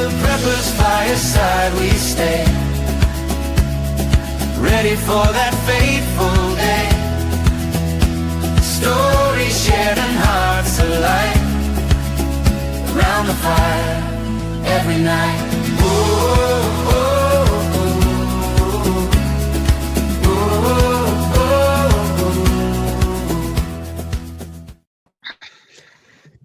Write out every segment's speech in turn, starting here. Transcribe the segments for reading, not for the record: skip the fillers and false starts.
the Preppers Fireside we stay, ready for that fateful day. Stories shared and hearts alight, around the fire every night. Whoa, whoa.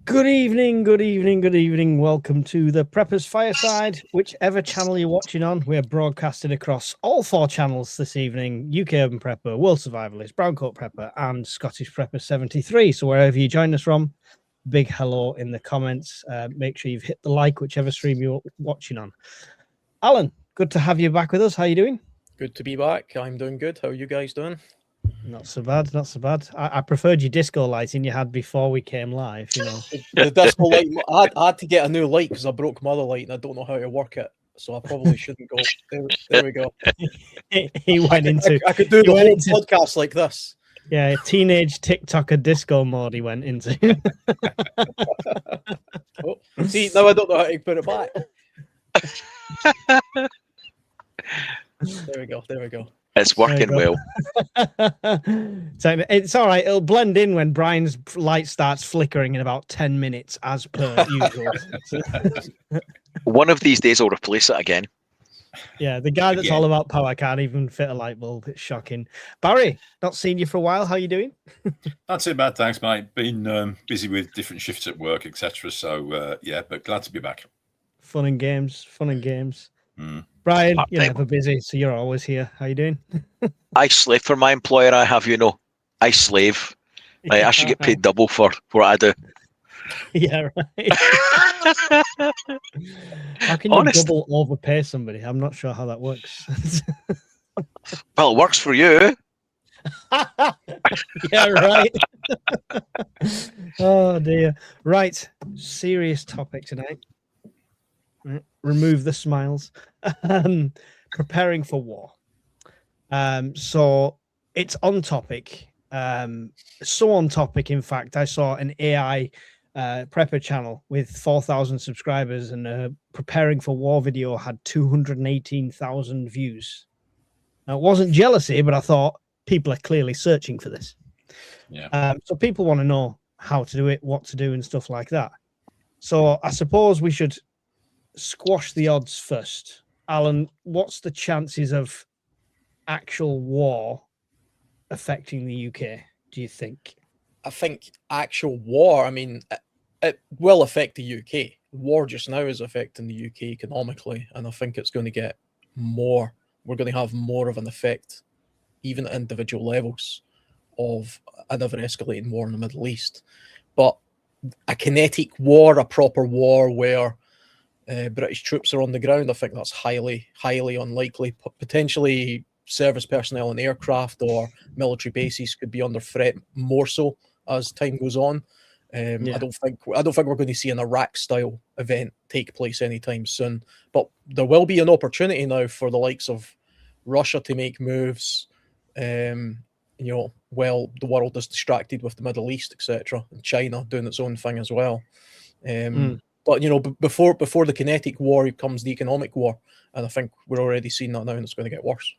Good evening, good evening, good evening. Welcome to the Preppers Fireside. Whichever channel you're watching on, we're broadcasted across all 4 channels this evening: UK Urban Prepper, World Survivalist, Brown Coat Prepper, and Scottish Prepper 73. So wherever you join us from, big hello in the comments. Make sure you've hit the like, whichever stream you're watching on. Alan, good to have you back with us. How are you doing? Good to be back. I'm doing good. How are you guys doing? Not so bad, not so bad. I preferred your disco lighting you had before we came live, you know. The disco light, I had to get a new light because I broke my other light and I don't know how to work it. So I probably shouldn't go. There we go. He went into... I could do the whole podcast like this. Yeah, teenage TikToker disco mode he went into. Oh, see, now I don't know how to put it back. There we go. There we go. It's working well. So it's all right. It'll blend in when Brian's light starts flickering in about 10 minutes, as per usual. One of these days I'll replace it again. Yeah, the guy that's all about power can't even fit a light bulb. It's shocking. Barry, not seen you for a while. How you doing? Not too bad, thanks, mate. Been busy with different shifts at work, etc. So yeah, but glad to be back. Fun and games. Fun and games. Mm. Brian, you're never busy, so you're always here. How you doing? I slave for my employer. I have, I slave. I should get paid double for what I do. Yeah, right. How can you double overpay somebody? I'm not sure how that works. Well, it works for you. Yeah, right. Oh dear. Right, serious topic tonight. Remove the smiles. Preparing for war. So it's on topic. So on topic, in fact, I saw an AI prepper channel with 4,000 subscribers, and a preparing for war video had 218,000 views. Now, it wasn't jealousy, but I thought people are clearly searching for this. Yeah. So people want to know how to do it, what to do, and stuff like that. So I suppose we should squash the odds first. Alan, what's the chances of actual war affecting the UK, do you think? I think actual war, I mean, it will affect the UK. War just now is affecting the UK economically, and I think it's going to get more. We're going to have more of an effect, even at individual levels, of an ever-escalating war in the Middle East. But a kinetic war, a proper war where British troops are on the ground, I think that's highly, highly unlikely. Potentially service personnel in aircraft or military bases could be under threat more so as time goes on. I don't think we're going to see an Iraq-style event take place anytime soon. But there will be an opportunity now for the likes of Russia to make moves. Well, the world is distracted with the Middle East, etc., and China doing its own thing as well. But before the kinetic war comes the economic war, and I think we're already seeing that now, and it's going to get worse.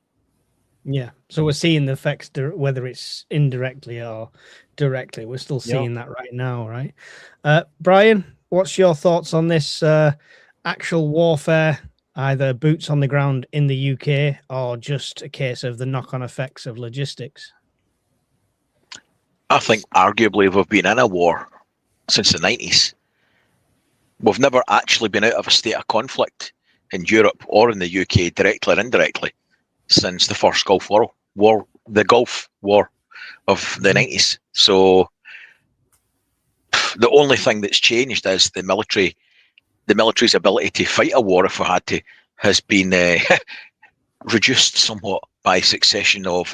Yeah, so we're seeing the effects, whether it's indirectly or directly. We're still seeing that right now, right? Brian, what's your thoughts on this actual warfare, either boots on the ground in the UK or just a case of the knock-on effects of logistics? I think arguably we've been in a war since the 90s. We've never actually been out of a state of conflict in Europe or in the UK, directly or indirectly, since the first Gulf War, the Gulf War of the 90s. So the only thing that's changed is the military's ability to fight a war, if we had to, has been reduced somewhat by succession of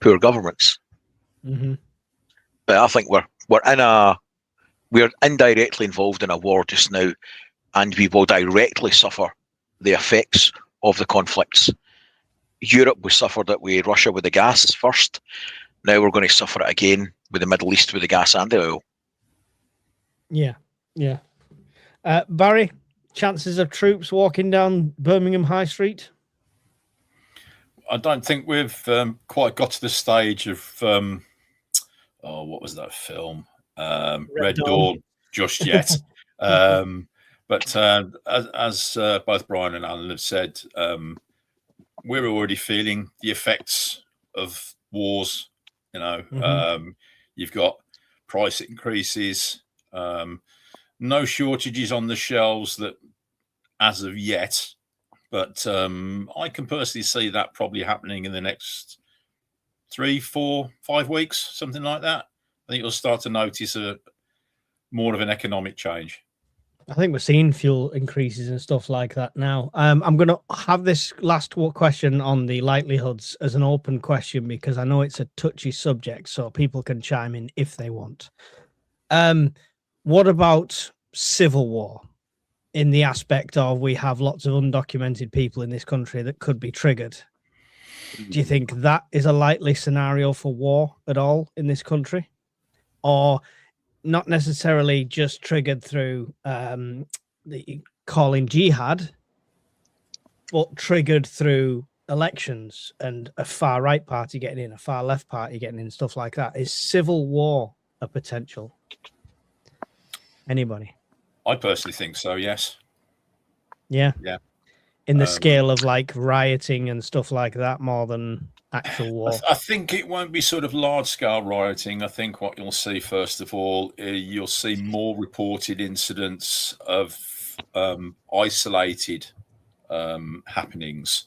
poor governments. Mm-hmm. But I think we're indirectly involved in a war just now, and we will directly suffer the effects of the conflicts. Europe, we suffered it with Russia with the gas first. Now we're going to suffer it again with the Middle East with the gas and the oil. Yeah, yeah. Barry, chances of troops walking down Birmingham High Street? I don't think we've quite got to the stage of what was that film? Red Dawn just yet. But as both Brian and Alan have said, we're already feeling the effects of wars. You know, you've got price increases, no shortages on the shelves that as of yet. But I can personally see that probably happening in the next 3, 4, 5 weeks, something like that. I think you'll start to notice more of an economic change. I think we're seeing fuel increases and stuff like that now. I'm going to have this last question on the likelihoods as an open question because I know it's a touchy subject, so people can chime in if they want. What about civil war? In the aspect of we have lots of undocumented people in this country that could be triggered. Do you think that is a likely scenario for war at all in this country? Or not necessarily just triggered through the calling jihad, but triggered through elections and a far right party getting in, a far left party getting in, stuff like that? Is civil war a potential? Anybody? I personally think so, yes. Yeah. Yeah. In the scale of like rioting and stuff like that, more than actual war. I think it won't be sort of large-scale rioting. I think what you'll see, first of all, you'll see more reported incidents of isolated happenings.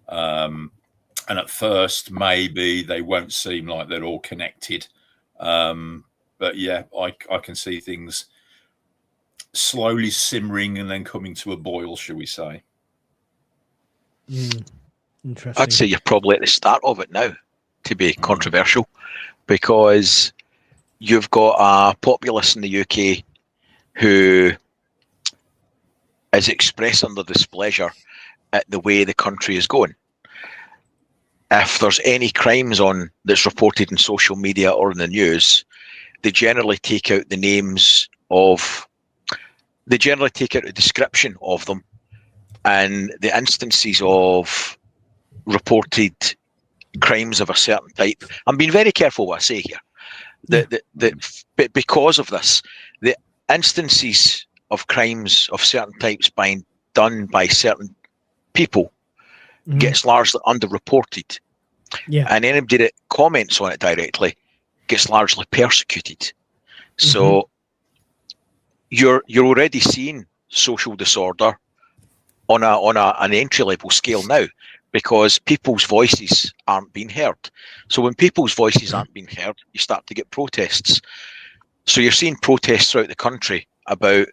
And at first, maybe they won't seem like they're all connected. But yeah, I can see things slowly simmering and then coming to a boil, shall we say. Interesting. I'd say you're probably at the start of it now, to be controversial, because you've got a populace in the UK who is expressing their displeasure at the way the country is going. If there's any crimes on that's reported in social media or in the news, they generally take out the names of, they generally take out a description of them and the instances of reported crimes of a certain type. I'm being very careful what I say here. But because of this, the instances of crimes of certain types being done by certain people gets largely underreported. Yeah. And anybody that comments on it directly gets largely persecuted. So you're already seeing social disorder on an entry level scale now, because people's voices aren't being heard. So when people's voices aren't being heard, you start to get protests. So you're seeing protests throughout the country about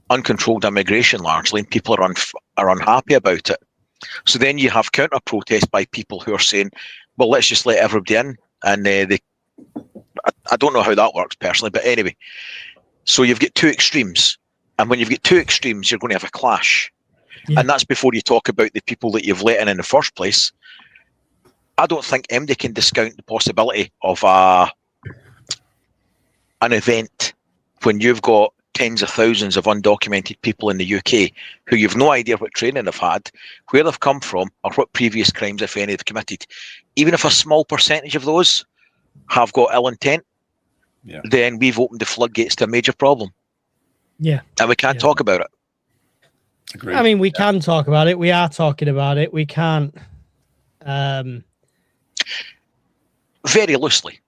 uncontrolled immigration largely, and people are unhappy about it. So then you have counter protests by people who are saying, well, let's just let everybody in. And I don't know how that works personally, but anyway. So you've got two extremes. And when you've got two extremes, you're going to have a clash. And that's before you talk about the people that you've let in the first place. I don't think MD can discount the possibility of an event when you've got tens of thousands of undocumented people in the UK who you've no idea what training they've had, where they've come from, or what previous crimes, if any, they've committed. Even if a small percentage of those have got ill intent, then we've opened the floodgates to a major problem. Yeah. And we can't talk about it. Agreed. I mean, we can talk about it. We are talking about it. We can't. Very loosely.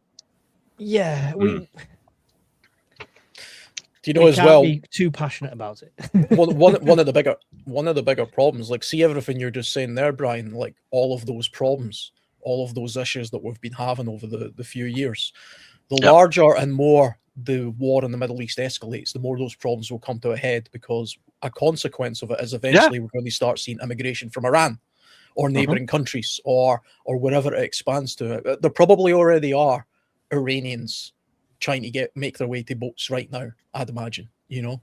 Yeah. Do you know as can't well? Be too passionate about it. one of the bigger problems. Like, see everything you're just saying there, Brian. Like all of those problems, all of those issues that we've been having over the few years. The larger and more the war in the Middle East escalates, the more those problems will come to a head, because a consequence of it is eventually we're going to start seeing immigration from Iran or neighboring countries or wherever it expands to. There probably already are Iranians trying to make their way to boats right now, I'd imagine. You know,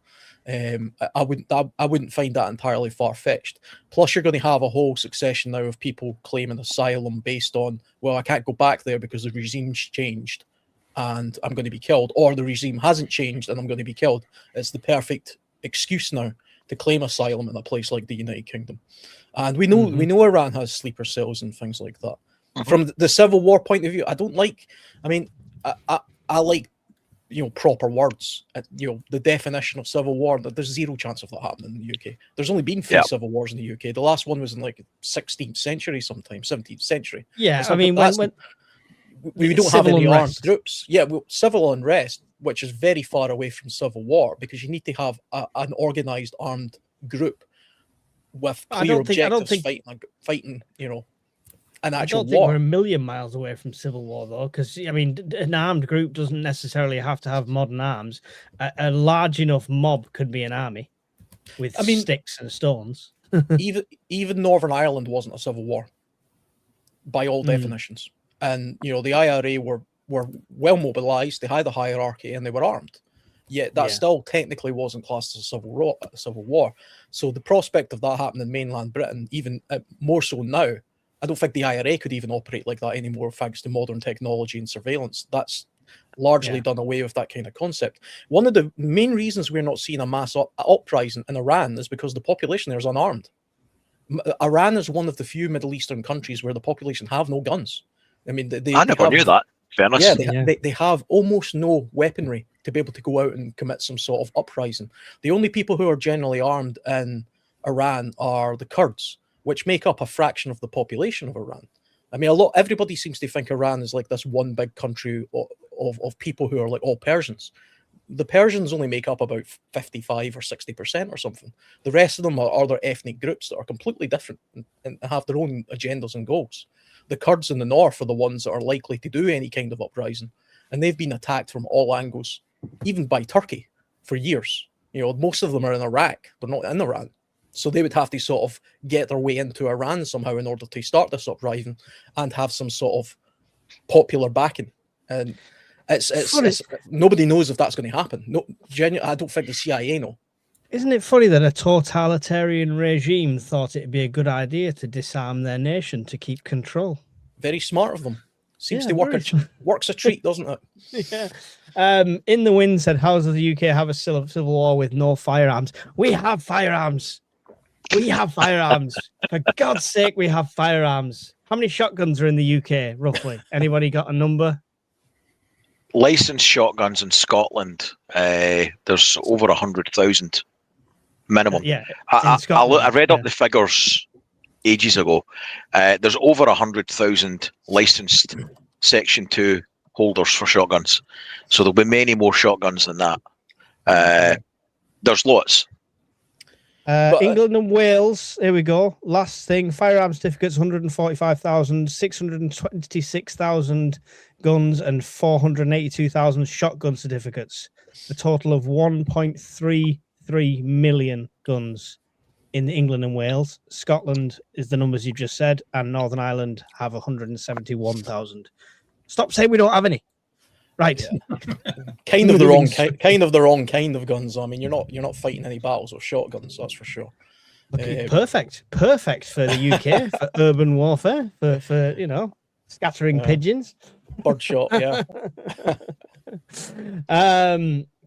I wouldn't find that entirely far-fetched. Plus, you're going to have a whole succession now of people claiming asylum based on, well, I can't go back there because the regime's changed and I'm going to be killed, or the regime hasn't changed and I'm going to be killed. It's the perfect excuse now to claim asylum in a place like the United Kingdom. And we know Iran has sleeper cells and things like that. From the civil war point of view, I don't like. I mean, I like, proper words. The definition of civil war. There's zero chance of that happening in the UK. There's only been 3 civil wars in the UK. The last one was in like 16th century, sometime 17th century. Yeah, I mean, when we don't have any armed groups. Yeah, civil unrest, which is very far away from civil war, because you need to have an organized armed group with clear objectives fighting, an actual I don't think war. we're a million miles away from civil war, though, because I mean, an armed group doesn't necessarily have to have modern arms. A large enough mob could be an army with sticks and stones. even Northern Ireland wasn't a civil war by all definitions, and the IRA were well mobilized. They had a hierarchy and they were armed. Yet that still technically wasn't classed as a civil war. So the prospect of that happening in mainland Britain, even more so now, I don't think the IRA could even operate like that anymore, thanks to modern technology and surveillance. That's largely done away with that kind of concept. One of the main reasons we're not seeing a mass uprising in Iran is because the population there is unarmed. Iran is one of the few Middle Eastern countries where the population have no guns. I mean, I never knew that. Fairness. Yeah, they have almost no weaponry to be able to go out and commit some sort of uprising. The only people who are generally armed in Iran are the Kurds, which make up a fraction of the population of Iran. I mean, everybody seems to think Iran is like this one big country of people who are like all Persians. The Persians only make up about 55 or 60% or something. The rest of them are other ethnic groups that are completely different and have their own agendas and goals. The Kurds in the north are the ones that are likely to do any kind of uprising, and they've been attacked from all angles, even by Turkey, for years. Most of them are in Iraq, they're not in Iran. So they would have to sort of get their way into Iran somehow in order to start this uprising and have some sort of popular backing. And it's nobody knows if that's going to happen. No, I don't think the CIA know. Isn't it funny that a totalitarian regime thought it'd be a good idea to disarm their nation to keep control? Very smart of them. Seems to works a treat, doesn't it? Yeah. In the Wind said, how does the UK have a civil war with no firearms? We have firearms. We have firearms. For God's sake, we have firearms. How many shotguns are in the UK, roughly? Anybody got a number? Licensed shotguns in Scotland, there's over 100,000 minimum. I read up the figures ages ago. There's over 100,000 licensed Section 2 holders for shotguns. So there'll be many more shotguns than that. There's lots. England and Wales, here we go. Last thing, firearm certificates, 145,000, 626,000 guns and 482,000 shotgun certificates. A total of 1.33 million guns in England and Wales. Scotland is the numbers you just said, and Northern Ireland have 171,000. Stop saying we don't have any. Right. Yeah. kind of the wrong kind of guns. I mean, you're not fighting any battles with shotguns, that's for sure. Okay, perfect for the UK, for urban warfare, for scattering pigeons. Birdshot, yeah.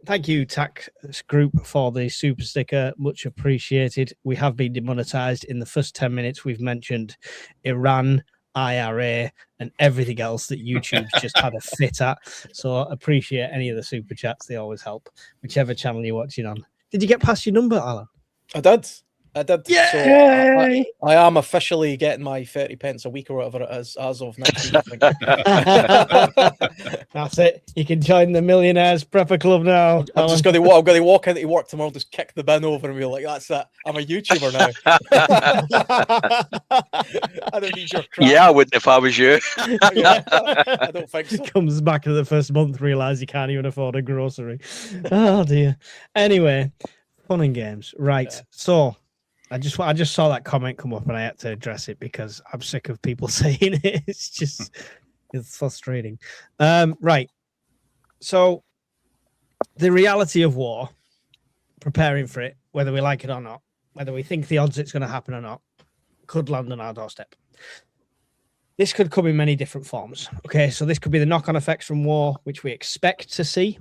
Thank you, Tac Group, for the super sticker. Much appreciated. We have been demonetized in the first 10 minutes. We've mentioned Iran, IRA, and everything else that YouTube's just had a fit at. So I appreciate any of the super chats. They always help, whichever channel you're watching on. Did you get past your number, Alan? I did. Yeah. So I am officially getting my 30 pence a week or whatever it is as of next week. I think. That's it. You can join the Millionaires Prepper Club now. I'm going to walk into work tomorrow, just kick the bin over and be like, that's it. I'm a YouTuber now. I don't need your crap. Yeah, I wouldn't if I was you. I don't think so. Comes back to the first month, realize you can't even afford a grocery. Oh dear. Anyway, fun and games. Right. Yeah. So I just saw that comment come up and I had to address it because I'm sick of people saying it. It's frustrating. Right. So the reality of war, preparing for it, whether we like it or not, whether we think the odds it's going to happen or not, could land on our doorstep. This could come in many different forms. Okay, so this could be the knock-on effects from war, which we expect to see: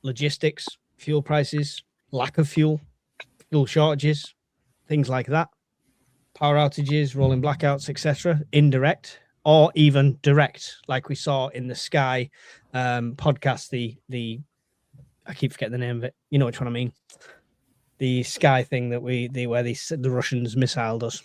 logistics, fuel prices, lack of fuel, fuel shortages, things like that, power outages, rolling blackouts, etc. Indirect or even direct, like we saw in the Sky podcast. The I keep forgetting the name of it. You know which one I mean. The Sky thing that where the Russians missiled us.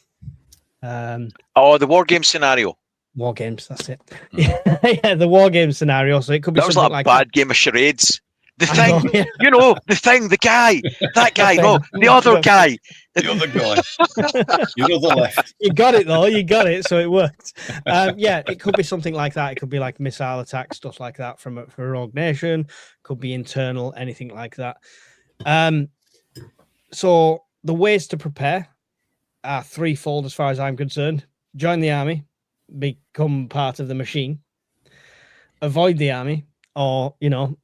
The war game scenario. War games, that's it. Yeah, the war game scenario. So it could be That was something like like a bad game of charades. The I thing, know, yeah. you know, the thing, the guy, that guy, no, the other guy. The other guy. Your other left. You got it though. You got it, so it worked. Yeah, it could be something like that. It could be like missile attack, stuff like that from a rogue nation. Could be internal, anything like that. So the ways to prepare are threefold, as far as I'm concerned. Join the army, become part of the machine, avoid the army, or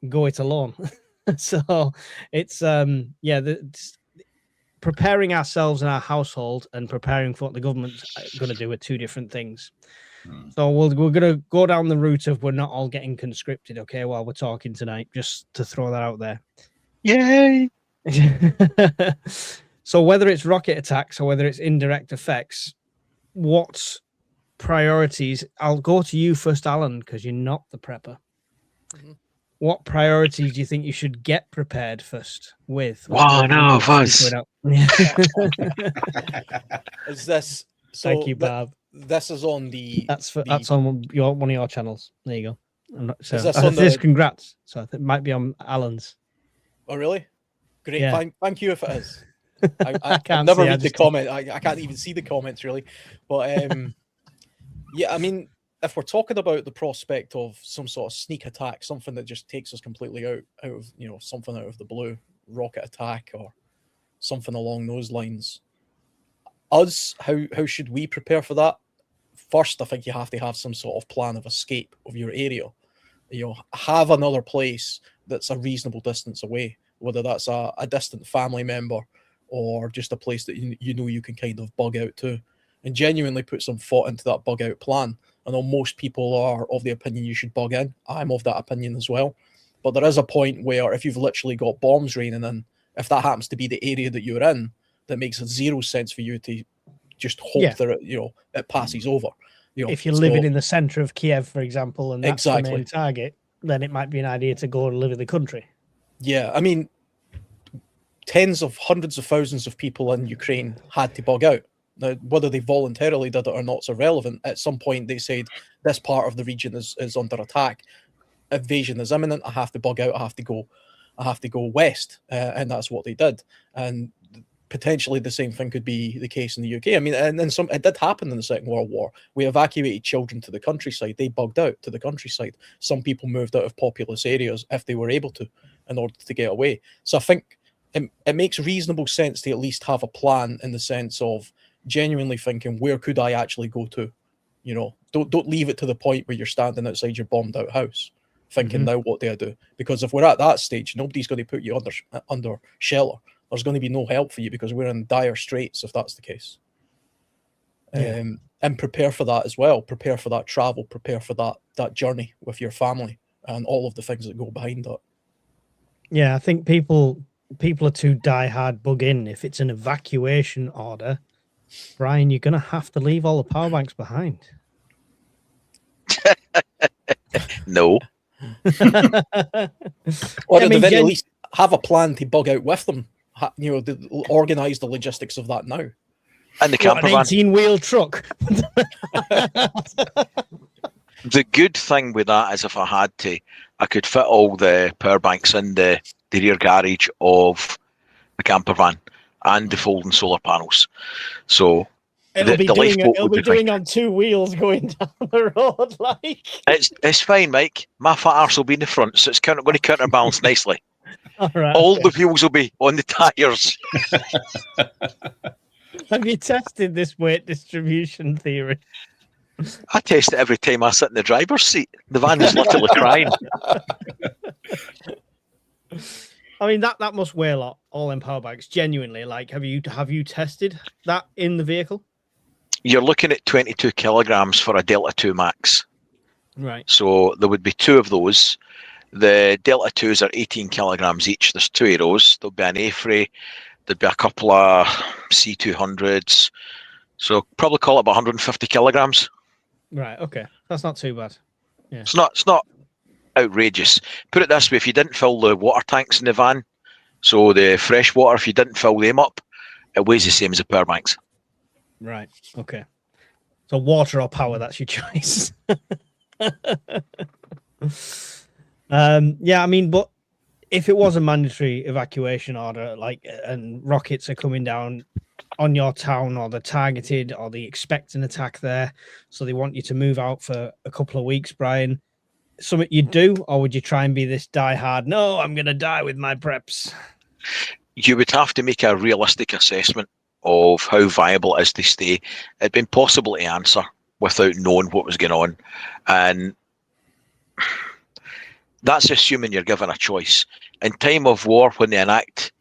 go it alone. So it's preparing ourselves and our household and preparing for what the government's going to do are two different things. So we're going to go down the route of we're not all getting conscripted, okay, while we're talking tonight, just to throw that out there. Yay! So whether it's rocket attacks or whether it's indirect effects, what priorities? I'll go to you first, Alan, because you're not the prepper. Mhm. What priorities do you think you should get prepared first with? One of us. Is this? So Thank you, Bob. This is on the. That's the- on one of your channels. There you go. I'm not, so Is this I on think the- congrats. So I think it might be on Alan's. Oh really? Great. Yeah. Thank you if it is. I can't never see, I read the just- comment. I can't even see the comments really. But yeah, I mean, if we're talking about the prospect of some sort of sneak attack, something that just takes us completely out of something out of the blue, rocket attack or something along those lines. How should we prepare for that? First, I think you have to have some sort of plan of escape of your area. Have another place that's a reasonable distance away, whether that's a distant family member or just a place that you can kind of bug out to, and genuinely put some thought into that bug out plan. I know most people are of the opinion you should bug in. I'm of that opinion as well. But there is a point where if you've literally got bombs raining in, if that happens to be the area that you're in, that makes zero sense for you to just hope that it passes over. If you're living in the center of Kiev, for example, and that's the Exactly. main target, then it might be an idea to go and live in the country. Yeah, I mean, tens of hundreds of thousands of people in Ukraine had to bug out. Now, whether they voluntarily did it or not is irrelevant. At some point, they said, this part of the region is under attack. Invasion is imminent. I have to bug out. I have to go west. And that's what they did. And potentially the same thing could be the case in the UK. I mean, and then it did happen in the Second World War. We evacuated children to the countryside. They bugged out to the countryside. Some people moved out of populous areas if they were able to in order to get away. So I think it makes reasonable sense to at least have a plan in the sense of genuinely thinking, where could I actually go to? Don't leave it to the point where you're standing outside your bombed out house thinking, now what do I do? Because if we're at that stage, nobody's going to put you under shelter. There's going to be no help for you because we're in dire straits if that's the case. Yeah. And prepare for that as well. Prepare for that travel. Prepare for that journey with your family and all of the things that go behind that. Yeah, I think people are too diehard bug in. If it's an evacuation order, Brian, you're going to have to leave all the power banks behind. No. Or I at mean, the very least, have a plan to bug out with them. Organize the logistics of that now. And the What, camper an van. 18-wheel truck. The good thing with that is if I had to, I could fit all the power banks in the rear garage of the camper van and the folding solar panels. So It'll be the lifeboat it'll would be be fine. doing on two wheels going down the road like. It's fine, Mike. My fat arse will be in the front, so it's going to counterbalance nicely. All right. All the wheels will be on the tyres. Have you tested this weight distribution theory? I test it every time I sit in the driver's seat. The van is literally crying. I mean that must weigh a lot. All in power bags, genuinely. Like, have you tested that in the vehicle? You're looking at 22 kilograms for a Delta 2 Max. Right. So there would be two of those. The Delta 2s are 18 kilograms each. There's two of those. There'll be an A-frame. There'd be a couple of C200s. So probably call it about 150 kilograms. Right. Okay. That's not too bad. It's not outrageous. Put it this way: if you didn't fill the water tanks in the van, so the fresh water, if you didn't fill them up, it weighs the same as the power banks. Right. Okay. So water or power, that's your choice. Yeah, I mean, but if it was a mandatory evacuation order, like, and rockets are coming down on your town, or they're targeted, or they expect an attack there, so they want you to move out for a couple of weeks, Brian, something you'd do, or would you try and be this diehard, no, I'm going to die with my preps? You would have to make a realistic assessment of how viable it is to stay. It'd be impossible to answer without knowing what was going on. And that's assuming you're given a choice. In time of war, when they enact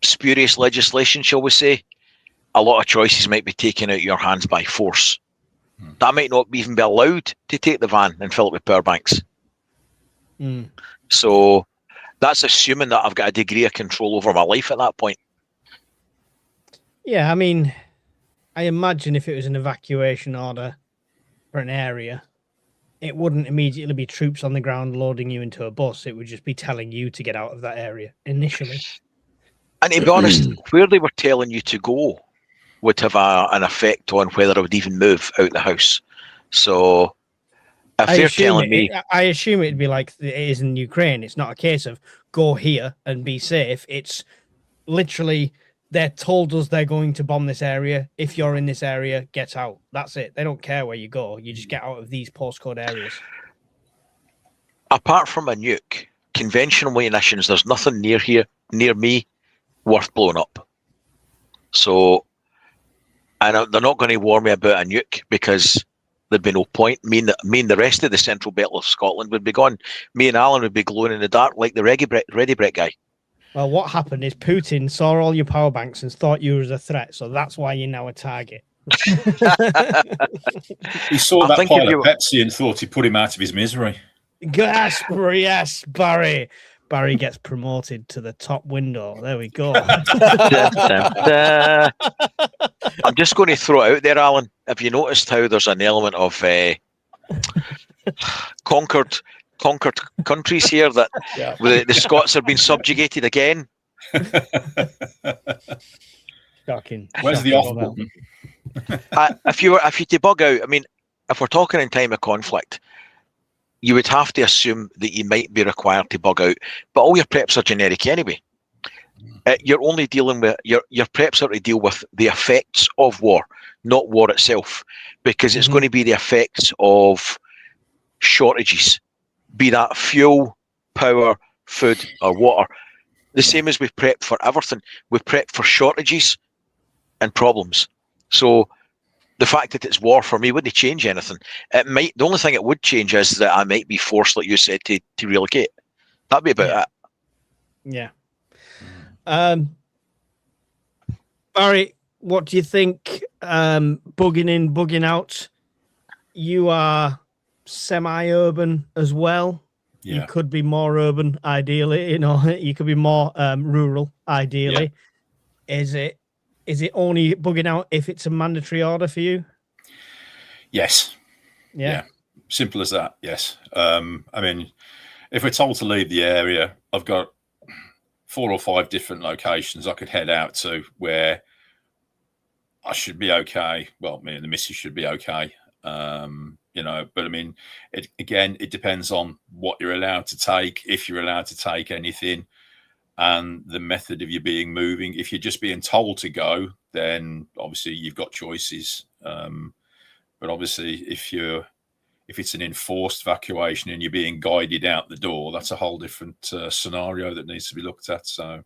spurious legislation, shall we say, a lot of choices might be taken out of your hands by force. That might not even be allowed to take the van and fill it with power banks. So that's assuming that I've got a degree of control over my life at that point. Yeah, I mean, I imagine if it was an evacuation order for an area, it wouldn't immediately be troops on the ground loading you into a bus. It would just be telling you to get out of that area initially. And to be honest, where they were telling you to go would have an effect on whether I would even move out the house. So if they're telling me... I assume it'd be like it is in Ukraine. It's not a case of go here and be safe. It's literally... they're told us they're going to bomb this area. If you're in this area, get out. That's it. They don't care where you go. You just get out of these postcode areas. Apart from a nuke, conventional munitions, there's nothing near me worth blowing up. So, and they're not going to warn me about a nuke because there'd be no point. Me and the rest of the central belt of Scotland would be gone. Me and Alan would be glowing in the dark like the Ready Brek guy. Well, what happened is Putin saw all your power banks and thought you was a threat, so that's why you're now a target. He saw that pile of Pepsi and thought he put him out of his misery. Yes, Barry. Barry gets promoted to the top window. There we go. I'm just going to throw it out there, Alan. Have you noticed how there's an element of conquered countries here that the Scots have been subjugated again? Shocking. Where's the off button? If you debug out, I mean, if we're talking in time of conflict, you would have to assume that you might be required to bug out, but all your preps are generic anyway. You're only dealing with your preps are to deal with the effects of war, not war itself, because it's going to be the effects of shortages, be that fuel, power, food, or water. The same as we prep for everything. We prep for shortages and problems. So the fact that it's war for me wouldn't change anything. It might. The only thing it would change is that I might be forced, like you said, to relocate. That'd be about it. Yeah. Barry, what do you think? Bugging in, bugging out. You are semi-urban as well. Yeah. You could be more urban, ideally. You know, you could be more rural, ideally. Yeah. Is it only bugging out if it's a mandatory order for you? Yes. Yeah. Simple as that. Yes. I mean, if we're told to leave the area, I've got 4 or 5 different locations I could head out to where I should be okay. Well, me and the missus should be okay. You know, but I mean, it depends on what you're allowed to take, if you're allowed to take anything, and the method of you being moving. If you're just being told to go, then obviously you've got choices. But obviously, if it's an enforced evacuation and you're being guided out the door, that's a whole different scenario that needs to be looked at. So,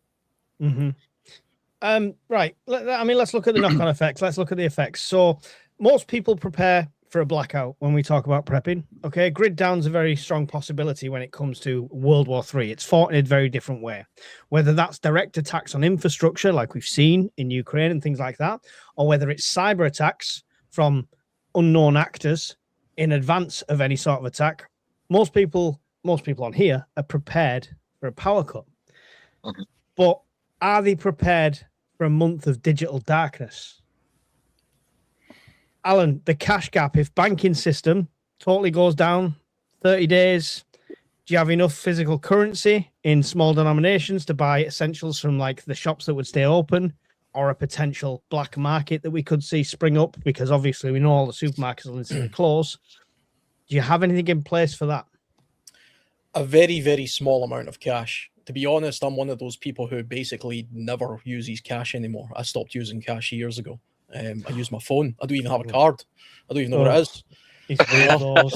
right. I mean, let's look at the knock-on effects. Let's look at the effects. So, most people prepare for a blackout when we talk about prepping. Okay, grid down's a very strong possibility when it comes to World War III. It's fought in a very different way, whether that's direct attacks on infrastructure like we've seen in Ukraine and things like that, or whether it's cyber attacks from unknown actors in advance of any sort of attack. Most people on here are prepared for a power cut. But are they prepared for a month of digital darkness? Alan, the cash gap, if banking system totally goes down 30 days, do you have enough physical currency in small denominations to buy essentials from like the shops that would stay open, or a potential black market that we could see spring up? Because obviously we know all the supermarkets will instantly close. Do you have anything in place for that? A very, very small amount of cash. To be honest, I'm one of those people who basically never uses cash anymore. I stopped using cash years ago. I use my phone. I don't even have a card. I don't even know what it is. He's one of those.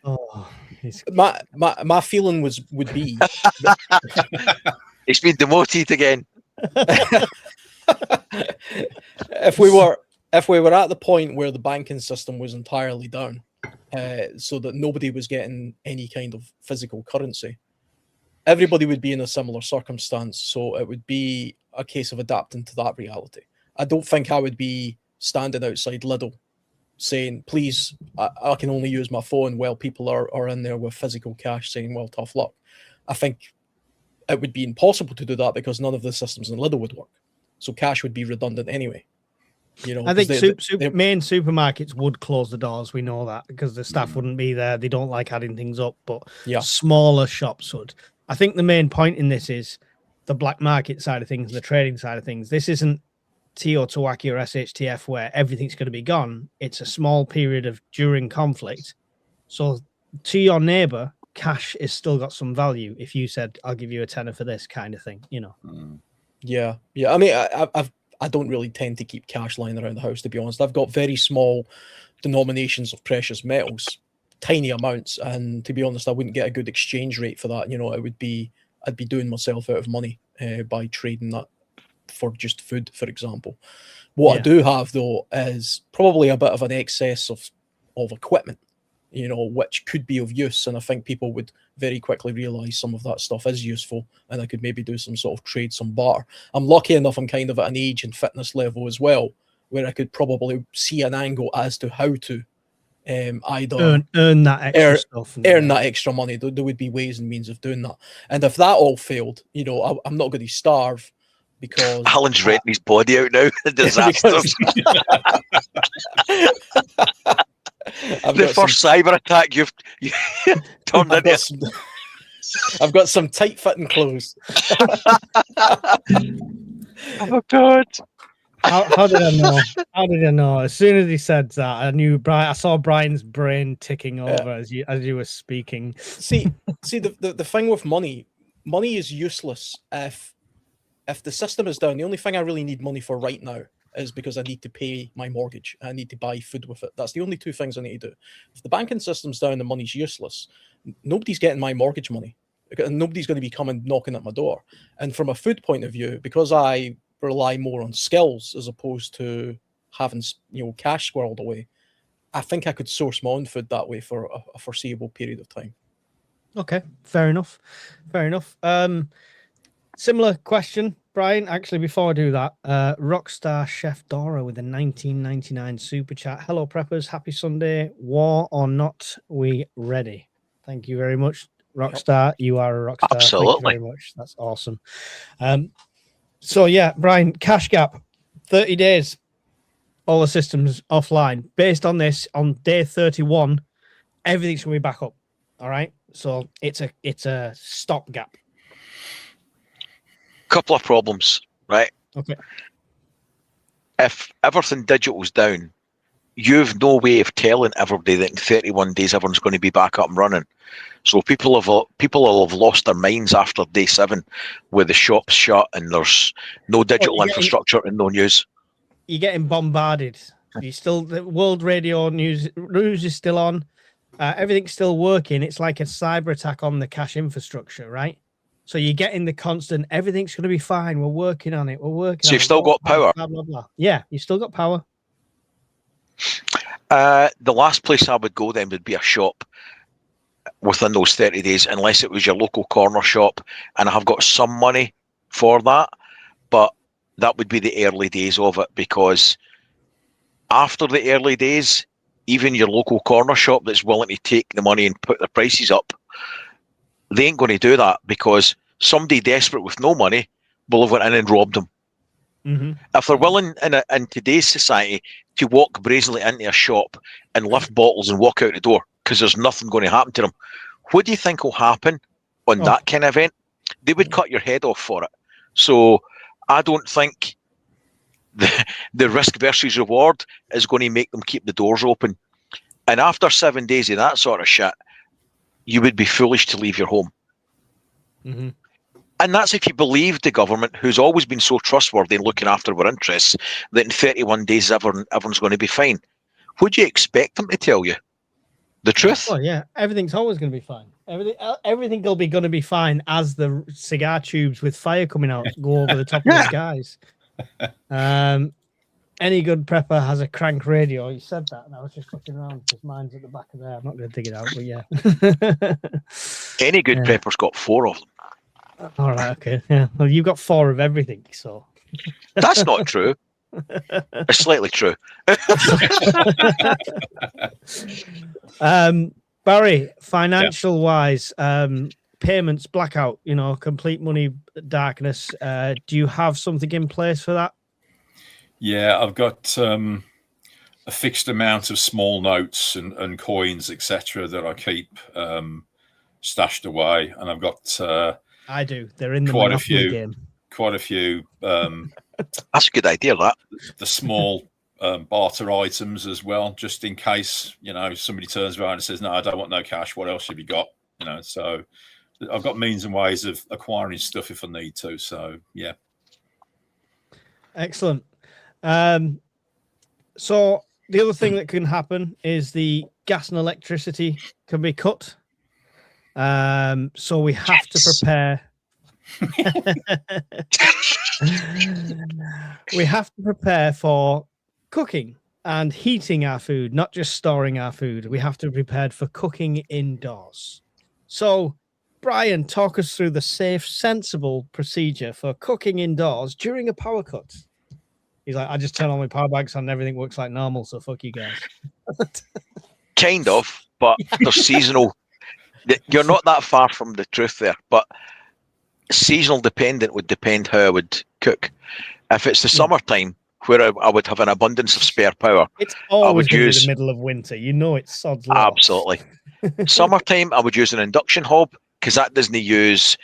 Oh, he's... My feeling would be It's been demoted again. if we were at the point where the banking system was entirely down, so that nobody was getting any kind of physical currency, everybody would be in a similar circumstance. So it would be a case of adapting to that reality. I don't think I would be standing outside Lidl saying, please, I can only use my phone, while people are in there with physical cash saying, well, tough luck. I think it would be impossible to do that because none of the systems in Lidl would work. So cash would be redundant anyway. You know, I think main supermarkets would close the doors. We know that because the staff wouldn't be there. They don't like adding things up, but smaller shops would. I think the main point in this is the black market side of things, the trading side of things. This isn't Teotihuacan or SHTF where everything's going to be gone. It's a small period of during conflict. So to your neighbor, cash is still got some value. If you said, I'll give you a tenner for this kind of thing, you know. Yeah. I mean, I don't really tend to keep cash lying around the house, to be honest. I've got very small denominations of precious metals, tiny amounts, and to be honest, I wouldn't get a good exchange rate for that. You know, I'd be doing myself out of money by trading that for just food, for example. What I do have though is probably a bit of an excess of equipment, you know, which could be of use, and I think people would very quickly realize some of that stuff is useful, and I could maybe do some sort of trade, some barter. I'm lucky enough, I'm kind of at an age and fitness level as well where I could probably see an angle as to how to either earn that extra stuff, earn that extra money. There would be ways and means of doing that, and if that all failed, you know, I'm not going to starve because Alan's renting his body out now. Disasters. The first cyber attack you've turned into. I've got some tight-fitting clothes. Oh God! How did I know? How did I know? As soon as he said that, I knew Brian. I saw Brian's brain ticking over as you were speaking. See, the thing with money is useless if the system is down. The only thing I really need money for right now is because I need to pay my mortgage. I need to buy food with it. That's the only two things I need to do. If the banking system's down, the money's useless. Nobody's getting my mortgage money. Nobody's going to be coming knocking at my door. And from a food point of view, because I rely more on skills as opposed to having, you know, cash squirreled away, I think I could source my own food that way for a foreseeable period of time. Okay, fair enough. Similar question, Brian. Actually, before I do that, Rockstar Chef Dora with a 1999 super chat. Hello, preppers. Happy Sunday. War or not, we ready. Thank you very much, Rockstar. You are a rockstar. Absolutely. Thank you very much. That's awesome. So yeah, Brian, cash gap, 30 days. All the systems offline. Based on this, on day 31, everything's going to be back up. All right. So it's a stopgap. Couple of problems, right? Okay. If everything digital's down, you've no way of telling everybody that in 31 days everyone's going to be back up and running. So people will have lost their minds after day 7, with the shops shut and there's no digital infrastructure and no news. You're getting bombarded. The world radio news is still on. Everything's still working. It's like a cyber attack on the cash infrastructure, right? So you're getting the constant, everything's going to be fine. We're working on it. So you've still got power. Blah, blah, blah. Yeah, you've still got power. The last place I would go then would be a shop within those 30 days, unless it was your local corner shop, and I have got some money for that, but that would be the early days of it, because after the early days, even your local corner shop that's willing to take the money and put the prices up, they ain't going to do that, because somebody desperate with no money will have went in and robbed them. Mm-hmm. If they're willing in today's society to walk brazenly into a shop and lift bottles and walk out the door because there's nothing going to happen to them, what do you think will happen on that kind of event? They would cut your head off for it. So I don't think the risk versus reward is going to make them keep the doors open. And after 7 days of that sort of shit, you would be foolish to leave your home. Mm-hmm. And that's if you believe the government, who's always been so trustworthy in looking after our interests, that in 31 days everyone's going to be fine. Would you expect them to tell you the truth? Oh yeah, everything's always going to be fine. Everything will be going to be fine as the cigar tubes with fire coming out go over the top of the guys. Any good prepper has a crank radio. You said that, and I was just looking around because mine's at the back of there. I'm not going to dig it out, but yeah. Any good prepper's got 4 of them. All right, okay, yeah. Well, you've got 4 of everything, so That's not true. It's slightly true. Barry, financial wise, payments, blackout, complete money darkness. Do you have something in place for that? Yeah, I've got a fixed amount of small notes and coins, etc., that I keep stashed away, and I've got I do. They're in the quite Monopoly game. Quite a few. That's a good idea, that. The small barter items as well, just in case somebody turns around and says, "No, I don't want no cash. What else have you got?" So I've got means and ways of acquiring stuff if I need to. So yeah, excellent. So the other thing that can happen is the gas and electricity can be cut. So we have to prepare. We have to prepare for cooking and heating our food, not just storing our food. We have to be prepared for cooking indoors. So, Brian, talk us through the safe, sensible procedure for cooking indoors during a power cut. He's like, I just turn all my power banks on and everything works like normal, so fuck you guys. Kind of, but they're seasonal. You're not that far from the truth there, but seasonal dependent would depend how I would cook. If it's the summertime, where I would have an abundance of spare power, it's always going to be the middle of winter. It's sod's law. Absolutely. Summertime, I would use an induction hob because that doesn't use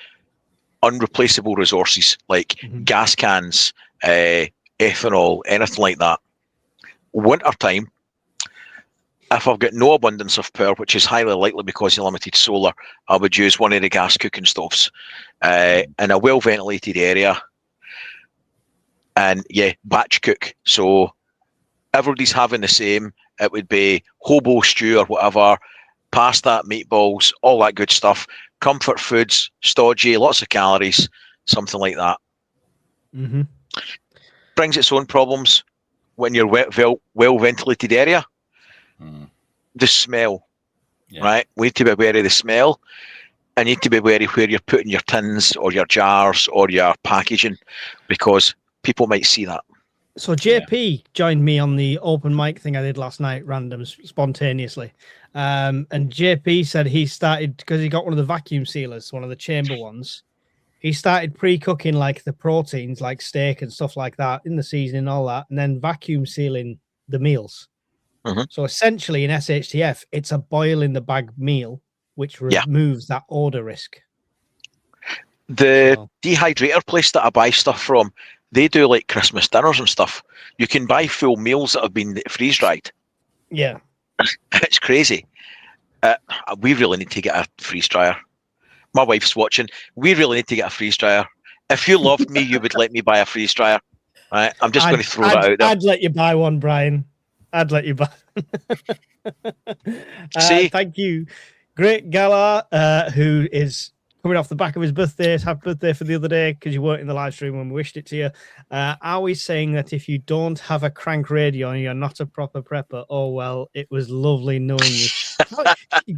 unreplaceable resources like gas cans, ethanol, anything like that. Wintertime, if I've got no abundance of power, which is highly likely because of limited solar, I would use one of the gas cooking stoves in a well-ventilated area. And yeah, batch cook. So everybody's having the same. It would be hobo stew or whatever, pasta, meatballs, all that good stuff. Comfort foods, stodgy, lots of calories, something like that. Mm-hmm. Brings its own problems when you're well-ventilated area. The smell, right? We need to be aware of the smell. I need to be wary where you're putting your tins or your jars or your packaging because people might see that. So JP joined me on the open mic thing I did last night, random, spontaneously. And JP said he started, because he got one of the vacuum sealers, one of the chamber ones. He started pre-cooking like the proteins, like steak and stuff like that in the season and all that, and then vacuum sealing the meals. So essentially in SHTF, it's a boil in the bag meal, which removes that odor risk. The dehydrator place that I buy stuff from, they do like Christmas dinners and stuff. You can buy full meals that have been freeze dried. Yeah. It's crazy. We really need to get a freeze dryer. My wife's watching. We really need to get a freeze dryer. If you loved me, you would let me buy a freeze dryer. Right? I'm just going to throw that out there. I'd let you buy one, Brian. I'd let you buy. See? Thank you. Great Gala, who is coming off the back of his birthday. Happy birthday for the other day because you weren't in the live stream when we wished it to you. Are we saying that if you don't have a crank radio and you're not a proper prepper, oh, well, it was lovely knowing you.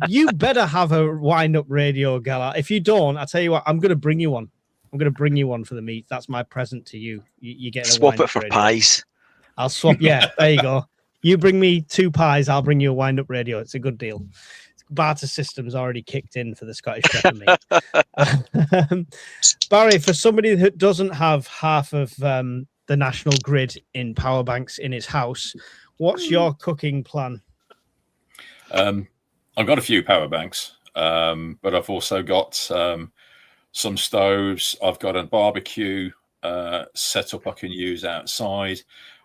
You better have a wind-up radio, Gala. If you don't, I'll tell you what, I'm going to bring you one. I'm going to bring you one for the meet. That's my present to you. You get a swap it for radio. pies. I'll swap. Yeah, there you go. You bring me 2 pies, I'll bring you a wind-up radio. It's a good deal. barter system's already kicked in for the Scottish pepper meat. Barry, for somebody that doesn't have half of the national grid in power banks in his house, what's your cooking plan? I've got a few power banks, but I've also got some stoves. I've got a barbecue setup I can use outside.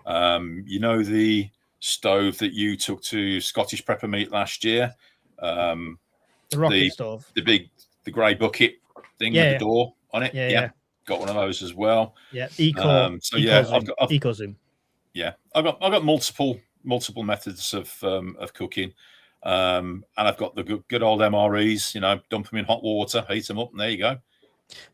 You know the stove that you took to Scottish Prepper Meet last year? The rocket stove. The grey bucket thing with the door on it. Yeah. Got one of those as well. Yeah, EcoZoom. Yeah, I've got multiple methods of cooking. And I've got the good old MREs, dump them in hot water, heat them up, and there you go.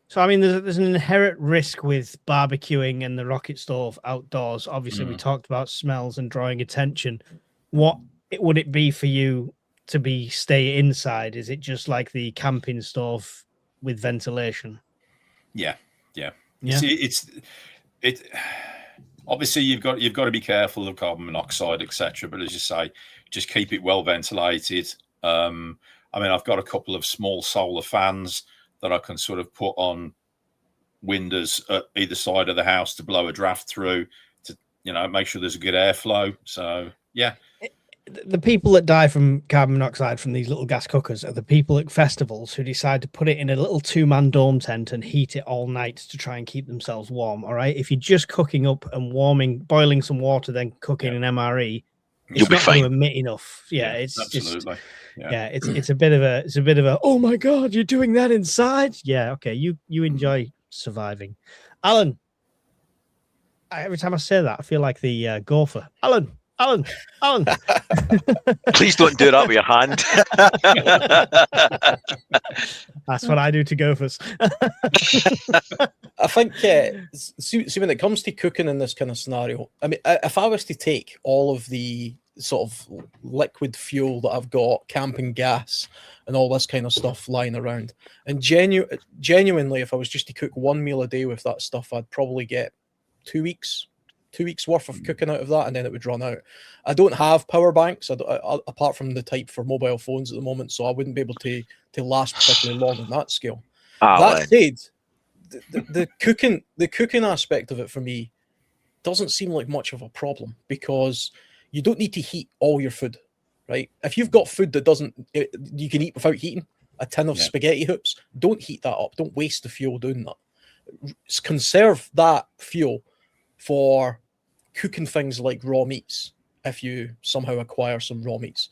So, I mean, there's an inherent risk with barbecuing and the rocket stove outdoors. Obviously, we talked about smells and drawing attention. What would it be for you to stay inside? Is it just like the camping stove with ventilation? Yeah. See, obviously you've got to be careful of carbon monoxide, etc. But as you say, just keep it well ventilated. I mean, I've got a couple of small solar fans that I can sort of put on windows at either side of the house to blow a draft through to, make sure there's a good airflow. So, yeah. The people that die from carbon monoxide from these little gas cookers are the people at festivals who decide to put it in a little 2-man dome tent and heat it all night to try and keep themselves warm. All right. If you're just cooking up and boiling some water, then cooking an MRE, it's not going to emit enough. Yeah, it's absolutely. It's a bit of a oh my god, you're doing that inside. Yeah, okay, you enjoy surviving. Alan, every time I say that, I feel like the gopher. Alan. Please don't do that with your hand. That's what I do to gophers. I think, see, when it comes to cooking in this kind of scenario, I mean, if I was to take all of the sort of liquid fuel that I've got, camping gas, and all this kind of stuff lying around, and genuinely, if I was just to cook one meal a day with that stuff, I'd probably get 2 weeks worth of cooking out of that, and then it would run out. I don't have power banks apart from the type for mobile phones at the moment, so I wouldn't be able to last particularly long on that scale. That said, the cooking aspect of it for me doesn't seem like much of a problem, because you don't need to heat all your food, right? If you've got food that you can eat without heating, a tin of spaghetti hoops, don't heat that up. Don't waste the fuel doing that. Conserve that fuel for cooking things like raw meats. If you somehow acquire some raw meats,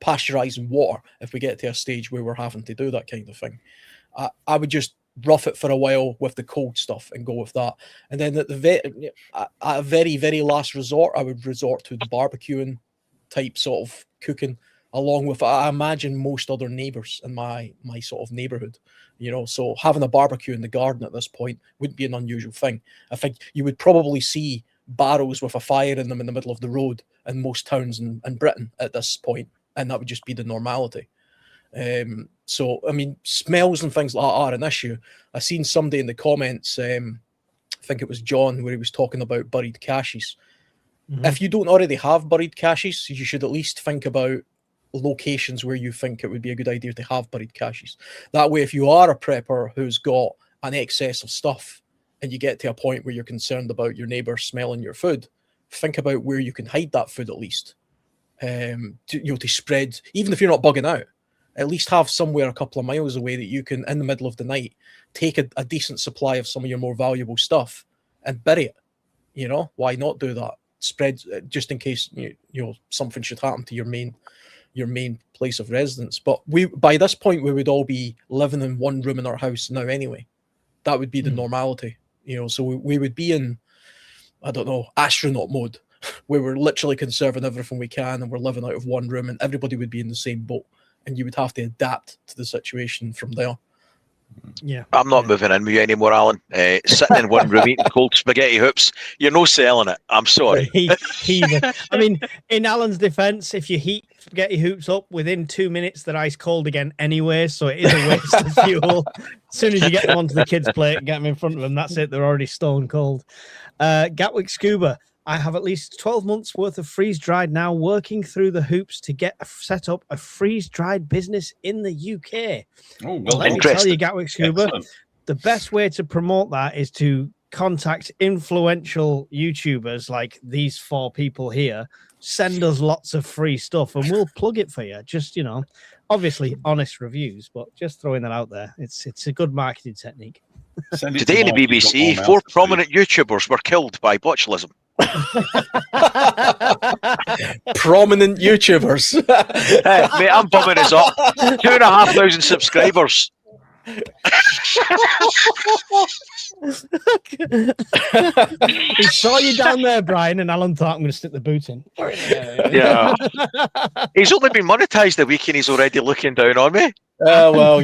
pasteurizing water, if we get to a stage where we're having to do that kind of thing, I would just rough it for a while with the cold stuff and go with that. And then at a very, very last resort, I would resort to the barbecuing type sort of cooking, along with, I imagine, most other neighbors in my sort of neighborhood. So having a barbecue in the garden at this point wouldn't be an unusual thing. I think you would probably see barrows with a fire in them in the middle of the road in most towns in Britain at this point, and that would just be the normality. So, I mean, smells and things like that are an issue. I seen somebody in the comments, I think it was John, where he was talking about buried caches. Mm-hmm. If you don't already have buried caches, you should at least think about locations where you think it would be a good idea to have buried caches. That way, if you are a prepper who's got an excess of stuff and you get to a point where you're concerned about your neighbour smelling your food, think about where you can hide that food at least. To spread, even if you're not bugging out, at least have somewhere a couple of miles away that you can, in the middle of the night, take a decent supply of some of your more valuable stuff and bury it. Why not do that? Spread, just in case something should happen to your main place of residence. But by this point, we would all be living in one room in our house now anyway. That would be the normality, so we would be in, I don't know, astronaut mode, where we're literally conserving everything we can and we're living out of one room, and everybody would be in the same boat, and you would have to adapt to the situation from there. Yeah, I'm not moving in with you anymore, Alan. Sitting in one room eating cold spaghetti hoops, you're no selling it. I'm sorry. I mean, in Alan's defense, if you heat spaghetti hoops up within 2 minutes, they're ice cold again anyway, so it is a waste of fuel. As soon as you get them onto the kids' plate and get them in front of them, that's it. They're already stone cold. Gatwick Scuba, I have at least 12 months worth of freeze dried now, working through the hoops to get set up a freeze dried business in the UK. Oh, well, Let me done. tell you, Gatwick Scuba, Excellent. the best way to promote that is to contact influential YouTubers like these 4 people here. Send us lots of free stuff and we'll plug it for you. Just, obviously honest reviews, but just throwing that out there. It's a good marketing technique. Send it to Today in the Mike, he's got BBC, more 4 mouth to feed. prominent YouTubers were killed by botulism. Prominent YouTubers. Hey, mate, I'm bumming us up. 2,500 subscribers. He saw you down there, Brian, and Alan thought, I'm going to stick the boot in. Yeah. He's only been monetized a week and he's already looking down on me. Well,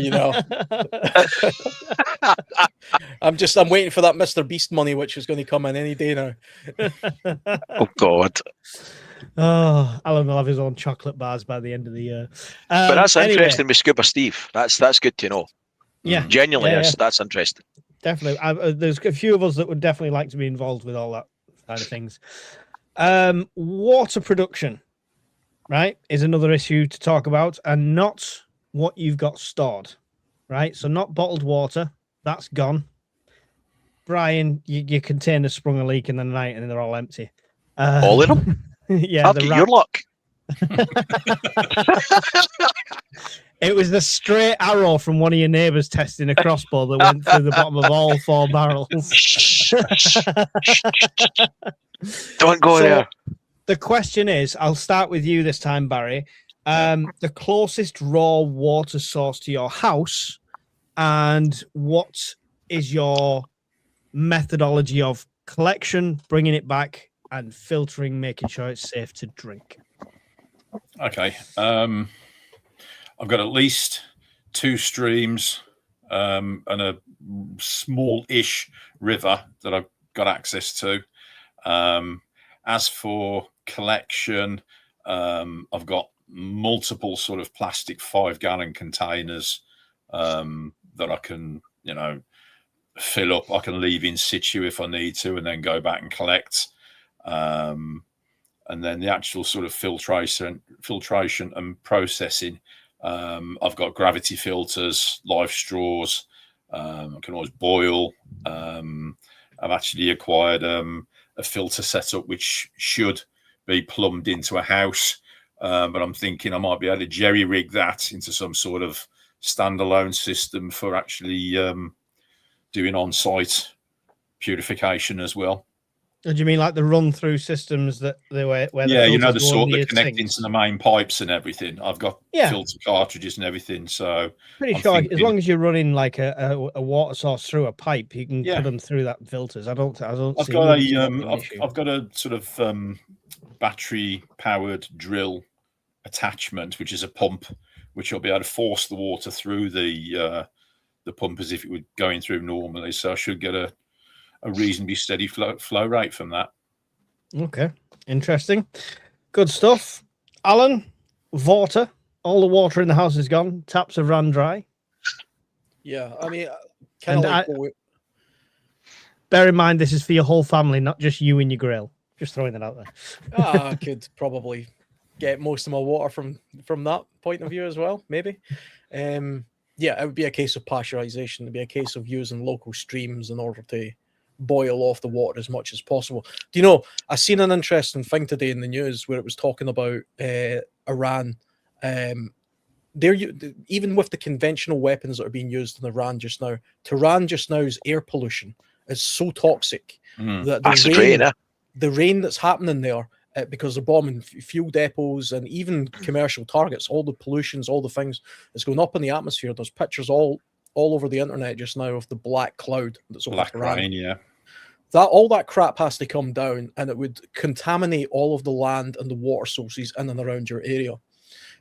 I'm waiting for that Mr. Beast money, which is going to come in any day now. Oh, God. Oh, Alan will have his own chocolate bars by the end of the year. But that's Anyway, interesting with Scuba Steve. That's good to know. Yeah, Genuinely, yeah, that's interesting. definitely. There's a few of us that would definitely like to be involved with all that kind of things. Water production, right, is another issue to talk about, and not what you've got stored, right? So not bottled water, that's gone. Brian, your container sprung a leak in the night and they're all empty. All in them? Yeah, I'll the get wrap- your luck. It was the straight arrow from one of your neighbours testing a crossbow that went through the bottom of all 4 barrels. Don't go So, there. The question is, I'll start with you this time, Barry. The closest raw water source to your house, and what is your methodology of collection, bringing it back, and filtering, making sure it's safe to drink? Okay. I've got at least 2 streams and a small-ish river that I've got access to. As for collection, I've got multiple sort of plastic 5-gallon containers that I can, fill up. I can leave in situ if I need to, and then go back and collect. And then the actual sort of filtration and processing. I've got gravity filters, live straws. I can always boil. I've actually acquired a filter setup which should be plumbed into a house, but I'm thinking I might be able to jerry rig that into some sort of standalone system for actually doing on-site purification as well. Do you mean like the run-through systems that they were? Where Yeah, the the filters go sort under that your connect sinks? into the main pipes and everything. I've got filter cartridges and everything. So Pretty I'm sure as thinking- long as you're running like a water source through a pipe, you can Yeah. put them through that filters. I don't. I've see got wouldn't see that being an issue. I've got a sort of battery powered drill attachment, which is a pump, which will be able to force the water through the pump as if it were going through normally. So I should get a reasonably steady flow rate from that. Okay, interesting, good stuff. Alan, water. All the water in the house is gone. Taps have run dry. Yeah, I mean, kind And of like Bear in mind, this is for your whole family, not just you and your grill. Just throwing that out there. I could probably get most of my water from that point of view as well, maybe. Yeah, it would be a case of pasteurization. It'd be a case of using local streams in order to boil off the water as much as possible. Do you know, I seen an interesting thing today in the news where it was talking about Iran. Even with the conventional weapons that are being used in Iran just now, Tehran just now's air pollution is so toxic that the rain that's happening there, because they're bombing fuel depots and even commercial targets, all the pollutions, all the things that's going up in the atmosphere. There's pictures all over the internet just now of the black cloud that's over Black Tehran. rain, yeah. All that crap has to come down, and it would contaminate all of the land and the water sources in and around your area.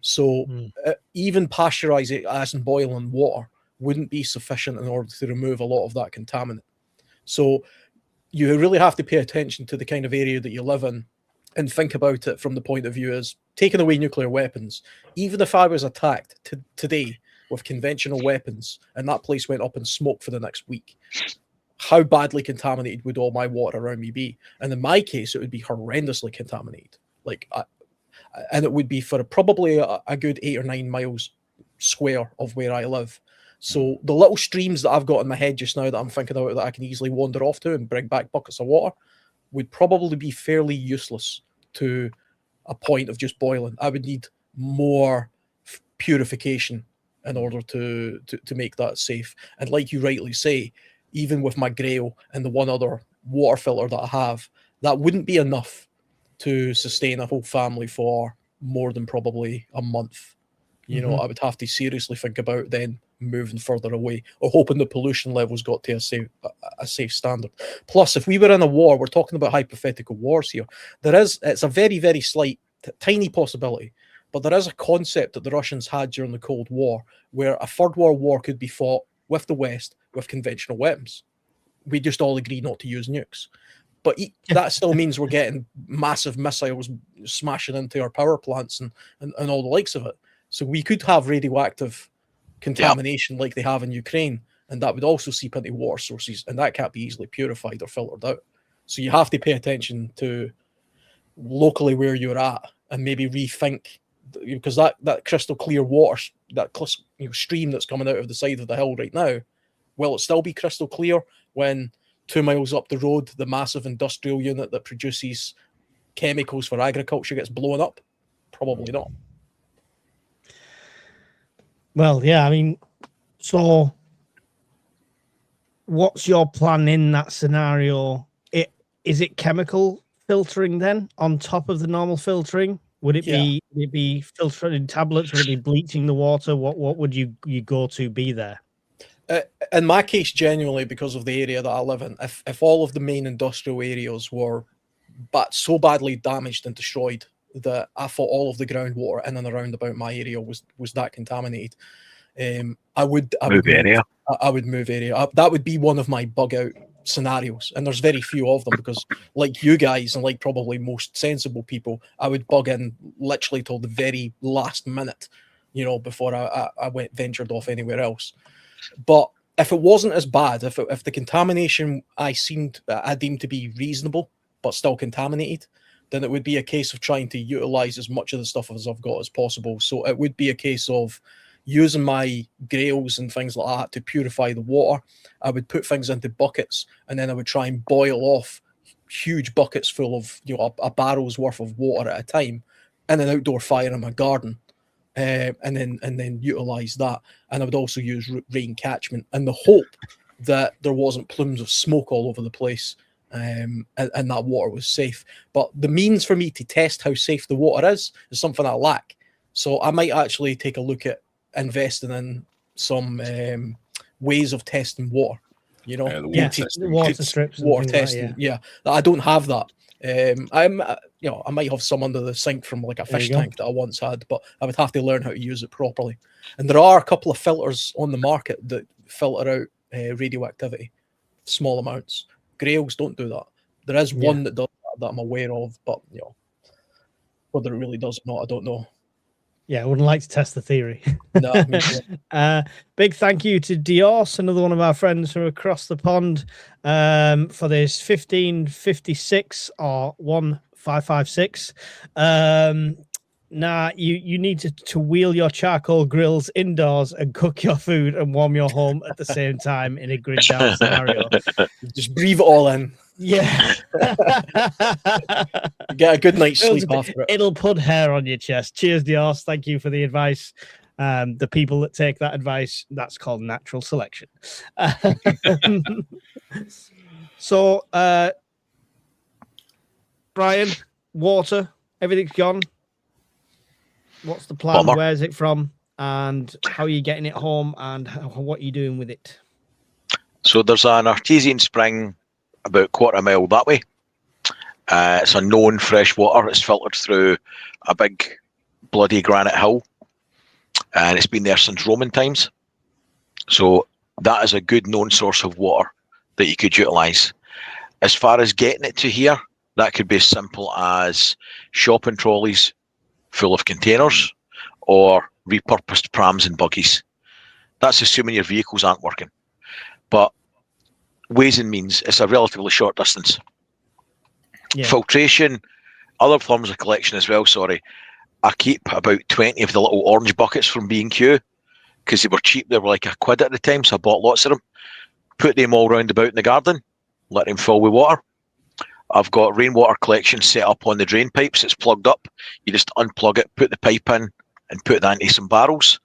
So even pasteurizing as in boiling water wouldn't be sufficient in order to remove a lot of that contaminant. So you really have to pay attention to the kind of area that you live in and think about it from the point of view as taking away nuclear weapons. Even if I was attacked today with conventional weapons and that place went up in smoke for the next week, how badly contaminated would all my water around me be? And in my case, it would be horrendously contaminated. And it would be for probably a good 8 or 9 miles square of where I live. So the little streams that I've got in my head just now that I'm thinking about that I can easily wander off to and bring back buckets of water would probably be fairly useless to a point of just boiling. I would need more purification in order to make that safe. And like you rightly say, even with my Grail and the one other water filter that I have, that wouldn't be enough to sustain a whole family for more than probably a month. You know, I would have to seriously think about then moving further away or hoping the pollution levels got to a safe standard. Plus, if we were in a war, we're talking about hypothetical wars here. It's a very, very slight, tiny possibility, but there is a concept that the Russians had during the Cold War where a third world war could be fought with the West with conventional weapons. We just all agree not to use nukes. But that still means we're getting massive missiles smashing into our power plants and all the likes of it. So we could have radioactive contamination like they have in Ukraine, and that would also seep into water sources, and that can't be easily purified or filtered out. So you have to pay attention to locally where you're at and maybe rethink, because that crystal clear water, that stream that's coming out of the side of the hill right now, will it still be crystal clear when 2 miles up the road, the massive industrial unit that produces chemicals for agriculture gets blown up? Probably not. Well, yeah, I mean, so what's your plan in that scenario? Is it chemical filtering then on top of the normal filtering? Would it be filtering in tablets? Would it be bleaching the water? What would you go to be there? In my case, genuinely, because of the area that I live in, if all of the main industrial areas were so badly damaged and destroyed that I thought all of the groundwater in and around about my area was that contaminated, I would move area. That would be one of my bug out scenarios, and there's very few of them because, like you guys and like probably most sensible people, I would bug in literally till the very last minute, before I ventured off anywhere else. But if it wasn't as bad, if the contamination I deemed to be reasonable but still contaminated, then it would be a case of trying to utilize as much of the stuff as I've got as possible. So it would be a case of using my Grails and things like that to purify the water. I would put things into buckets, and then I would try and boil off huge buckets full of a barrel's worth of water at a time in an outdoor fire in my garden, and then utilize that. And I would also use rain catchment in the hope that there wasn't plumes of smoke all over the place, and that water was safe. But the means for me to test how safe the water is something I lack. So I might actually take a look at investing in some ways of testing water. Water strips, water testing. I don't have that. I might have some under the sink from like a fish tank that I once had, but I would have to learn how to use it properly. And there are a couple of filters on the market that filter out radioactivity, small amounts. Grails don't do that. There is one that does that I'm aware of, but whether it really does or not, I don't know. Yeah, I wouldn't like to test the theory. No. Big thank you to Dios, another one of our friends from across the pond, for this 1556 or 1556. You need to wheel your charcoal grills indoors and cook your food and warm your home at the same time in a grid down scenario. Just breathe it all in. Yeah. Get a good night's sleep after it. It'll put hair on your chest. Cheers, Dios. Thank you for the advice. The people that take that advice, that's called natural selection. So, Brian, water, everything's gone. What's the plan? Bummer. Where's it from? And how are you getting it home? And what are you doing with it? So there's an artesian spring about a quarter mile that way. It's a known fresh water. It's filtered through a big bloody granite hill, and it's been there since Roman times. So that is a good known source of water that you could utilise. As far as getting it to here, that could be as simple as shopping trolleys full of containers or repurposed prams and buggies. That's assuming your vehicles aren't working. But ways and means. It's a relatively short distance. Yeah. Filtration, other forms of collection as well. Sorry, I keep about 20 of the little orange buckets from B&Q because they were cheap. They were like £1 at the time, so I bought lots of them. Put them all round about in the garden, let them fill with water. I've got rainwater collection set up on the drain pipes. It's plugged up. You just unplug it, put the pipe in, and put that into some barrels.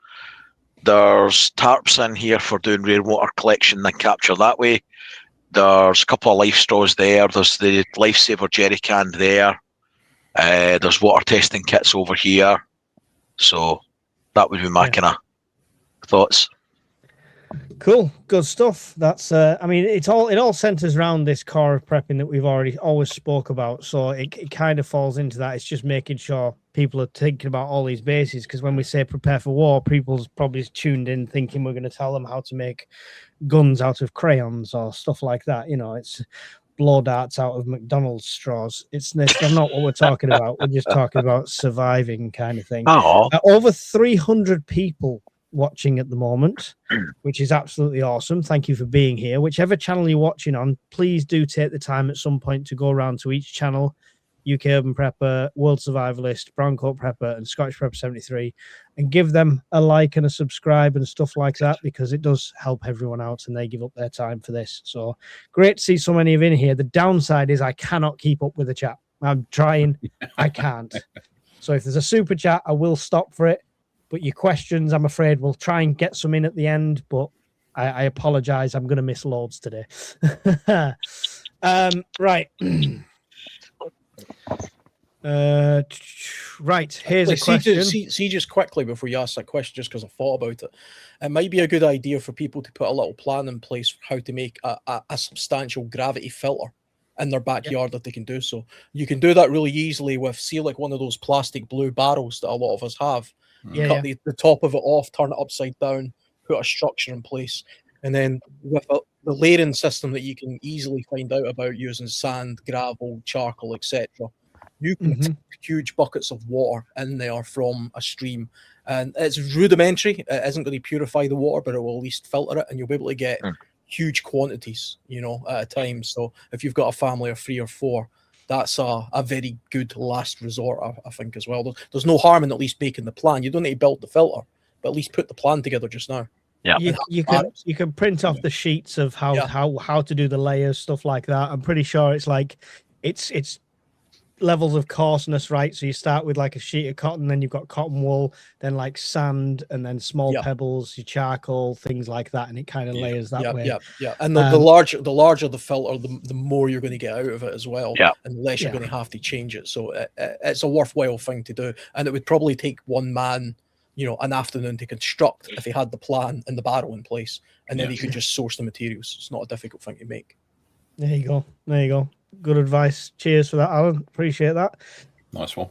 There's tarps in here for doing rainwater collection and capture that way. There's a couple of life straws there. There's the Lifesaver jerry can there. There's water testing kits over here. So that would be my kind of thoughts. Cool, good stuff. That's I mean, it all centers around this core of prepping that we've always spoke about. So it kind of falls into that. It's just making sure people are thinking about all these bases, because when we say prepare for war, people's probably tuned in thinking we're going to tell them how to make guns out of crayons or stuff like that. You know, it's blow darts out of McDonald's straws. It's not what we're talking about. We're just talking about surviving kind of thing. Oh, Over 300 people watching at the moment, which is absolutely awesome. Thank you for being here. Whichever channel you're watching on, please do take the time at some point to go around to each channel: UK Urban Prepper, World Survivalist, Brown Coat Prepper, and Scottish Prepper 73, and give them a like and a subscribe and stuff like that, because it does help everyone out and they give up their time for this. So great to see so many of you in here. The downside is I cannot keep up with the chat. I'm trying, I can't. So if there's a super chat, I will stop for it. But your questions, I'm afraid we'll try and get some in at the end, but I apologize. I'm going to miss loads today. Right. Right. Here's a question. See, just quickly before you ask that question, just because I thought about it, it might be a good idea for people to put a little plan in place for how to make a substantial gravity filter in their backyard if they can do so. You can do that really easily with, see, like one of those plastic blue barrels that a lot of us have. Cut the top of it off, turn it upside down, put a structure in place, and then with the layering system that you can easily find out about using sand, gravel, charcoal, etc., you can put huge buckets of water in there from a stream, and it's rudimentary. It isn't going to purify the water, but it will at least filter it, and you'll be able to get huge quantities, at a time. So if you've got a family of 3 or 4, that's a very good last resort, I think, as well. There's no harm in at least making the plan. You don't need to build the filter, but at least put the plan together just now. Yeah, you can print off the sheets of how to do the layers, stuff like that. I'm pretty sure it's like it's levels of coarseness, right? So you start with like a sheet of cotton, then you've got cotton wool, then like sand, and then small pebbles, your charcoal, things like that, and it kind of layers that way. Yeah. And the larger the filter, the more you're going to get out of it as well. Yeah. And the less you're going to have to change it. So it's a worthwhile thing to do, and it would probably take one man, an afternoon to construct if he had the plan and the barrel in place, and then he could just source the materials. It's not a difficult thing to make. There you go. Good advice. Cheers for that, Alan. Appreciate that. Nice one.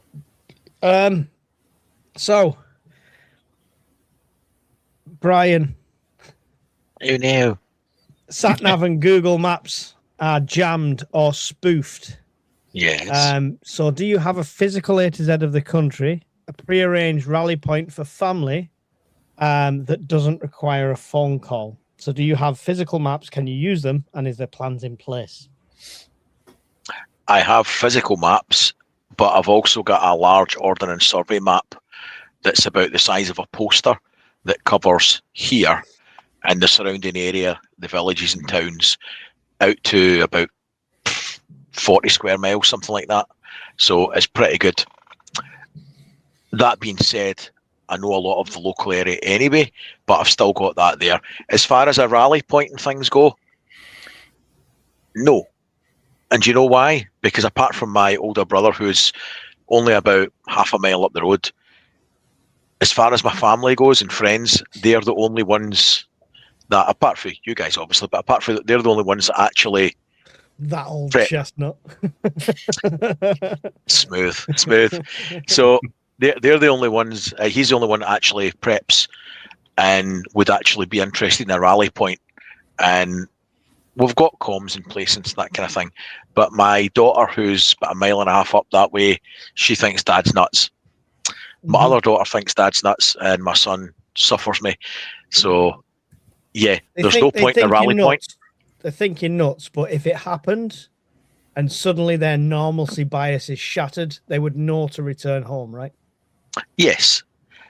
So, Brian. Oh no. SatNav and Google Maps are jammed or spoofed. Yes. So do you have a physical A to Z of the country, a prearranged rally point for family, that doesn't require a phone call? So do you have physical maps? Can you use them? And is there plans in place? I have physical maps, but I've also got a large ordnance survey map that's about the size of a poster that covers here and the surrounding area, the villages and towns, out to about 40 square miles, something like that. So it's pretty good. That being said, I know a lot of the local area anyway, but I've still got that there. As far as a rally point and things go, no. And do you know why? Because apart from my older brother, who's only about half a mile up the road, as far as my family goes and friends, they're the only ones that, apart from you guys obviously, but apart from, they're the only ones that actually... That old prep. chestnut. Smooth. So they're the only ones, he's the only one that actually preps and would actually be interested in a rally point. And we've got comms in place and that kind of thing. But my daughter, who's about a mile and a half up that way, she thinks Dad's nuts. My other daughter thinks Dad's nuts, and my son suffers me. So, yeah, there's no point in a rally point. they're thinking nuts, but if it happened and suddenly their normalcy bias is shattered, they would know to return home, right? Yes.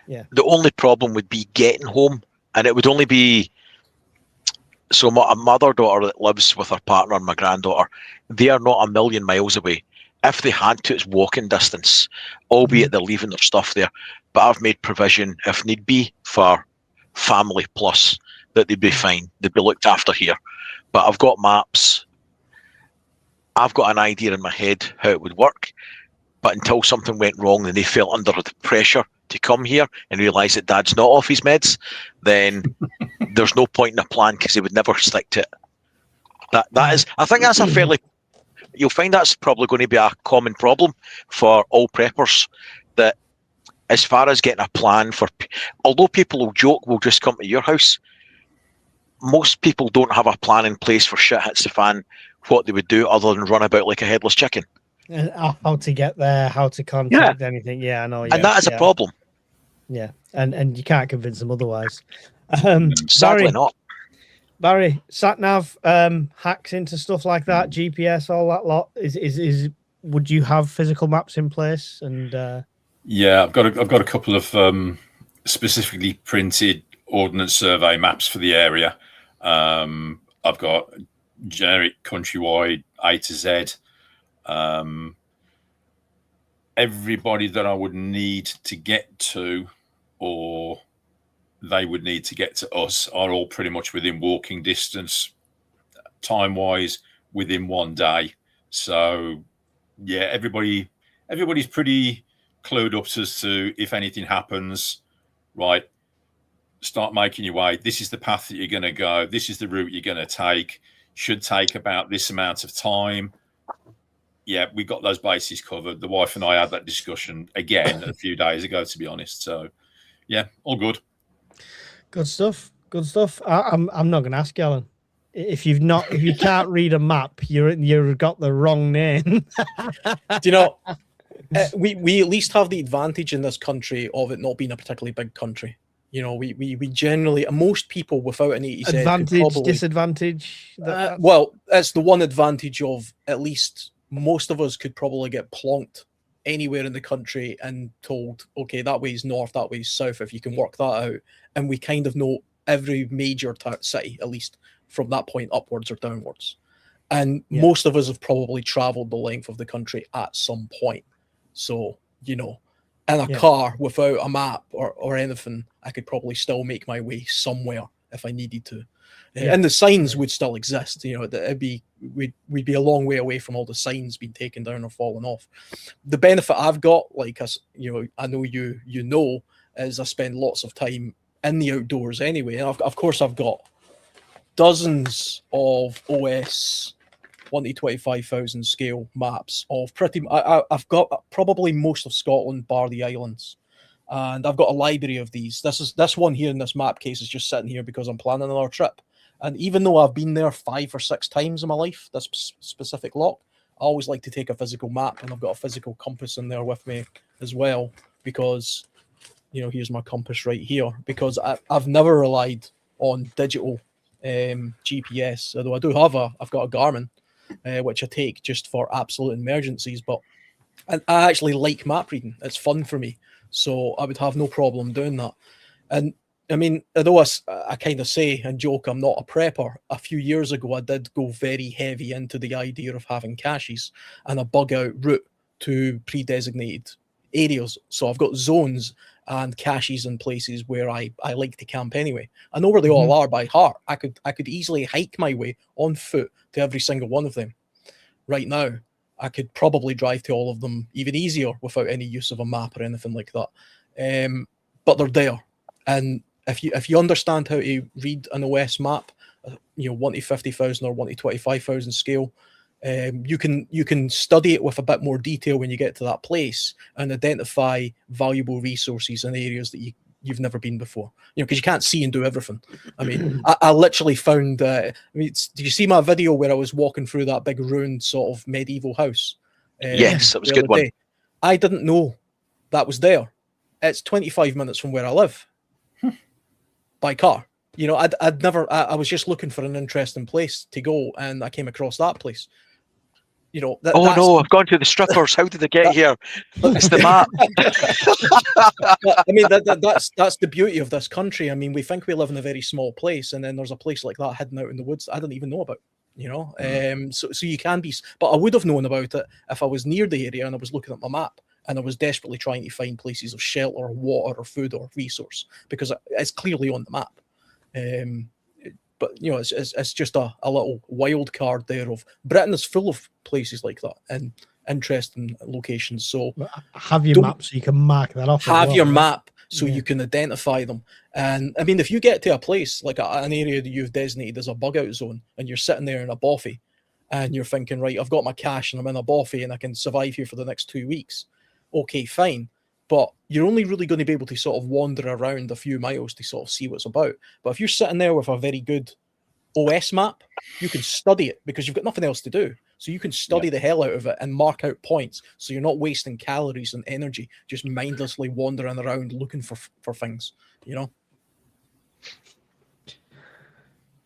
Yeah. The only problem would be getting home, and it would only be so my mother daughter that lives with her partner and my granddaughter, they are not a million miles away. If they had to, it's walking distance, albeit they're leaving their stuff there. But I've made provision, if need be, for family plus, that they'd be fine. They'd be looked after here. But I've got maps. I've got an idea in my head how it would work. But until something went wrong and they felt under the pressure to come here and realise that Dad's not off his meds, then there's no point in a plan because they would never stick to it. That is, I think that's a fairly, you'll find that's probably going to be a common problem for all preppers, that as far as getting a plan for, although people will joke, we'll just come to your house, most people don't have a plan in place for shit hits the fan, what they would do other than run about like a headless chicken. And how to get there, how to contact anything. Yeah, I know. Yeah, and that is a problem. Yeah, and you can't convince them otherwise. Sadly not. Barry, sat nav hacks into stuff like that, GPS, all that lot. Is would you have physical maps in place? And yeah, I've got a couple of specifically printed ordnance survey maps for the area. I've got generic countrywide A to Z. Everybody that I would need to get to, or they would need to get to us, are all pretty much within walking distance, time-wise, within 1 day. So, yeah, everybody's pretty clued up as to if anything happens, right, start making your way. This is the path that you're going to go. This is the route you're going to take. Should take about this amount of time. Yeah, we got those bases covered. The wife and I had that discussion again a few days ago, to be honest. So, yeah, all good. Good stuff. Good stuff. I'm not going to ask you, Alan. If you can't read a map, you've got the wrong name. Do you know? We at least have the advantage in this country of it not being a particularly big country. You know, we generally, most people without an ETZ advantage, disadvantage. Well, it's the one advantage of at least most of us could probably get plonked anywhere in the country and told, okay, that way's north, that way's south, if you can work that out. And we kind of know every major city, at least from that point upwards or downwards. And most of us have probably traveled the length of the country at some point. So, you know, in a car without a map or anything, I could probably still make my way somewhere if I needed to. And the signs would still exist. You know, we'd be a long way away from all the signs being taken down or fallen off. The benefit I've got, like us, you know, I know you know, is I spend lots of time in the outdoors anyway. And of course, I've got dozens of OS 1 to 25,000 scale maps of I've got probably most of Scotland bar the islands. And I've got a library of these. This one here in this map case is just sitting here because I'm planning another trip. And even though I've been there 5 or 6 times in my life, this specific lock, I always like to take a physical map, and I've got a physical compass in there with me as well, because, you know, here's my compass right here, because I've never relied on digital GPS, although I've got a Garmin, which I take just for absolute emergencies, but I actually like map reading. It's fun for me. So I would have no problem doing that. And I mean, although I kind of say and joke I'm not a prepper, a few years ago I did go very heavy into the idea of having caches and a bug out route to pre-designated areas. So I've got zones and caches in places where I like to camp anyway. I know where they all are by heart. I could easily hike my way on foot to every single one of them. Right now, I could probably drive to all of them even easier without any use of a map or anything like that. But they're there. And if you understand how to read an OS map, you know, 1 to 50,000 or 1 to 25,000 scale, you can study it with a bit more detail when you get to that place and identify valuable resources in areas that you've never been before. You know, because you can't see and do everything. I mean, I literally found. Did you see my video where I was walking through that big ruined sort of medieval house? Yes, that was a good one. I didn't know that was there. It's 25 minutes from where I live by car. You know, I'd never. I was just looking for an interesting place to go, and I came across that place. You know, Oh that's, no, I've gone to the strippers. How did they get here? It's the map. I mean, that's the beauty of this country. I mean, we think we live in a very small place, and then there's a place like that hidden out in the woods I didn't even know about. You know, so you can be, but I would have known about it if I was near the area and I was looking at my map and I was desperately trying to find places of shelter, or water, or food, or resource, because it's clearly on the map. But you know, it's just a little wild card there of Britain is full of places like that and interesting locations. So Have your Don't- map so you can mark that off. as have well, your right? map so Yeah. you can identify them. And I mean, if you get to a place like an area that you've designated as a bug out zone, and you're sitting there in a boffy, and you're thinking, right, I've got my cash and I'm in a boffy and I can survive here for the next 2 weeks. Okay, fine. But you're only really going to be able to sort of wander around a few miles to sort of see what's about. But if you're sitting there with a very good OS map, you can study it because you've got nothing else to do. So you can study the hell out of it and mark out points. So you're not wasting calories and energy just mindlessly wandering around looking for things, you know?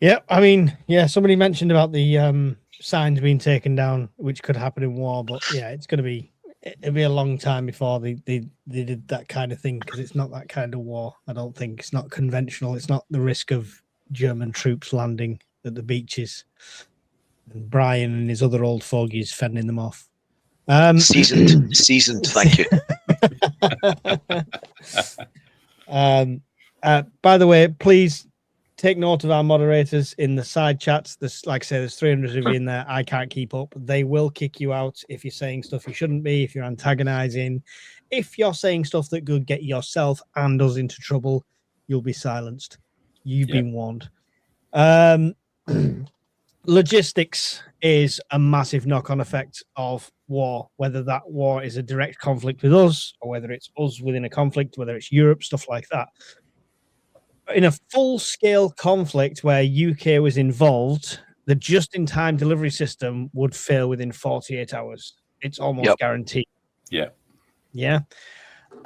Yeah, I mean, yeah, somebody mentioned about the signs being taken down, which could happen in war, but yeah, it'll be a long time before they did that kind of thing, because it's not that kind of war. I don't think it's not conventional. It's not the risk of German troops landing at the beaches and Brian and his other old fogies fending them off. Seasoned. Thank you. By the way, please take note of our moderators in the side chats. There's, like I say, there's 300 of you in there. I can't keep up. They will kick you out if you're saying stuff you shouldn't be, if you're antagonizing, if you're saying stuff that could get yourself and us into trouble. You'll be silenced. You've been warned. Logistics is a massive knock-on effect of war, whether that war is a direct conflict with us or whether it's us within a conflict, whether it's Europe, stuff like that. In a full-scale conflict where UK was involved, the just-in-time delivery system would fail within 48 hours. It's almost guaranteed. Yeah. Yeah.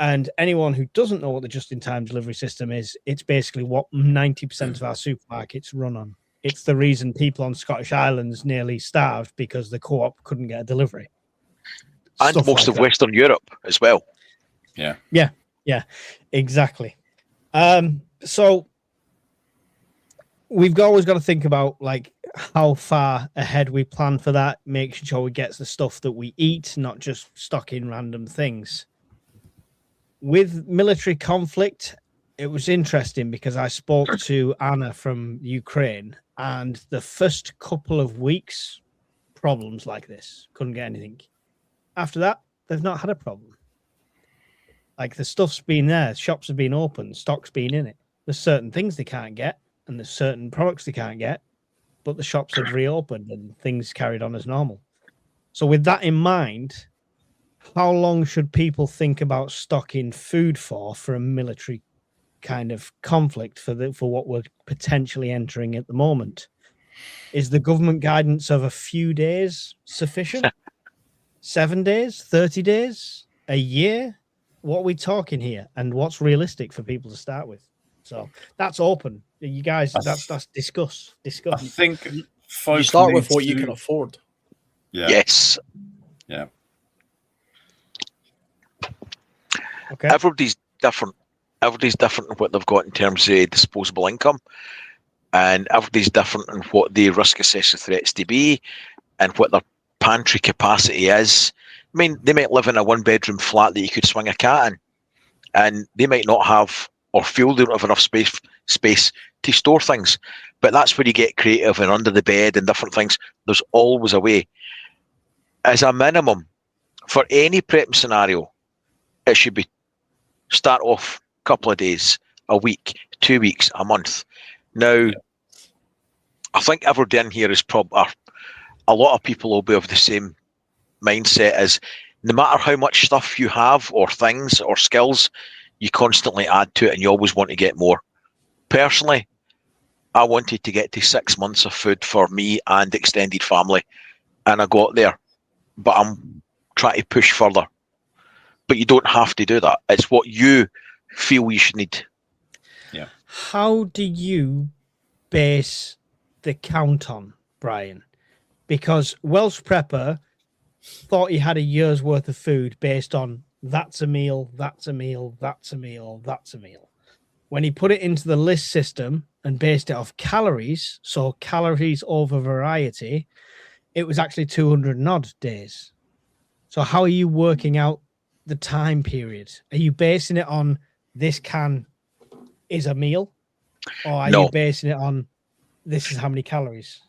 And anyone who doesn't know what the just-in-time delivery system is, it's basically what 90% of our supermarkets run on. It's the reason people on Scottish Islands nearly starved because the co-op couldn't get a delivery. And Stuff most like of that. Western Europe as well. Yeah, exactly. So we've always got to think about like how far ahead we plan for that, making sure we get the stuff that we eat, not just stocking random things. With military conflict, it was interesting because I spoke to Anna from Ukraine, and the first couple of weeks, problems like this, couldn't get anything. After that, they've not had a problem. Like the stuff's been there, shops have been open, stock's been in it. There's certain things they can't get, and there's certain products they can't get, but the shops have reopened and things carried on as normal. So with that in mind, how long should people think about stocking food for a military kind of conflict for what we're potentially entering at the moment? Is the government guidance of a few days sufficient? 7 days, 30 days, a year? What are we talking here, and what's realistic for people to start with? So that's open. You guys, that's discuss. I think You folk start need with what you to- can afford. Yeah. Yes. Yeah. Okay. Everybody's different. Everybody's different in what they've got in terms of disposable income, and everybody's different in what they risk assess the threats to be, and what their pantry capacity is. I mean, they might live in a one-bedroom flat that you could swing a cat in, and they might not have or feel they don't have enough space to store things. But that's where you get creative and under the bed and different things. There's always a way. As a minimum, for any prep scenario, it should be start off a couple of days, a week, 2 weeks, a month. Now, I think everybody in here is probably, a lot of people will be of the same mindset as no matter how much stuff you have or things or skills, you constantly add to it and you always want to get more. Personally, I wanted to get to 6 months of food for me and extended family, and I got there, but I'm trying to push further. But you don't have to do that. It's what you feel you should need. how do you base the count on, Brian? Because Welsh Prepper thought he had a year's worth of food based on that's a meal, that's a meal, that's a meal, that's a meal. When he put it into the list system and based it off calories, so calories over variety, it was actually 200 and odd days. So how are you working out the time period? Are you basing it on this can is a meal? Or are No. you basing it on this is how many calories?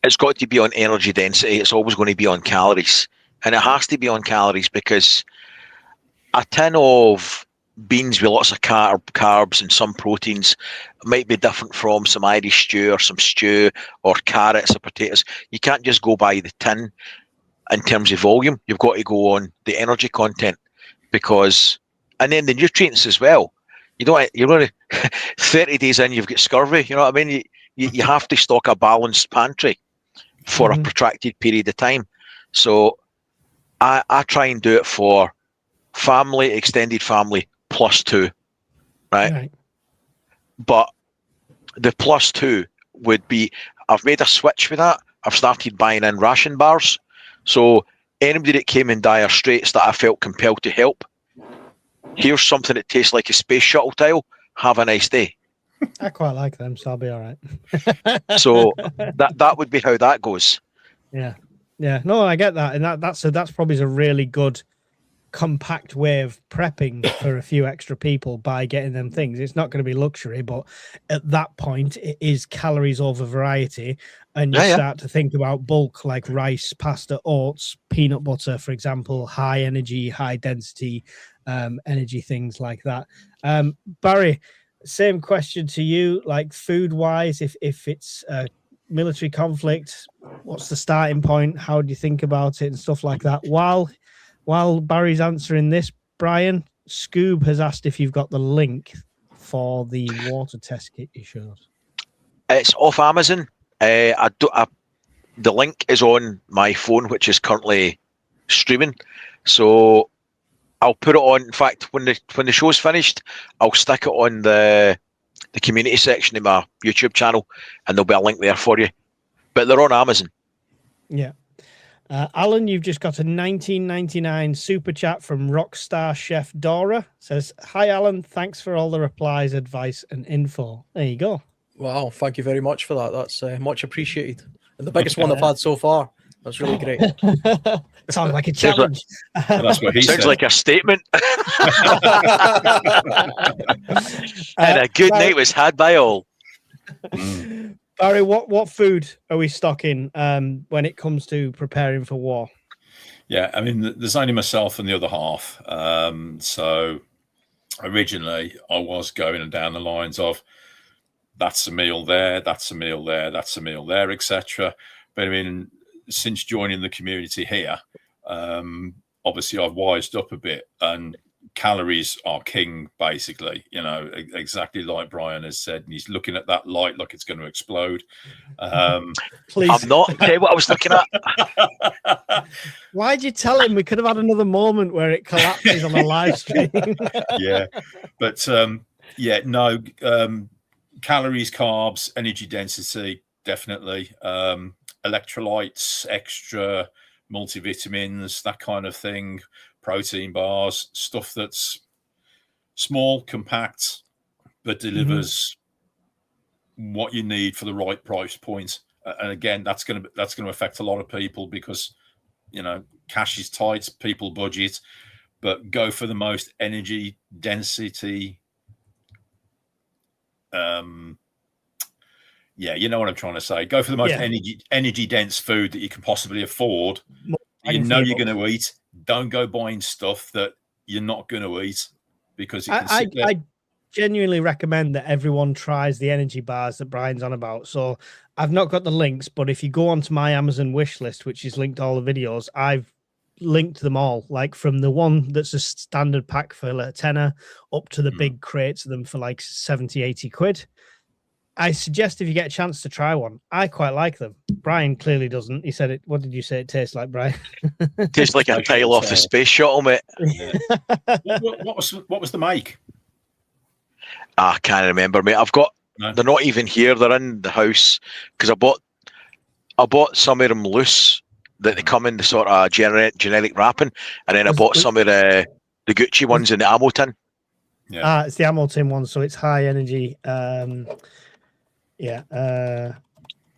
It's got to be on energy density. It's always going to be on calories. And it has to be on calories because a tin of beans with lots of carbs and some proteins might be different from some Irish stew or some stew or carrots or potatoes. You can't just go by the tin in terms of volume. You've got to go on the energy content and then the nutrients as well. You're going to 30 days in, you've got scurvy. You know what I mean? You have to stock a balanced pantry for a protracted period of time. So I try and do it for family, extended family, +2, right? But the +2 would be, I've made a switch with that. I've started buying in ration bars. So anybody that came in dire straits that I felt compelled to help, here's something that tastes like a space shuttle tile. Have a nice day. I quite like them, so I'll be all right. So that would be how that goes. Yeah. No, I get that, and that's probably a really good compact way of prepping for a few extra people by getting them things. It's not going to be luxury, but at that point, it is calories over variety, and you start to think about bulk like rice, pasta, oats, peanut butter, for example, high energy, high density energy things like that. Barry, same question to you, like food wise, if it's a military conflict, what's the starting point? How do you think about it and stuff like that? While Barry's answering this, Brian, Scoob has asked if you've got the link for the water test kit you showed. It's off Amazon. The link is on my phone, which is currently streaming. So I'll put it on. In fact, when the show's finished, I'll stick it on the community section of my YouTube channel, and there'll be a link there for you. But they're on Amazon. Yeah. Alan, you've just got a 19.99 super chat from Rockstar Chef Dora. Says, "Hi Alan, thanks for all the replies, advice, and info." There you go. Wow, thank you very much for that. That's much appreciated. And the biggest one I've had so far. That's really great. Sounds like a challenge. That's what he Sounds said. like a statement. And a good night was had by all. Barry, what food are we stocking when it comes to preparing for war? Yeah, I mean, there's only myself and the other half. So originally, I was going down the lines of that's a meal there, that's a meal there, that's a meal there, etc. But I mean, since joining the community here, obviously I've wised up a bit, and calories are king, basically. You know, exactly like Brian has said, and he's looking at that light like it's going to explode. Please. I'm not. Tell you what I was looking at. Why'd you tell him? We could have had another moment where it collapses on a live stream. Yeah, but no, calories, carbs, energy density, definitely. Electrolytes, extra multivitamins, that kind of thing, protein bars, stuff that's small, compact, but delivers what you need for the right price point. And again, that's going to affect a lot of people because, you know, cash is tight, people budget, but go for the most energy density. Yeah, you know what I'm trying to say. Go for the most energy dense food that you can possibly afford. You know you're going to eat. Don't go buying stuff that you're not going to eat because you can sit there. I genuinely recommend that everyone tries the energy bars that Brian's on about. So I've not got the links, but if you go onto my Amazon wish list, which is linked to all the videos, I've linked them all, like from the one that's a standard pack for like a tenner up to the big crates of them for like 70, 80 quid. I suggest if you get a chance to try one. I quite like them. Brian clearly doesn't. He said it. What did you say it tastes like, Brian? Tastes like a tile off the space shuttle, mate. What was the make? I can't remember, mate. I've got. No. They're not even here. They're in the house because I bought some of them loose that they come in the sort of generic wrapping, and then I bought some of the Gucci ones in the ammo tin. Yeah. It's the ammo tin one, so it's high energy. Yeah.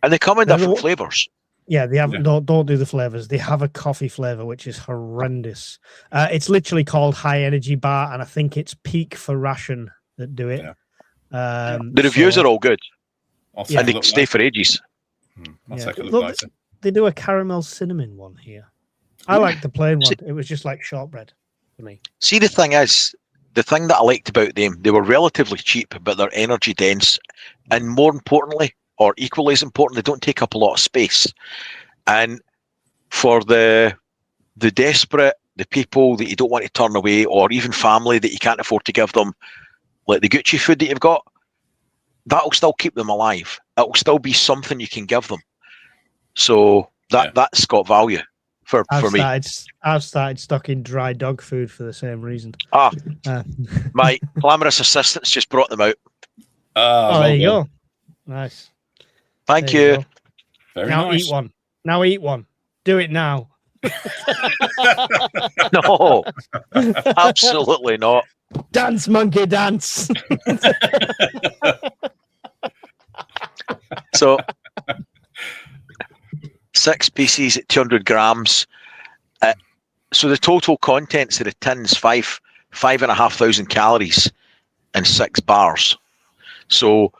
And they come in No, different no. flavours. Yeah, they have Yeah. don't do the flavors. They have a coffee flavor, which is horrendous. It's literally called High Energy Bar, and I think it's Peak for Ration that do it. Yeah. The reviews are all good, I'll Yeah. take and a they look. stay for ages. I'll Yeah. take a look Look, later. They do a caramel cinnamon one here. I like the plain one. See- It was just like shortbread for me. See, the thing is, the thing that I liked about them, they were relatively cheap, but they're energy dense, and more importantly, or equally as important, they don't take up a lot of space. And for the desperate, the people that you don't want to turn away, or even family that you can't afford to give them, like the Gucci food that you've got, that'll still keep them alive. It'll still be something you can give them. So that's got value for me. I've started stocking dry dog food for the same reason. Ah, Uh, my glamorous assistants just brought them out. oh, there you Well go. Nice. Thank There you. go. Very Now nice. eat one. Now eat one. Do it now. No, absolutely not. Dance, monkey, dance. So 6 pieces at 200 grams. So the total contents of the tins, 5,500 calories and 6 bars. So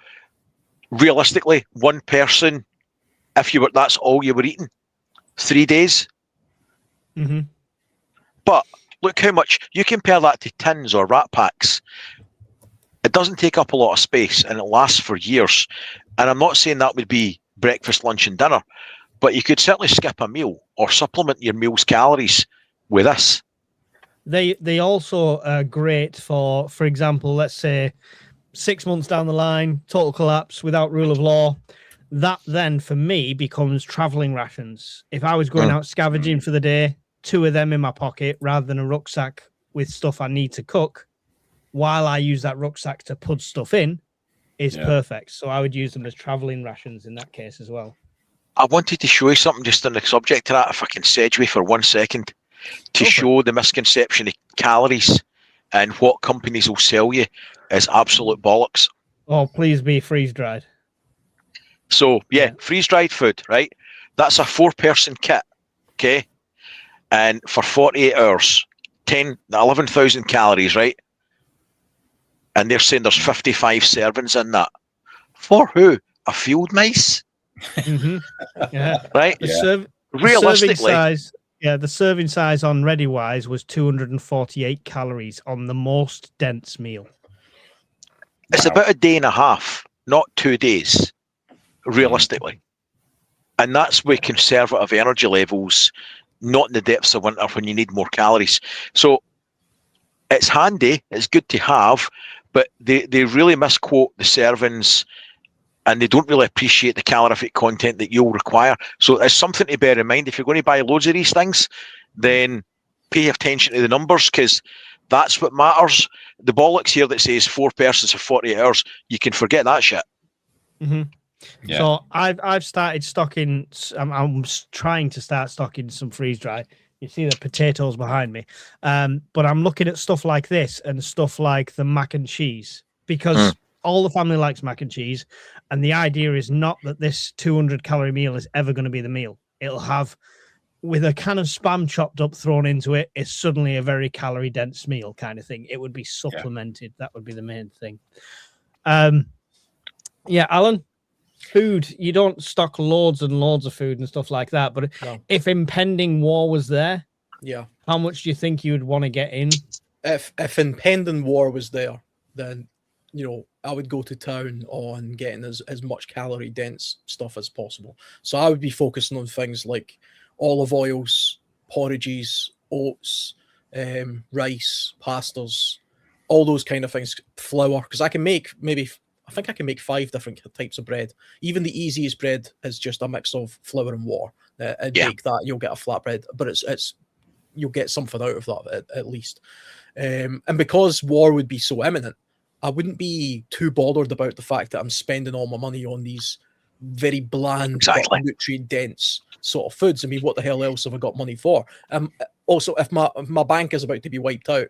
realistically, one person, that's all you were eating, 3 days. hmm But look how much you compare that to tins or rat packs. It doesn't take up a lot of space and it lasts for years. And I'm not saying that would be breakfast, lunch, and dinner, but you could certainly skip a meal or supplement your meal's calories with this. They also are great for example, let's say 6 months down the line, total collapse without rule of law. That then for me becomes traveling rations. If I was going out scavenging for the day, 2 of them in my pocket rather than a rucksack with stuff I need to cook, while I use that rucksack to put stuff in, is perfect. So I would use them as traveling rations in that case as well. I wanted to show you something just on the subject of that, if I can segue for 1 second, to show the misconception of calories and what companies will sell you is absolute bollocks. Oh, please be freeze dried. So, freeze-dried food, right? That's a 4-person kit, okay? And for 48 hours, 11,000 calories, right? And they're saying there's 55 servings in that. For who? A field mice? Yeah. Right? Realistically, The serving size on ReadyWise was 248 calories on the most dense meal. it's about a day and a half, not 2 days, realistically. And that's with conservative energy levels, not in the depths of winter when you need more calories. So it's handy, it's good to have, but they really misquote the servings and they don't really appreciate the calorific content that you'll require. So it's something to bear in mind. If you're going to buy loads of these things, then pay attention to the numbers because that's what matters. The bollocks here that says 4 persons for 48 hours, you can forget that shit. Yeah. So I've started stocking. I'm trying to start stocking some freeze dry. You see the potatoes behind me, but I'm looking at stuff like this and stuff like the mac and cheese because all the family likes mac and cheese, and the idea is not that this 200 calorie meal is ever going to be the meal. It'll have, with a can of Spam chopped up thrown into it, it's suddenly a very calorie dense meal kind of thing. It would be supplemented. That would be the main thing. Yeah, Alan. Food, you don't stock loads and loads of food and stuff like that, but if impending war was there, how much do you think you would want to get in? If impending war was there, then I would go to town on getting as much calorie dense stuff as possible. So I would be focusing on things like olive oils, porridges, oats, rice, pastas, all those kind of things, flour, because I can make I think I can make 5 different types of bread. Even the easiest bread is just a mix of flour and water. And bake that, you'll get a flatbread, but it's you'll get something out of that at least. And because war would be so imminent, I wouldn't be too bothered about the fact that I'm spending all my money on these very bland, Exactly. but nutrient dense sort of foods. I mean, what the hell else have I got money for? Also, if my bank is about to be wiped out,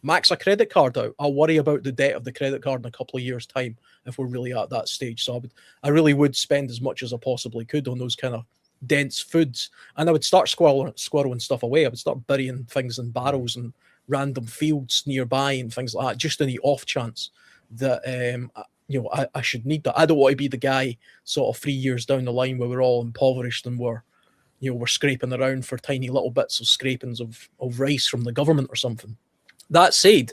max a credit card out. I'll worry about the debt of the credit card in a couple of years' time if we're really at that stage. So I really would spend as much as I possibly could on those kind of dense foods, and I would start squirreling stuff away. I would start burying things in barrels and random fields nearby and things like that, just in the off chance that I should need that. I don't want to be the guy sort of 3 years down the line where we're all impoverished and we're scraping around for tiny little bits of scrapings of rice from the government or something. That said,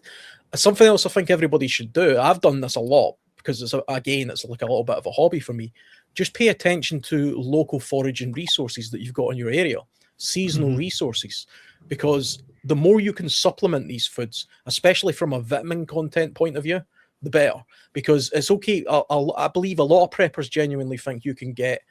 something else I think everybody should do, I've done this a lot because it's like a little bit of a hobby for me. Just pay attention to local foraging resources that you've got in your area, seasonal resources, because the more you can supplement these foods, especially from a vitamin content point of view, the better. Because it's okay. I believe a lot of preppers genuinely think you can get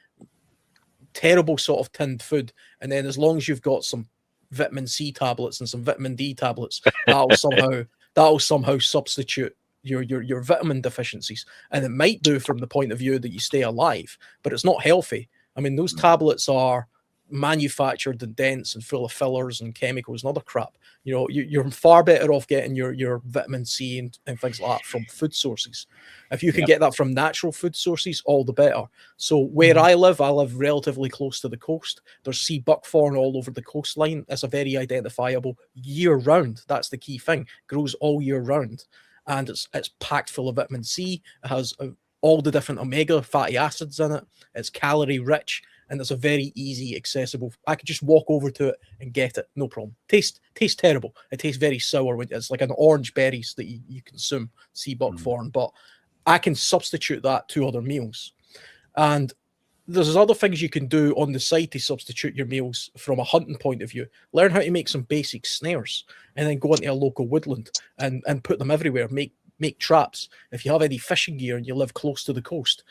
terrible sort of tinned food, and then as long as you've got some vitamin C tablets and some vitamin D tablets, that'll somehow substitute your vitamin deficiencies. And it might do from the point of view that you stay alive, but it's not healthy. I mean, those tablets are manufactured and dense and full of fillers and chemicals and other crap. You're far better off getting your vitamin C and things like that from food sources. If you can get that from natural food sources, all the better. So where I live relatively close to the coast. There's sea buckthorn all over the coastline. It's a very identifiable year round. That's the key thing. It grows all year round, and it's packed full of vitamin C. It has all the different omega fatty acids in it. It's calorie rich. And it's a very easy, accessible. I could just walk over to it and get it, no problem. Tastes terrible. It tastes very sour. It's like an orange berries that you consume, sea buckthorn. But I can substitute that to other meals. And there's other things you can do on the side to substitute your meals from a hunting point of view. Learn how to make some basic snares, and then go into a local woodland and put them everywhere. Make traps. If you have any fishing gear and you live close to the coast,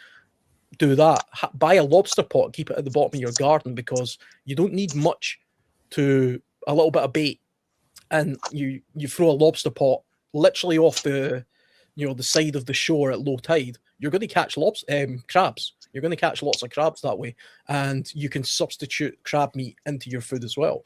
do that. Buy a lobster pot, keep it at the bottom of your garden, because you don't need much to a little bit of bait, and you throw a lobster pot literally off the side of the shore at low tide. You're going to catch crabs. You're going to catch lots of crabs that way, and you can substitute crab meat into your food as well.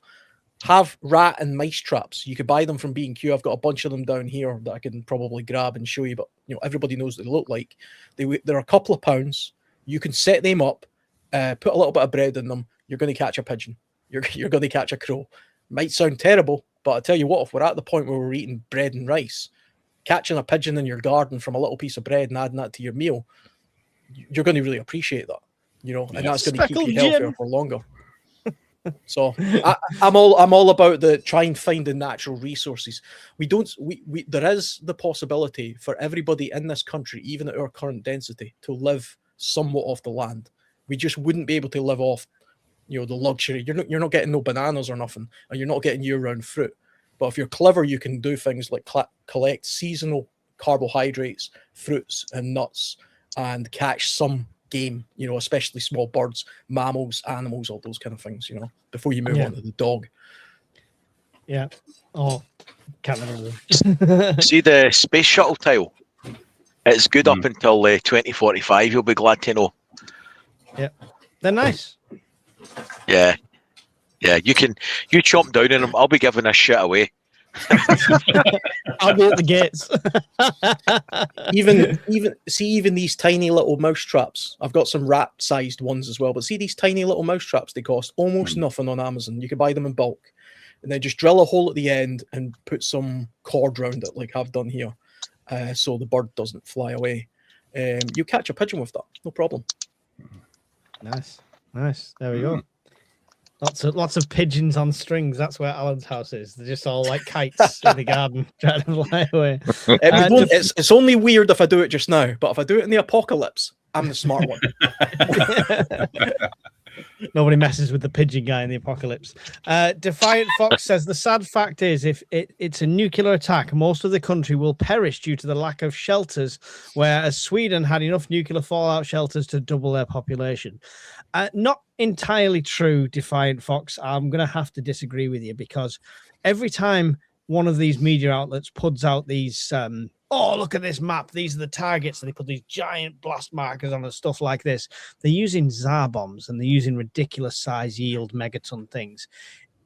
Have rat and mice traps. You could buy them from B&Q. I've got a bunch of them down here that I can probably grab and show you, but everybody knows what they look like. They're a couple of pounds. You can set them up, put a little bit of bread in them. You're going to catch a pigeon. You're going to catch a crow. Might sound terrible, but I tell you what, if we're at the point where we're eating bread and rice, catching a pigeon in your garden from a little piece of bread and adding that to your meal, you're going to really appreciate that, and that's going to keep you healthier for longer. So I'm all about the try and find the natural resources. There is the possibility for everybody in this country, even at our current density, to live somewhat off the land. We just wouldn't be able to live off the luxury. You're not getting no bananas or nothing, and you're not getting year-round fruit. But if you're clever, you can do things like collect seasonal carbohydrates, fruits and nuts, and catch some game, especially small birds, mammals, animals, all those kind of things, before you move on to the dog. Yeah. Oh, can't remember. See the space shuttle tile? It's good up until 2045, you'll be glad to know. Yeah. They're nice. Yeah. Yeah, you chomp down on them. I'll be giving this shit away. I'll be at the gates. even these tiny little mouse traps. I've got some rat-sized ones as well, but see these tiny little mouse traps, they cost almost nothing on Amazon. You can buy them in bulk. And then just drill a hole at the end and put some cord round it, like I've done here. So the bird doesn't fly away. You catch a pigeon with that, no problem. Nice. There we go. Lots of pigeons on strings. That's where Alan's house is. They're just all like kites in the garden trying to fly away. It's only weird if I do it just now, but if I do it in the apocalypse, I'm the smart one. Nobody messes with the pigeon guy in the apocalypse. Defiant Fox says the sad fact is if it's a nuclear attack, most of the country will perish due to the lack of shelters, whereas Sweden had enough nuclear fallout shelters to double their population. Not entirely true, Defiant Fox. I'm going to have to disagree with you, because every time one of these media outlets puts out these oh, look at this map. These are the targets. And they put these giant blast markers on and stuff like this. They're using Tsar bombs and they're using ridiculous size yield megaton things.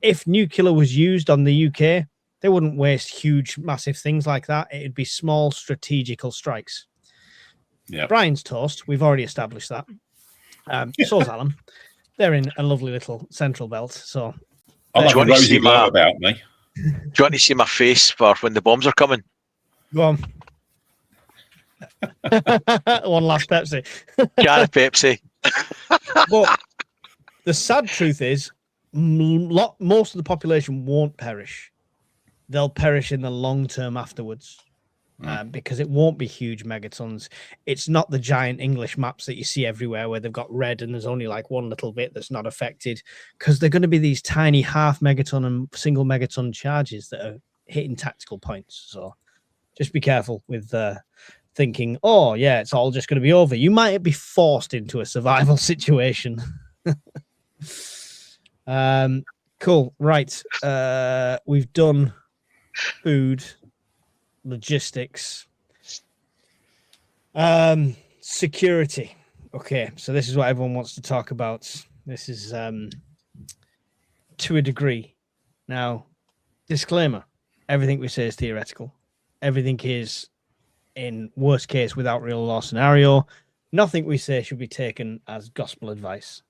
If nuclear was used on the UK, they wouldn't waste huge, massive things like that. It'd be small strategical strikes. Yeah. Brian's toast. We've already established that. So's Alan. They're in a lovely little central belt. So I like Do you want to Rosie see my- Glow about me. Do you want to see my face for when the bombs are coming? go on. One last Pepsi. Can of Pepsi. But the sad truth is, most of the population won't perish. They'll perish in the long term afterwards. Because it won't be huge megatons. It's not the giant English maps that you see everywhere where they've got red and there's only like one little bit that's not affected, because they're going to be these tiny half megaton and single megaton charges that are hitting tactical points. So just be careful with thinking, oh, yeah, it's all just going to be over. You might be forced into a survival situation. Cool. Right. We've done food. Logistics, security. Okay, so this is what everyone wants to talk about. This is to a degree. Now, disclaimer: everything we say is theoretical. Everything is in worst case without real law scenario. Nothing we say should be taken as gospel advice.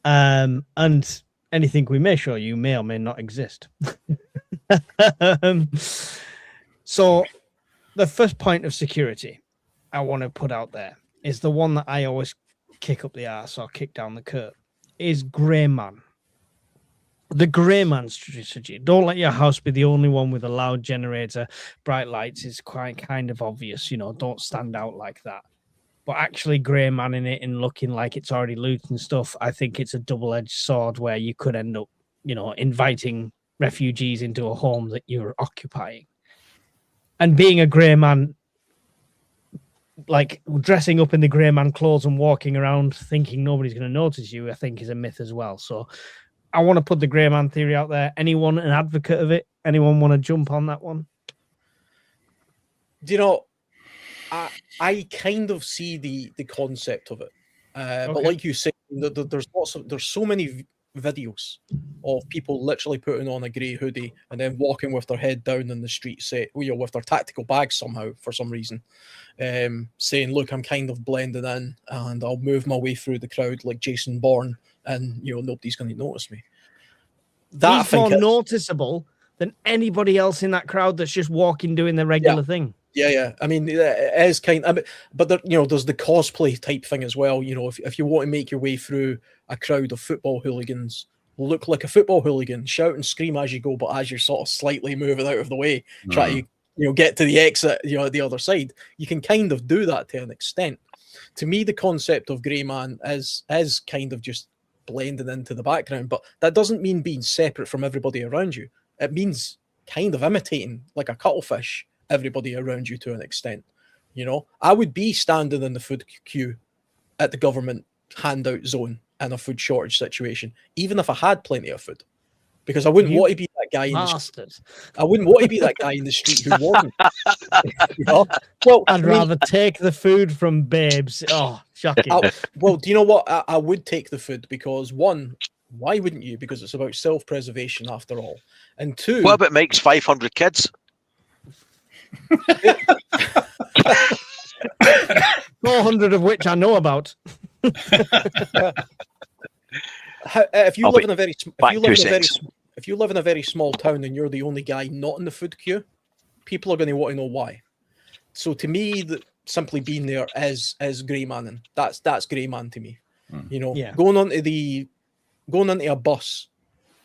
And anything we may show you may or may not exist. So the first point of security I want to put out there is the one that I always kick up the arse or kick down the curb, is grey man. The grey man strategy. Don't let your house be the only one with a loud generator, bright lights. Is quite kind of obvious, you know, don't stand out like that. But actually grey man in it and looking like it's already loot and stuff, I think it's a double-edged sword where you could end up, you know, inviting refugees into a home that you're occupying. And being a grey man, like dressing up in the grey man clothes and walking around thinking nobody's going to notice you, I think is a myth as well. So I want to put the grey man theory out there. Anyone an advocate of it? Anyone want to jump on that one? Do you know, I kind of see the concept of it. But Okay. like you said, there's so many videos of people literally putting on a grey hoodie and then walking with their head down in the street, with their tactical bags somehow for some reason, saying, "Look, I'm kind of blending in, and I'll move my way through the crowd like Jason Bourne, and nobody's going to notice me." That I He's think more noticeable than anybody else in that crowd that's just walking doing the regular thing. Yeah. I mean, it is kind. But there's the cosplay type thing as well. You know, if you want to make your way through a crowd of football hooligans, look like a football hooligan, shout and scream as you go, but as you're sort of slightly moving out of the way, try to get to the exit, the other side. You can kind of do that to an extent. To me, the concept of grey man is kind of just blending into the background, but that doesn't mean being separate from everybody around you. It means kind of imitating, like a cuttlefish, everybody around you to an extent. You know, I would be standing in the food queue at the government handout zone in a food shortage situation, even if I had plenty of food, because I wouldn't want to be that guy in the Bastard. I wouldn't want to be that guy in the street who wasn't. You know? Well, I'd rather take the food from babes. Oh, shocking. Well, do you know what? I would take the food because, one, why wouldn't you? Because it's about self-preservation after all. And two, What about Mike's 500 kids? 400 of which I know about. if you I'll live be in a very back to six. if you live in a very small town and you're the only guy not in the food queue, people are going to want to know why. So to me, simply being there is grey manning. That's grey man to me. You know, Yeah. going onto a bus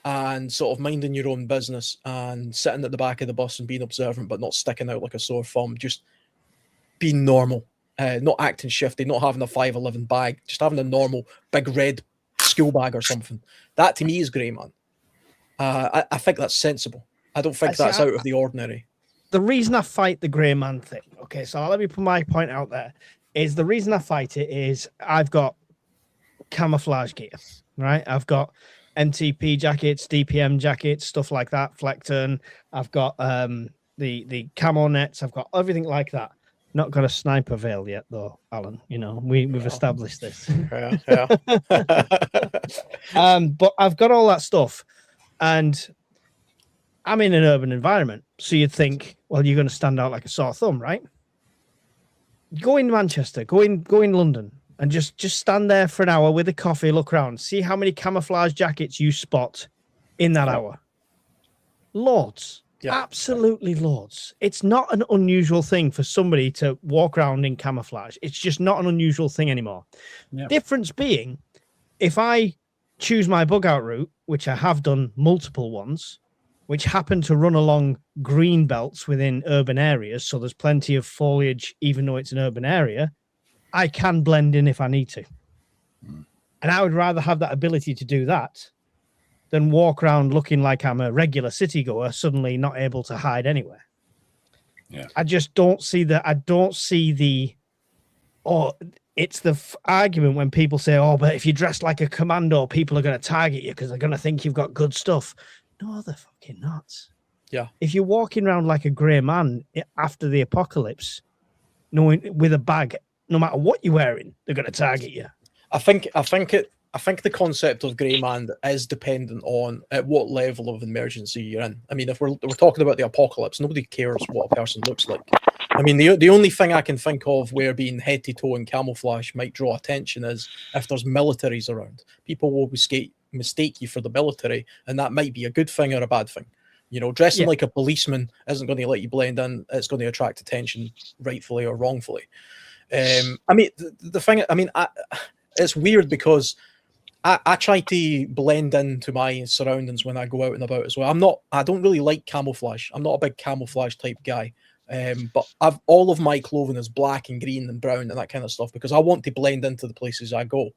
and sort of minding your own business and sitting at the back of the bus and being observant but not sticking out like a sore thumb, just being normal, not acting shifty, not having a 511 bag, just having a normal big red school bag or something. That to me is grey man. I think that's sensible. I don't think that's out of the ordinary. The reason I fight the grey man thing, okay, so let me put my point out there, is the reason I fight it is I've got camouflage gear, right? I've got MTP jackets, DPM jackets, stuff like that, Fleckton. I've got the camo nets. I've got everything like that. Not got a sniper veil yet, though, Alan. You know, we've established this. Yeah. But I've got all that stuff, and I'm in an urban environment. So you'd think, well, you're going to stand out like a sore thumb, right? Go in Manchester, go in London, and just stand there for an hour with a coffee, look around, see how many camouflage jackets you spot in that hour. Loads. Yeah. Absolutely loads. It's not an unusual thing for somebody to walk around in camouflage. It's just not an unusual thing anymore. Yeah. Difference being, if I choose my bug out route, which I have done multiple ones, which happen to run along green belts within urban areas, so there's plenty of foliage, even though it's an urban area, I can blend in if I need to. And I would rather have that ability to do that than walk around looking like I'm a regular city goer, suddenly not able to hide anywhere. Yeah. I just don't see that. I don't see the, it's the argument when people say, oh, but if you dress like a commando, people are going to target you because they're going to think you've got good stuff. No, they're fucking nuts. Yeah. If you're walking around like a grey man after the apocalypse, knowing with a bag, no matter what you're wearing, they're going to target you. I think the concept of grey man is dependent on at what level of emergency you're in. I mean, if we're talking about the apocalypse, nobody cares what a person looks like. I mean, the only thing I can think of where being head to toe in camouflage might draw attention is if there's militaries around. People will mistake you for the military, and that might be a good thing or a bad thing. You know, dressing like a policeman isn't going to let you blend in. It's going to attract attention, rightfully or wrongfully. I mean, the thing. I mean, it's weird because I try to blend into my surroundings when I go out and about as well. I don't really like camouflage. I'm not a big camouflage type guy. But all of my clothing is black and green and brown and that kind of stuff because I want to blend into the places I go.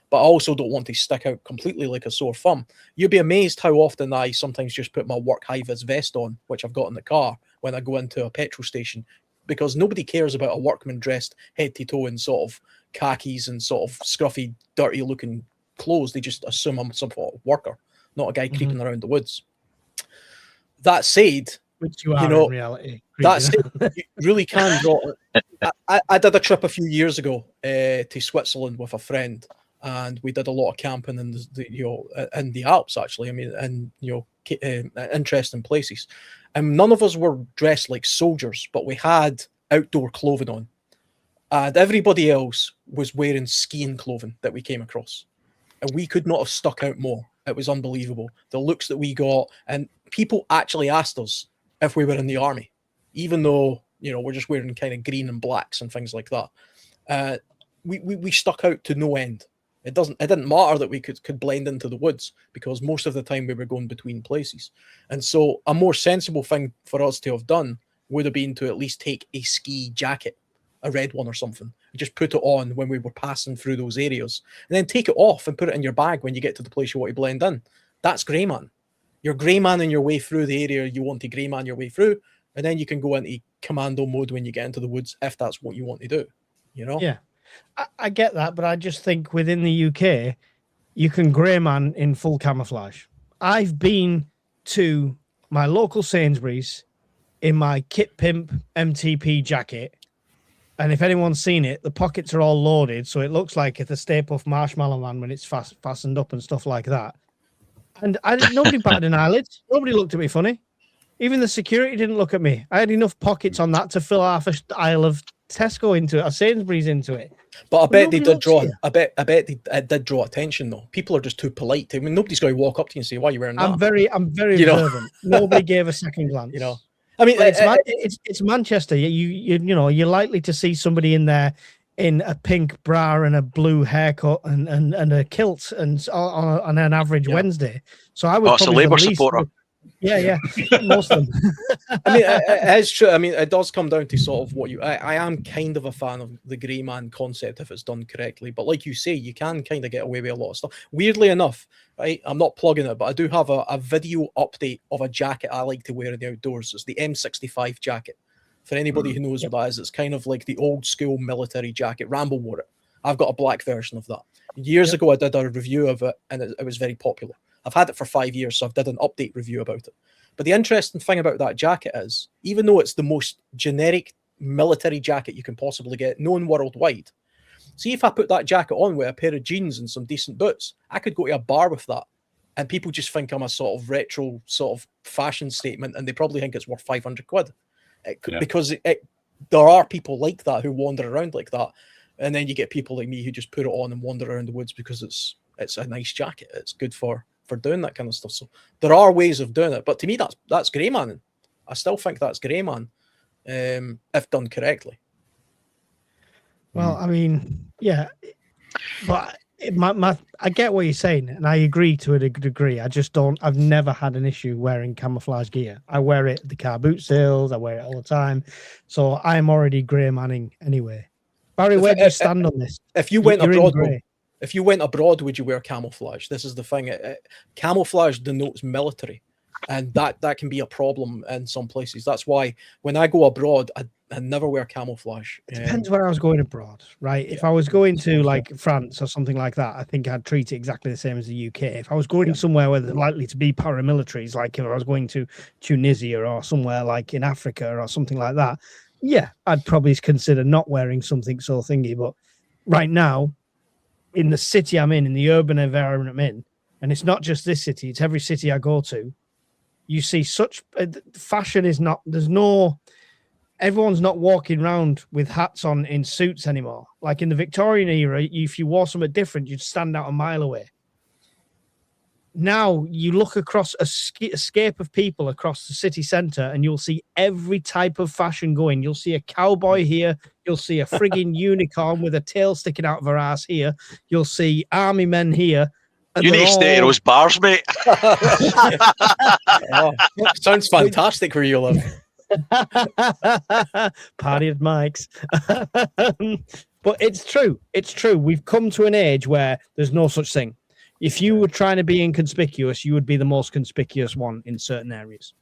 But I also don't want to stick out completely like a sore thumb. You'd be amazed how often I sometimes just put my work high-vis vest on, which I've got in the car when I go into a petrol station, because nobody cares about a workman dressed head to toe in sort of khakis and sort of scruffy, dirty-looking clothes. They just assume I'm some sort of worker, not a guy creeping around the woods. That said, which you are in reality. That's it. You really can draw. I did a trip a few years ago to Switzerland with a friend, and we did a lot of camping in in the Alps. Actually, I mean, and interesting places. And none of us were dressed like soldiers, but we had outdoor clothing on, and everybody else was wearing skiing clothing that we came across, and we could not have stuck out more. It was unbelievable, the looks that we got, and people actually asked us if we were in the army, even though we're just wearing kind of green and blacks and things like that. We stuck out to no end. It didn't matter that we could blend into the woods because most of the time we were going between places. And so a more sensible thing for us to have done would have been to at least take a ski jacket, a red one or something, and just put it on when we were passing through those areas, and then take it off and put it in your bag when you get to the place you want to blend in. That's grey man. You're grey manning your way through the area you want to grey man your way through, and then you can go into commando mode when you get into the woods if that's what you want to do. Yeah. I get that, but I just think within the UK, you can grey man in full camouflage. I've been to my local Sainsbury's in my Kit Pimp MTP jacket, and if anyone's seen it, the pockets are all loaded, so it looks like it's a Stay Puft Marshmallow Man when it's fastened up and stuff like that. And nobody batted an eyelid. Nobody looked at me funny. Even the security didn't look at me. I had enough pockets on that to fill half an aisle of Tesco into it, or Sainsbury's into it. But I bet they did draw. I bet it did draw attention though. People are just too polite. I mean, nobody's going to walk up to you and say, "Why are you wearing that?" I'm very observant. Nobody gave a second glance. I mean, it's Manchester. You're likely to see somebody in there in a pink bra and a blue haircut and a kilt and on an average Wednesday. So I would. Oh, it's a Labour supporter. Yeah, most of them. I mean, it's true. I mean, it does come down to sort of what I am kind of a fan of the grey man concept if it's done correctly. But like you say, you can kind of get away with a lot of stuff. Weirdly enough, right? I'm not plugging it, but I do have a video update of a jacket I like to wear in the outdoors. It's the M65 jacket. For anybody who knows what that is, it's kind of like the old school military jacket. Rambo wore it. I've got a black version of that. Years ago, I did a review of it, and it was very popular. I've had it for 5 years, so I've did an update review about it. But the interesting thing about that jacket is, even though it's the most generic military jacket you can possibly get, known worldwide, see if I put that jacket on with a pair of jeans and some decent boots, I could go to a bar with that, and people just think I'm a sort of retro sort of fashion statement, and they probably think it's worth 500 quid. Because there are people like that who wander around like that, and then you get people like me who just put it on and wander around the woods because it's a nice jacket. It's good for doing that kind of stuff. So there are ways of doing it, but to me that's grey man. I still think that's grey man, if done correctly. Well, I mean, yeah, but I get what you're saying, and I agree to a degree. I've never had an issue wearing camouflage gear. I wear it at the car boot sales. I wear it all the time. So I'm already grey manning anyway. Barry, where do you stand on this? If you went abroad, would you wear camouflage? This is the thing. Camouflage denotes military, and that can be a problem in some places. That's why when I go abroad, I never wear camouflage. It depends where I was going abroad, right? If I was going to like France or something like that, I think I'd treat it exactly the same as the UK. If I was going somewhere where there's likely to be paramilitaries, like if I was going to Tunisia or somewhere like in Africa or something like that, yeah, I'd probably consider not wearing something so thingy. But right now, in the city I'm in the urban environment I'm in, and it's not just this city, it's every city I go to, you see such fashion is not, everyone's not walking around with hats on in suits anymore. Like in the Victorian era, if you wore something different, you'd stand out a mile away. Now you look across a scape of people across the city centre and you'll see every type of fashion going. You'll see a cowboy here. You'll see a frigging unicorn with a tail sticking out of her ass here. You'll see army men here. You need to stay in those bars, mate. Sounds fantastic where you live. Party at Mike's. But it's true. It's true. We've come to an age where there's no such thing. If you were trying to be inconspicuous, you would be the most conspicuous one in certain areas.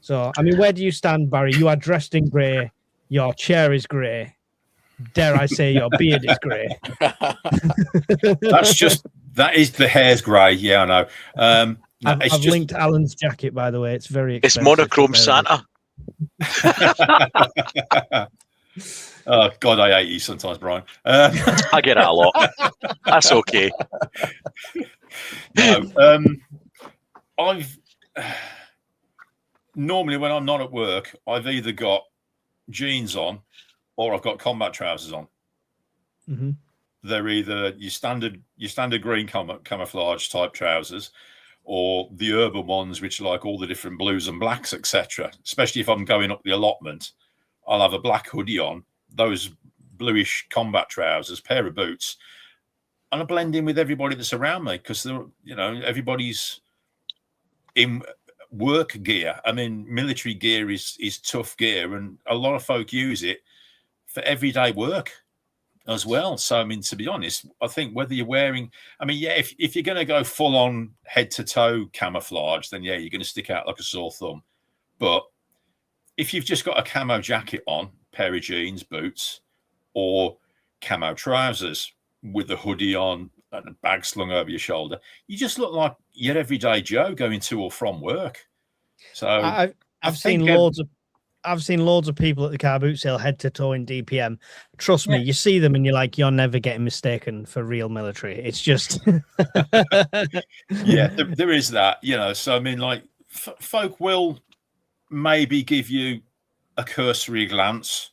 So, I mean, where do you stand, Barry? You are dressed in grey. Your chair is grey. Dare I say your beard is grey? That is the hair's grey. Yeah, I know. I've linked Alan's jacket, by the way. It's very expensive. It's monochrome Santa. Oh God, I hate you sometimes, Brian. I get it a lot. That's okay. No, I've normally when I'm not at work, I've either got jeans on or I've got combat trousers on. Mm-hmm. They're either your standard green camouflage type trousers, or the urban ones, which are like all the different blues and blacks, etc. Especially if I'm going up the allotment, I'll have a black hoodie on, those bluish combat trousers, pair of boots, and I blend in with everybody that's around me because everybody's in work gear. I mean, military gear is tough gear, and a lot of folk use it for everyday work as well. So, I mean, to be honest, I think whether you're wearing, if you're going to go full on head to toe camouflage, then yeah, you're going to stick out like a sore thumb. But if you've just got a camo jacket on, pair of jeans, boots, or camo trousers with the hoodie on and a bag slung over your shoulder, you just look like your everyday Joe going to or from work. So I've seen loads of people at the car boot sale head to toe in DPM. Trust me, you see them and you're like, you're never getting mistaken for real military. It's just yeah, there is that, so I mean, like folk will maybe give you a cursory glance,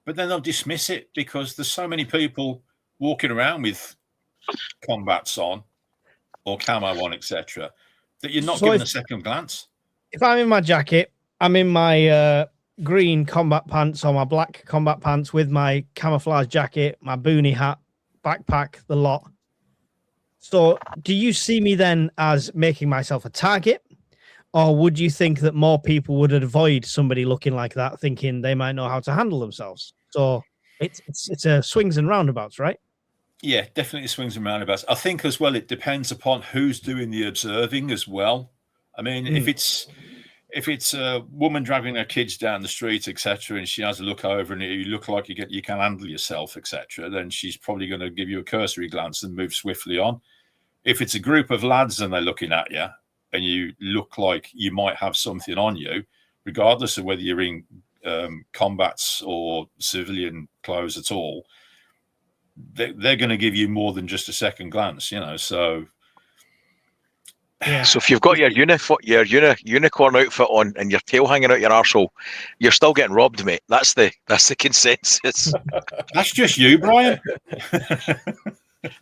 but then they'll dismiss it because there's so many people walking around with combats on or camo on, etc., that you're not giving a second glance. If I'm in my jacket, I'm in my green combat pants or my black combat pants with my camouflage jacket, my boonie hat, backpack, the lot. So do you see me then as making myself a target? Or would you think that more people would avoid somebody looking like that, thinking they might know how to handle themselves? So it's a swings and roundabouts, right? Yeah, definitely swings and roundabouts. I think as well, it depends upon who's doing the observing as well. I mean, if it's a woman dragging her kids down the street, etc., and she has a look over and you look like you can handle yourself, etc., then she's probably going to give you a cursory glance and move swiftly on. If it's a group of lads and they're looking at you and you look like you might have something on you, regardless of whether you're in combats or civilian clothes at all, they're going to give you more than just a second glance, so. Yeah. So if you've got your unicorn outfit on and your tail hanging out your arsehole, you're still getting robbed, mate. That's the consensus. That's just you, Brian.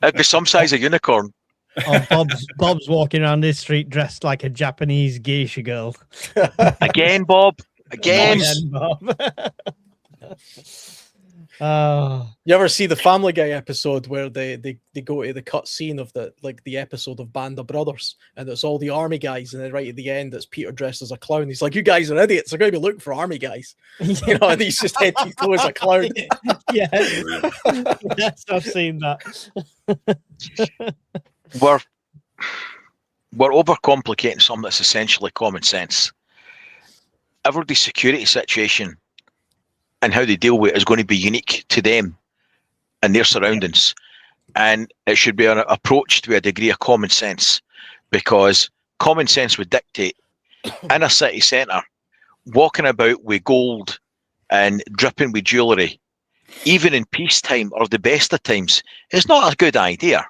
It'd be some size of unicorn. Oh, Bob's walking around this street dressed like a Japanese geisha girl. Again, Bob. Again. Bob. Oh, You ever see the Family Guy episode where they go to the cut scene of the episode of Band of Brothers, and it's all the army guys, and then right at the end it's Peter dressed as a clown. He's like, "You guys are idiots. They're going to be looking for army guys," and he's just head to toe as a clown. yes, yes, I've seen that. We're overcomplicating something that's essentially common sense. Everybody's security situation and how they deal with it is going to be unique to them and their surroundings. And it should be an approach to a degree of common sense, because common sense would dictate in a city centre, walking about with gold and dripping with jewellery, even in peacetime or the best of times, is not a good idea.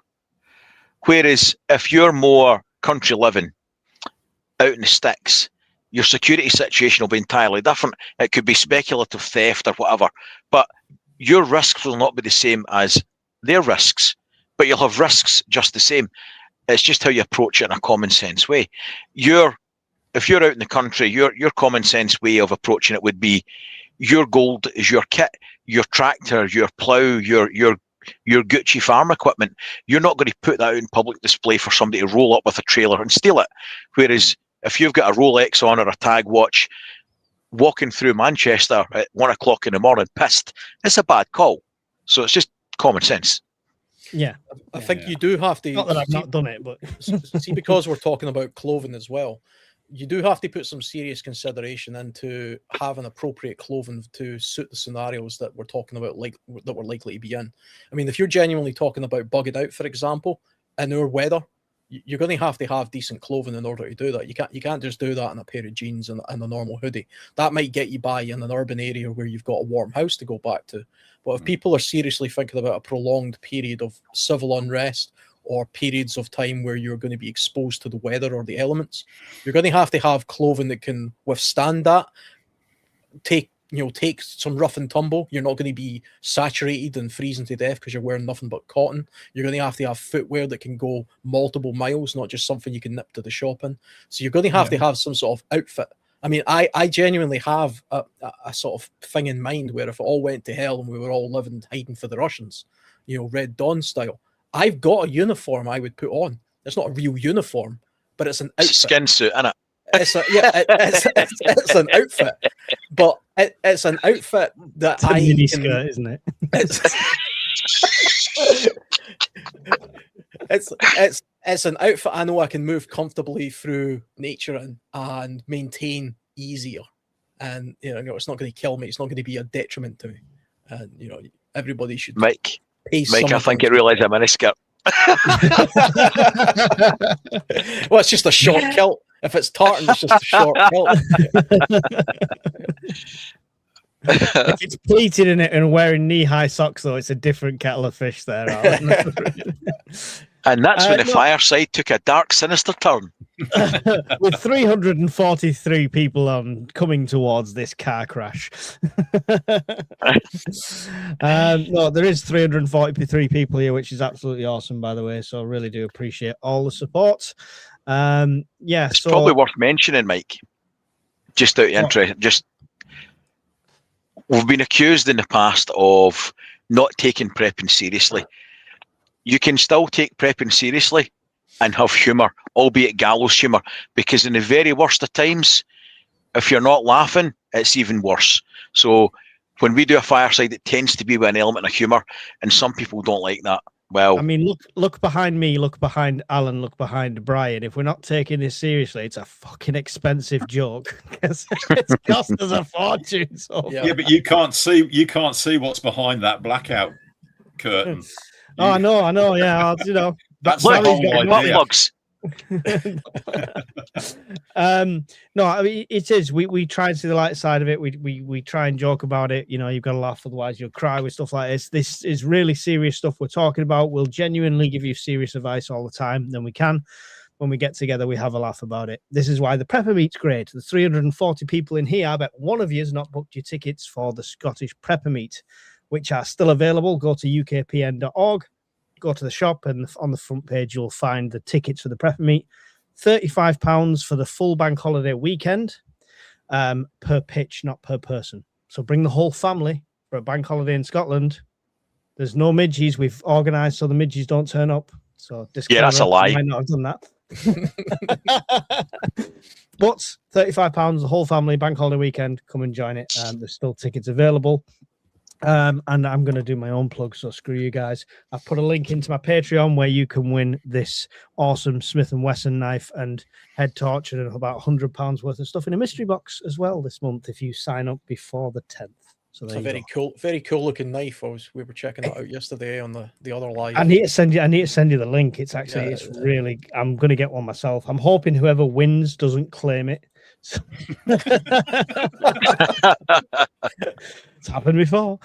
Whereas if you're more country living, out in the sticks, your security situation will be entirely different. It could be speculative theft or whatever, but your risks will not be the same as their risks, but you'll have risks just the same. It's just how you approach it in a common sense way. If you're out in the country, your common sense way of approaching it would be your gold is your kit, your tractor, your plough, your Gucci farm equipment. You're not going to put that out in public display for somebody to roll up with a trailer and steal it. Whereas if you've got a Rolex on or a tag watch, walking through Manchester at 1 o'clock in the morning pissed, it's a bad call. So it's just common sense. Yeah, I think you do have to. not that I've not done it, but see, because we're talking about clothing as well, you do have to put some serious consideration into having appropriate clothing to suit the scenarios that we're talking about, like that we're likely to be in. I mean, if you're genuinely talking about bugging out, for example, in our weather, you're going to have decent clothing in order to do that. You can't just do that in a pair of jeans and a normal hoodie. That might get you by in an urban area where you've got a warm house to go back to. But if people are seriously thinking about a prolonged period of civil unrest or periods of time where you're going to be exposed to the weather or the elements, you're going to have clothing that can withstand that. Take some rough and tumble. You're not going to be saturated and freezing to death because you're wearing nothing but cotton. You're going to have footwear that can go multiple miles, not just something you can nip to the shop in. So you're going to have some sort of outfit. I mean, I genuinely have a sort of thing in mind where if it all went to hell and we were all living hiding for the Russians, Red Dawn style, I've got a uniform I would put on. It's not a real uniform, but it's an outfit. Skin suit, innit? It's an outfit, but it's an outfit that it's a mini skirt, isn't it? It's an outfit I know I can move comfortably through nature and maintain easier, and it's not going to kill me. It's not going to be a detriment to me, and everybody should. Mike, I think it really is a miniskirt. Well, it's just a short kilt. If it's tartan, it's just a short kilt. If it's pleated in it and wearing knee-high socks, though, it's a different kettle of fish there, Alan. And that's when the fireside took a dark, sinister turn. With 343 people coming towards this car crash. No, there is 343 people here, which is absolutely awesome, by the way. So I really do appreciate all the support. It's probably worth mentioning, Mike, just out of interest, we've been accused in the past of not taking prepping seriously. You can still take prepping seriously and have humour, albeit gallows humour, because in the very worst of times, if you're not laughing, it's even worse. So when we do a fireside, it tends to be with an element of humour, and some people don't like that. Well, I mean, look behind me, look behind Alan, look behind Brian. If we're not taking this seriously, it's a fucking expensive joke. It's cost us a fortune. So yeah, but you can't see what's behind that blackout curtain. I know. Yeah, that's look, the whole idea. No, I mean it is. We try and see the light side of it. We try and joke about it. You know, you've got to laugh, otherwise you'll cry with stuff like this. This is really serious stuff we're talking about. We'll genuinely give you serious advice all the time. Then we can. When we get together, we have a laugh about it. This is why the Prepper Meet's great. The 340 people in here, I bet one of you has not booked your tickets for the Scottish Prepper Meet, which are still available. Go to ukpn.org, go to the shop, and on the front page, you'll find the tickets for the Prepper Meet. £35 for the full bank holiday weekend, per pitch, not per person. So bring the whole family for a bank holiday in Scotland. There's no midgies. We've organised so the midgies don't turn up. So Yeah, that's a lie. I might not have done that. But £35, the whole family, bank holiday weekend. Come and join it. There's still tickets available. And I'm going to do my own plug, so screw you guys. I've put a link into my Patreon where you can win this awesome Smith & Wesson knife and head torch and about £100 worth of stuff in a mystery box as well this month if you sign up before the 10th. So It's there a you go. very cool looking knife. We were checking that out yesterday on the other live. I need to send you the link. It's actually it's really. I'm going to get one myself. I'm hoping whoever wins doesn't claim it. So- it's happened before.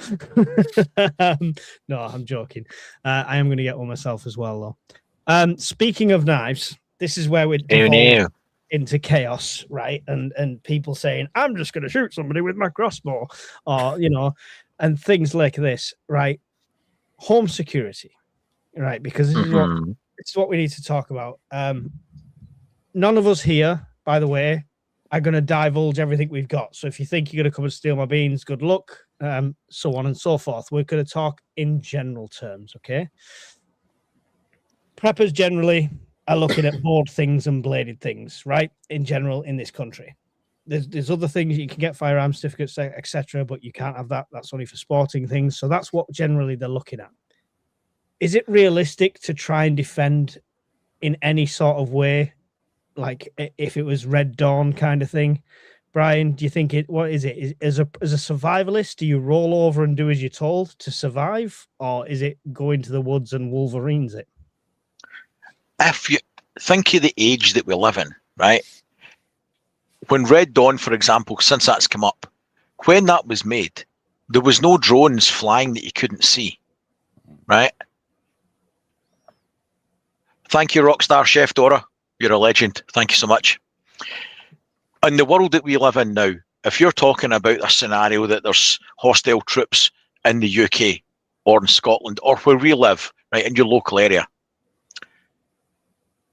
No, I'm joking. I am going to get one myself as well, though. Speaking of knives, this is where we're devolved into chaos, right? And people saying, "I'm just going to shoot somebody with my crossbow," or and things like this, right? Home security, right? Because this is what we need to talk about. None of us here, by the way, are going to divulge everything we've got. So if you think you're going to come and steal my beans, good luck, so on and so forth. We're going to talk in general terms, okay? Preppers generally are looking at bored things and bladed things, right? In general, in this country. There's other things you can get, firearm certificates, etc., but you can't have that. That's only for sporting things. So that's what generally they're looking at. Is it realistic to try and defend in any sort of way, like if it was Red Dawn kind of thing? Brian, do you think what is it? As a survivalist, do you roll over and do as you're told to survive, or is it go into the woods and Wolverines it? If you think of the age that we live in, right? When Red Dawn, for example, since that's come up, when that was made, there was no drones flying that you couldn't see, right? Thank you, Rockstar Chef Dora. You're a legend. Thank you so much. In the world that we live in now, if you're talking about a scenario that there's hostile troops in the UK or in Scotland or where we live, right, in your local area,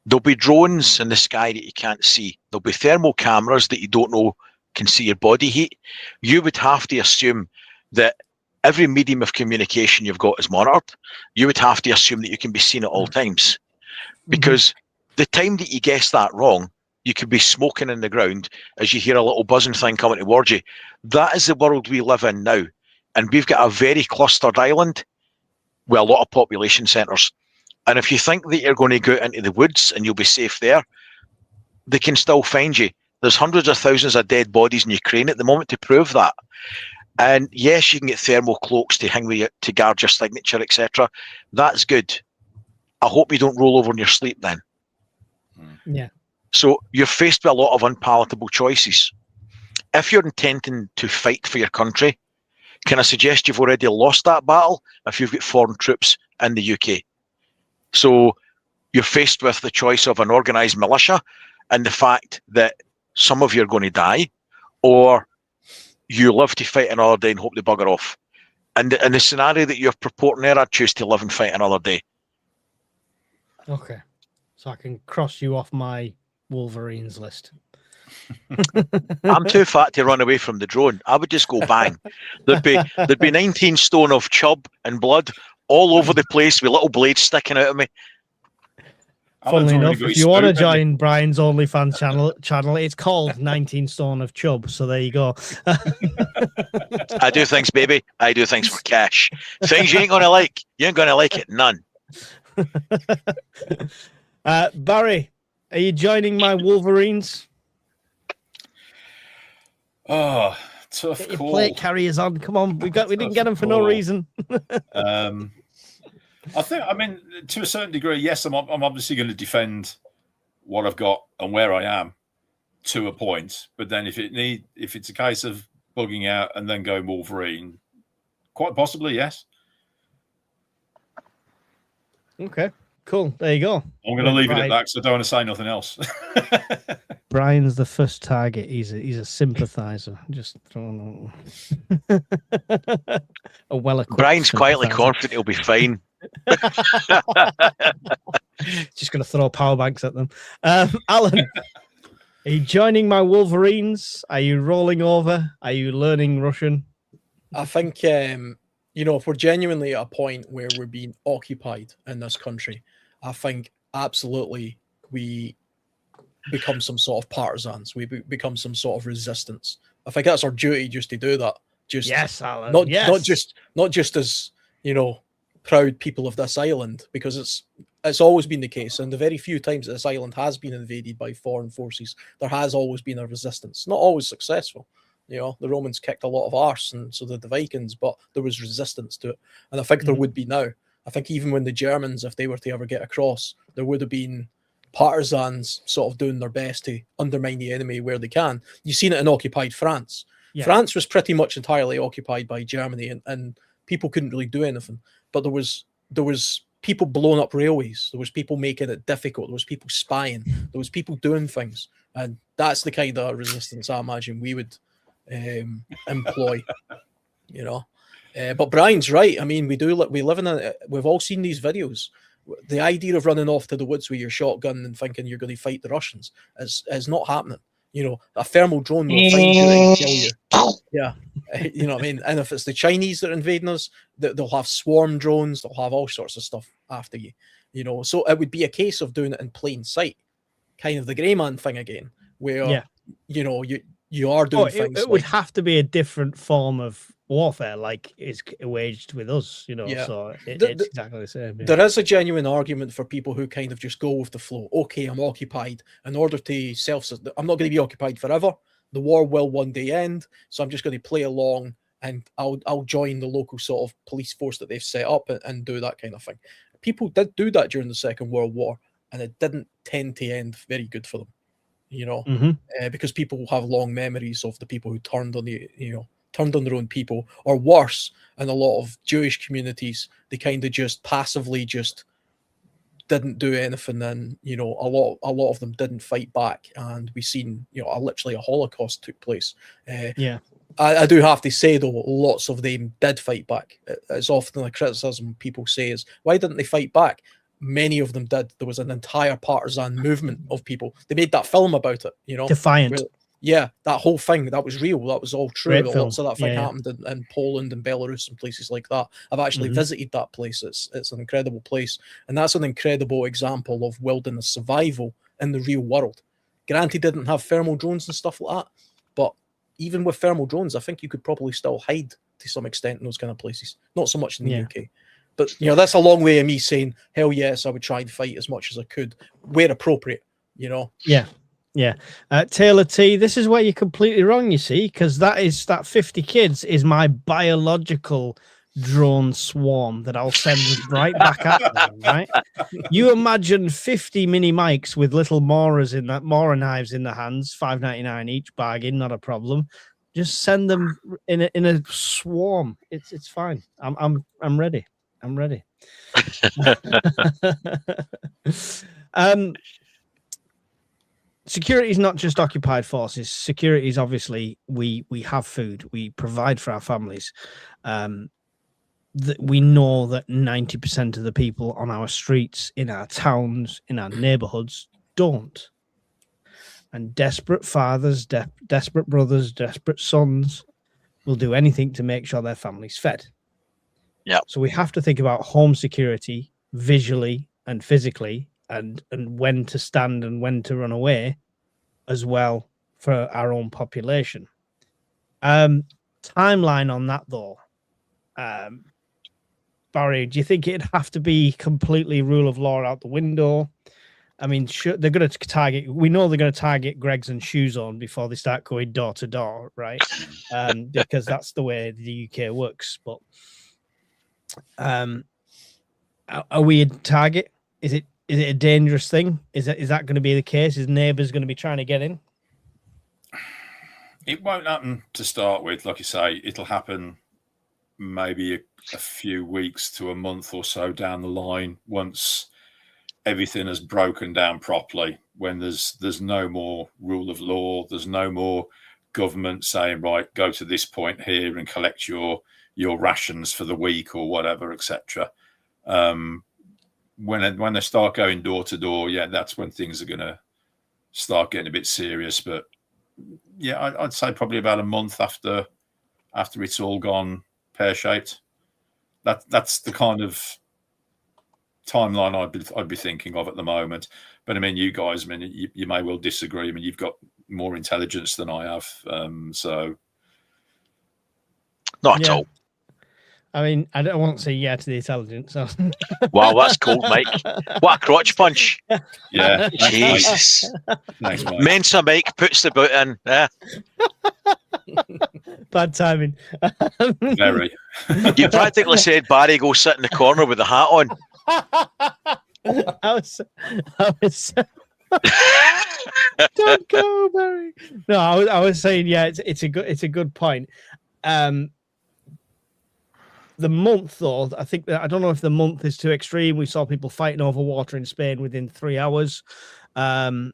there'll be drones in the sky that you can't see. There'll be thermal cameras that you don't know can see your body heat. You would have to assume that every medium of communication you've got is monitored. You would have to assume that you can be seen at all times. Because the time that you guess that wrong, you could be smoking in the ground as you hear a little buzzing thing coming towards you. That is the world we live in now. And we've got a very clustered island with a lot of population centres. And if you think that you're going to go out into the woods and you'll be safe there, they can still find you. There's hundreds of thousands of dead bodies in Ukraine at the moment to prove that. And yes, you can get thermal cloaks to hang with you, to guard your signature, etc. That's good. I hope you don't roll over in your sleep then. Yeah. So you're faced with a lot of unpalatable choices. If you're intending to fight for your country, can I suggest you've already lost that battle if you've got foreign troops in the UK? So you're faced with the choice of an organised militia and the fact that some of you are going to die, or you live to fight another day and hope they bugger off. And in the scenario that you're purporting there, I'd choose to live and fight another day. Okay. So I can cross you off my Wolverines list. I'm too fat to run away from the drone. I would just go bang. There'd be 19 stone of chub and blood all over the place with little blades sticking out of me. Funnily enough, if you want to join Brian's OnlyFans channel, it's called 19 Stone of Chub. So there you go. I do things, baby. I do things for cash. Things you ain't gonna like. You ain't gonna like it. None. Barry, are you joining my Wolverines? Oh, tough Get your call. plate carriers on. Come on, we didn't get them for no reason. I mean, to a certain degree, yes, I'm obviously going to defend what I've got and where I am to a point. But then if it's a case of bugging out and then going Wolverine, quite possibly, yes. Okay, cool. There you go. I'm going to leave it at that because I don't want to say nothing else. Brian's the first target. He's a sympathizer. Just throwing a well-equipped. Brian's quietly sympathiser. confident he'll be fine. Just going to throw power banks at them. Alan, are you joining my Wolverines? Are you rolling over? Are you learning Russian? I think, if we're genuinely at a point where we're being occupied in this country, I think absolutely we become some sort of partisans. We become some sort of resistance. I think that's our duty just to do that. Just Yes, Alan. not just as proud people of this island, because it's always been the case, and the very few times that this island has been invaded by foreign forces, there has always been a resistance, not always successful. The Romans kicked a lot of arse, and so did the Vikings, but there was resistance to it, and I think there would be now. I think even when the Germans, if they were to ever get across, there would have been partisans sort of doing their best to undermine the enemy where they can. You've seen it in occupied France. Yeah. France was pretty much entirely occupied by Germany, and people couldn't really do anything. But there was people blowing up railways. There was people making it difficult. There was people spying. There was people doing things, and that's the kind of resistance I imagine we would employ. But Brian's right. I mean, we live in we've all seen these videos. The idea of running off to the woods with your shotgun and thinking you're going to fight the Russians is not happening. A thermal drone will find you and kill you. Yeah. You know what I mean? And if it's the Chinese that are invading us, they'll have swarm drones, they'll have all sorts of stuff after you. So it would be a case of doing it in plain sight. Kind of the Grey Man thing again, where you are doing things. It would have to be a different form of warfare, like is waged with us, so it's exactly the same. Yeah. There is a genuine argument for people who kind of just go with the flow. Okay, I'm occupied. In order to I'm not going to be occupied forever. The war will one day end, so I'm just going to play along, and I'll join the local sort of police force that they've set up and do that kind of thing. People did do that during the Second World War, and it didn't tend to end very good for them. Because people have long memories of the people who turned on their own people, or worse, in a lot of Jewish communities, they kind of just passively just didn't do anything, and a lot of them didn't fight back, and we've seen literally a Holocaust took place. I do have to say though, lots of them did fight back. It's often a criticism people say is, why didn't they fight back? Many of them did. There was an entire partisan movement of people. They made that film about it, Defiant. That whole thing, that was real. That was all true. Great Lots film. of that thing happened in Poland and Belarus and places like that. I've actually visited that place. It's an incredible place. And that's an incredible example of wilderness survival in the real world. Granted, didn't have thermal drones and stuff like that, but even with thermal drones, I think you could probably still hide to some extent in those kind of places. Not so much in the UK. But, that's a long way of me saying, hell yes, I would try and fight as much as I could, where appropriate, Yeah. Taylor T, this is where you're completely wrong, you see, because that 50 kids is my biological drone swarm that I'll send right back at them, right? You imagine 50 mini mics with little Mora knives in their hands, $5.99 each, bargain, not a problem. Just send them in a swarm. It's fine. I'm ready. I'm ready. Security is not just occupied forces. Security is obviously we have food, we provide for our families. We know that 90% of the people on our streets, in our towns, in our neighborhoods don't. And desperate fathers, desperate brothers, desperate sons will do anything to make sure their family's fed. Yeah. So we have to think about home security visually and physically, and when to stand and when to run away as well for our own population. Timeline on that though. Barry, do you think it'd have to be completely rule of law out the window? I mean, they're going to target. We know they're going to target Greggs and Shoe Zone before they start going door to door, right? Because that's the way the UK works. But are we a target? Is it is it a dangerous thing? Is that going to be the case? Is neighbours going to be trying to get in? It won't happen to start with. Like you say, it'll happen maybe a few weeks to a month or so down the line once everything has broken down properly, when there's no more rule of law, there's no more government saying, right, go to this point here and collect your rations for the week or whatever, etc. When they start going door to door, yeah, that's when things are going to start getting a bit serious. But yeah, I'd say probably about a month after it's all gone pear-shaped. That's the kind of timeline I'd be thinking of at the moment. But I mean, you guys, I mean, you may well disagree. I mean, you've got more intelligence than I have, so Not at Yeah. all. I mean, I don't want to say yeah to the intelligence. So. Wow, that's cold, Mike. What a crotch punch. yeah. Jesus. Thanks, mate. Mensa Mike puts the boot in. Yeah. Bad timing. Very. You practically said Barry go sit in the corner with the hat on. I was don't go, Barry. No, I was saying, yeah, it's a good point. The month, though, I think that I don't know if the month is too extreme. We saw people fighting over water in Spain within 3 hours. Brian,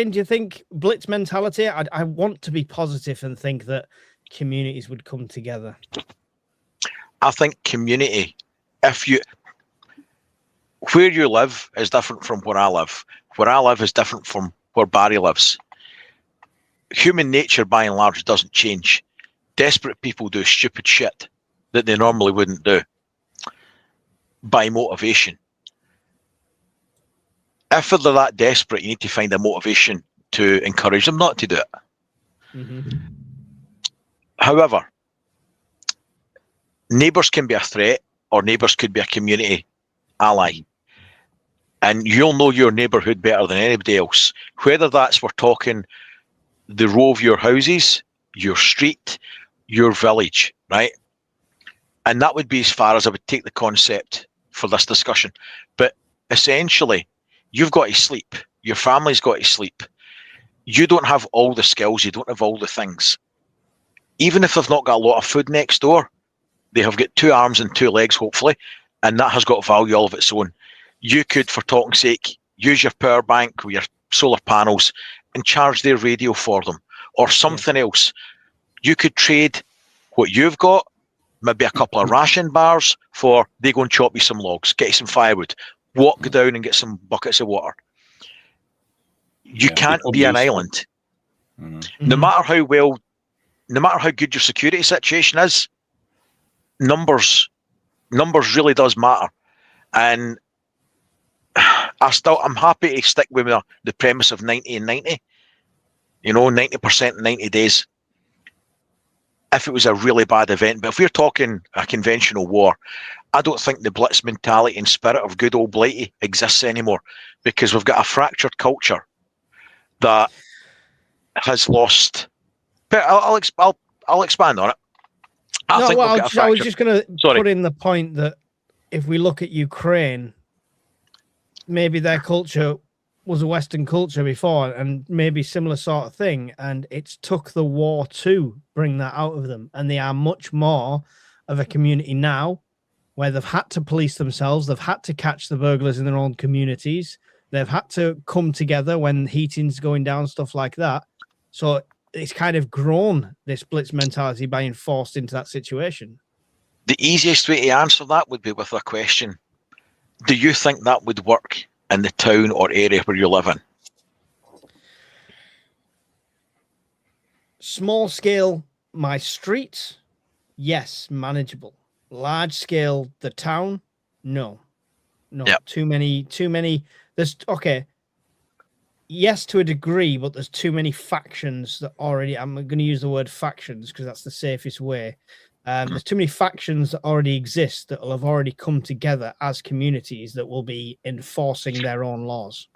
do you think blitz mentality? I want to be positive and think that communities would come together. I think community, where you live is different from where I live. Where I live is different from where Barry lives. Human nature, by and large, doesn't change. Desperate people do stupid shit that they normally wouldn't do by motivation. If they're that desperate, you need to find a motivation to encourage them not to do it. Mm-hmm. However, neighbours can be a threat, or neighbours could be a community ally. And you'll know your neighbourhood better than anybody else. Whether that's we're talking the row of your houses, your street, your village, right? And that would be as far as I would take the concept for this discussion. But essentially, you've got to sleep. Your family's got to sleep. You don't have all the skills. You don't have all the things. Even if they've not got a lot of food next door, they have got 2 arms and 2 legs, hopefully, and that has got value all of its own. You could, for talking's sake, use your power bank with your solar panels and charge their radio for them, or something else. You could trade what you've got, maybe a couple of ration bars, for they go and chop you some logs, get you some firewood, walk down and get some buckets of water. You can't be an island. Mm-hmm. No matter how good your security situation is, numbers really does matter. And I'm happy to stick with the premise of 90 and 90. 90% in 90 days. If it was a really bad event, but if we're talking a conventional war, I don't think the blitz mentality and spirit of good old Blighty exists anymore, because we've got a fractured culture that has lost. But I'll expand on it. I was just going to put in the point that if we look at Ukraine, maybe their culture was a Western culture before, and maybe similar sort of thing, and it's took the war to bring that out of them, and they are much more of a community now, where they've had to police themselves, they've had to catch the burglars in their own communities, they've had to come together when heating's going down, stuff like that. So it's kind of grown this blitz mentality by being forced into that situation. The easiest way to answer that would be with a question. Do you think that would work in the town or area where you live in? Small scale, my street, yes, manageable. Large scale, the town, no. Yep. Too many. There's okay. Yes, to a degree, but there's too many factions that already. I'm going to use the word factions because that's the safest way. There's too many factions that already exist that will have already come together as communities that will be enforcing their own laws.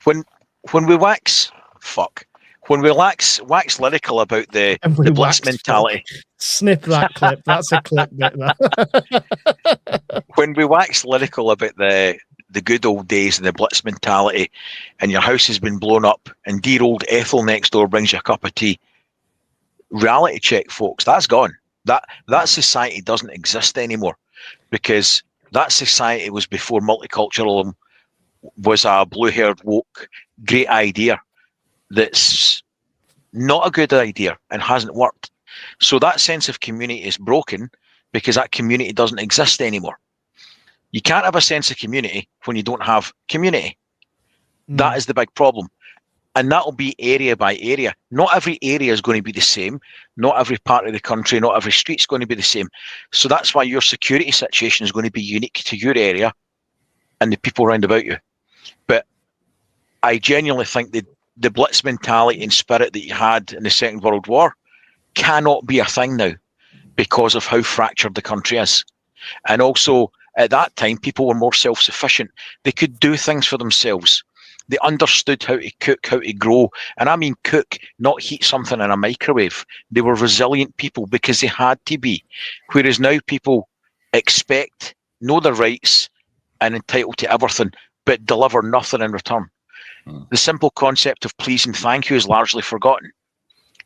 When we wax lyrical about the blitz mentality, Snip that clip. That's a clip bit. That. When we wax lyrical about the good old days and the blitz mentality, and your house has been blown up, and dear old Ethel next door brings you a cup of tea. Reality check, folks, that's gone. That society doesn't exist anymore, because that society was before multiculturalism was a blue-haired woke great idea that's not a good idea and hasn't worked. So that sense of community is broken because that community doesn't exist anymore. You can't have a sense of community when you don't have community. That is the big problem. And that'll be area by area. Not every area is going to be the same. Not every part of the country, not every street's going to be the same. So that's why your security situation is going to be unique to your area and the people around about you. But I genuinely think that the blitz mentality and spirit that you had in the Second World War cannot be a thing now because of how fractured the country is. And also, at that time, people were more self-sufficient. They could do things for themselves. They understood how to cook, how to grow. And I mean cook, not heat something in a microwave. They were resilient people because they had to be. Whereas now people expect, know their rights, and entitled to everything, but deliver nothing in return. The simple concept of please and thank you is largely forgotten.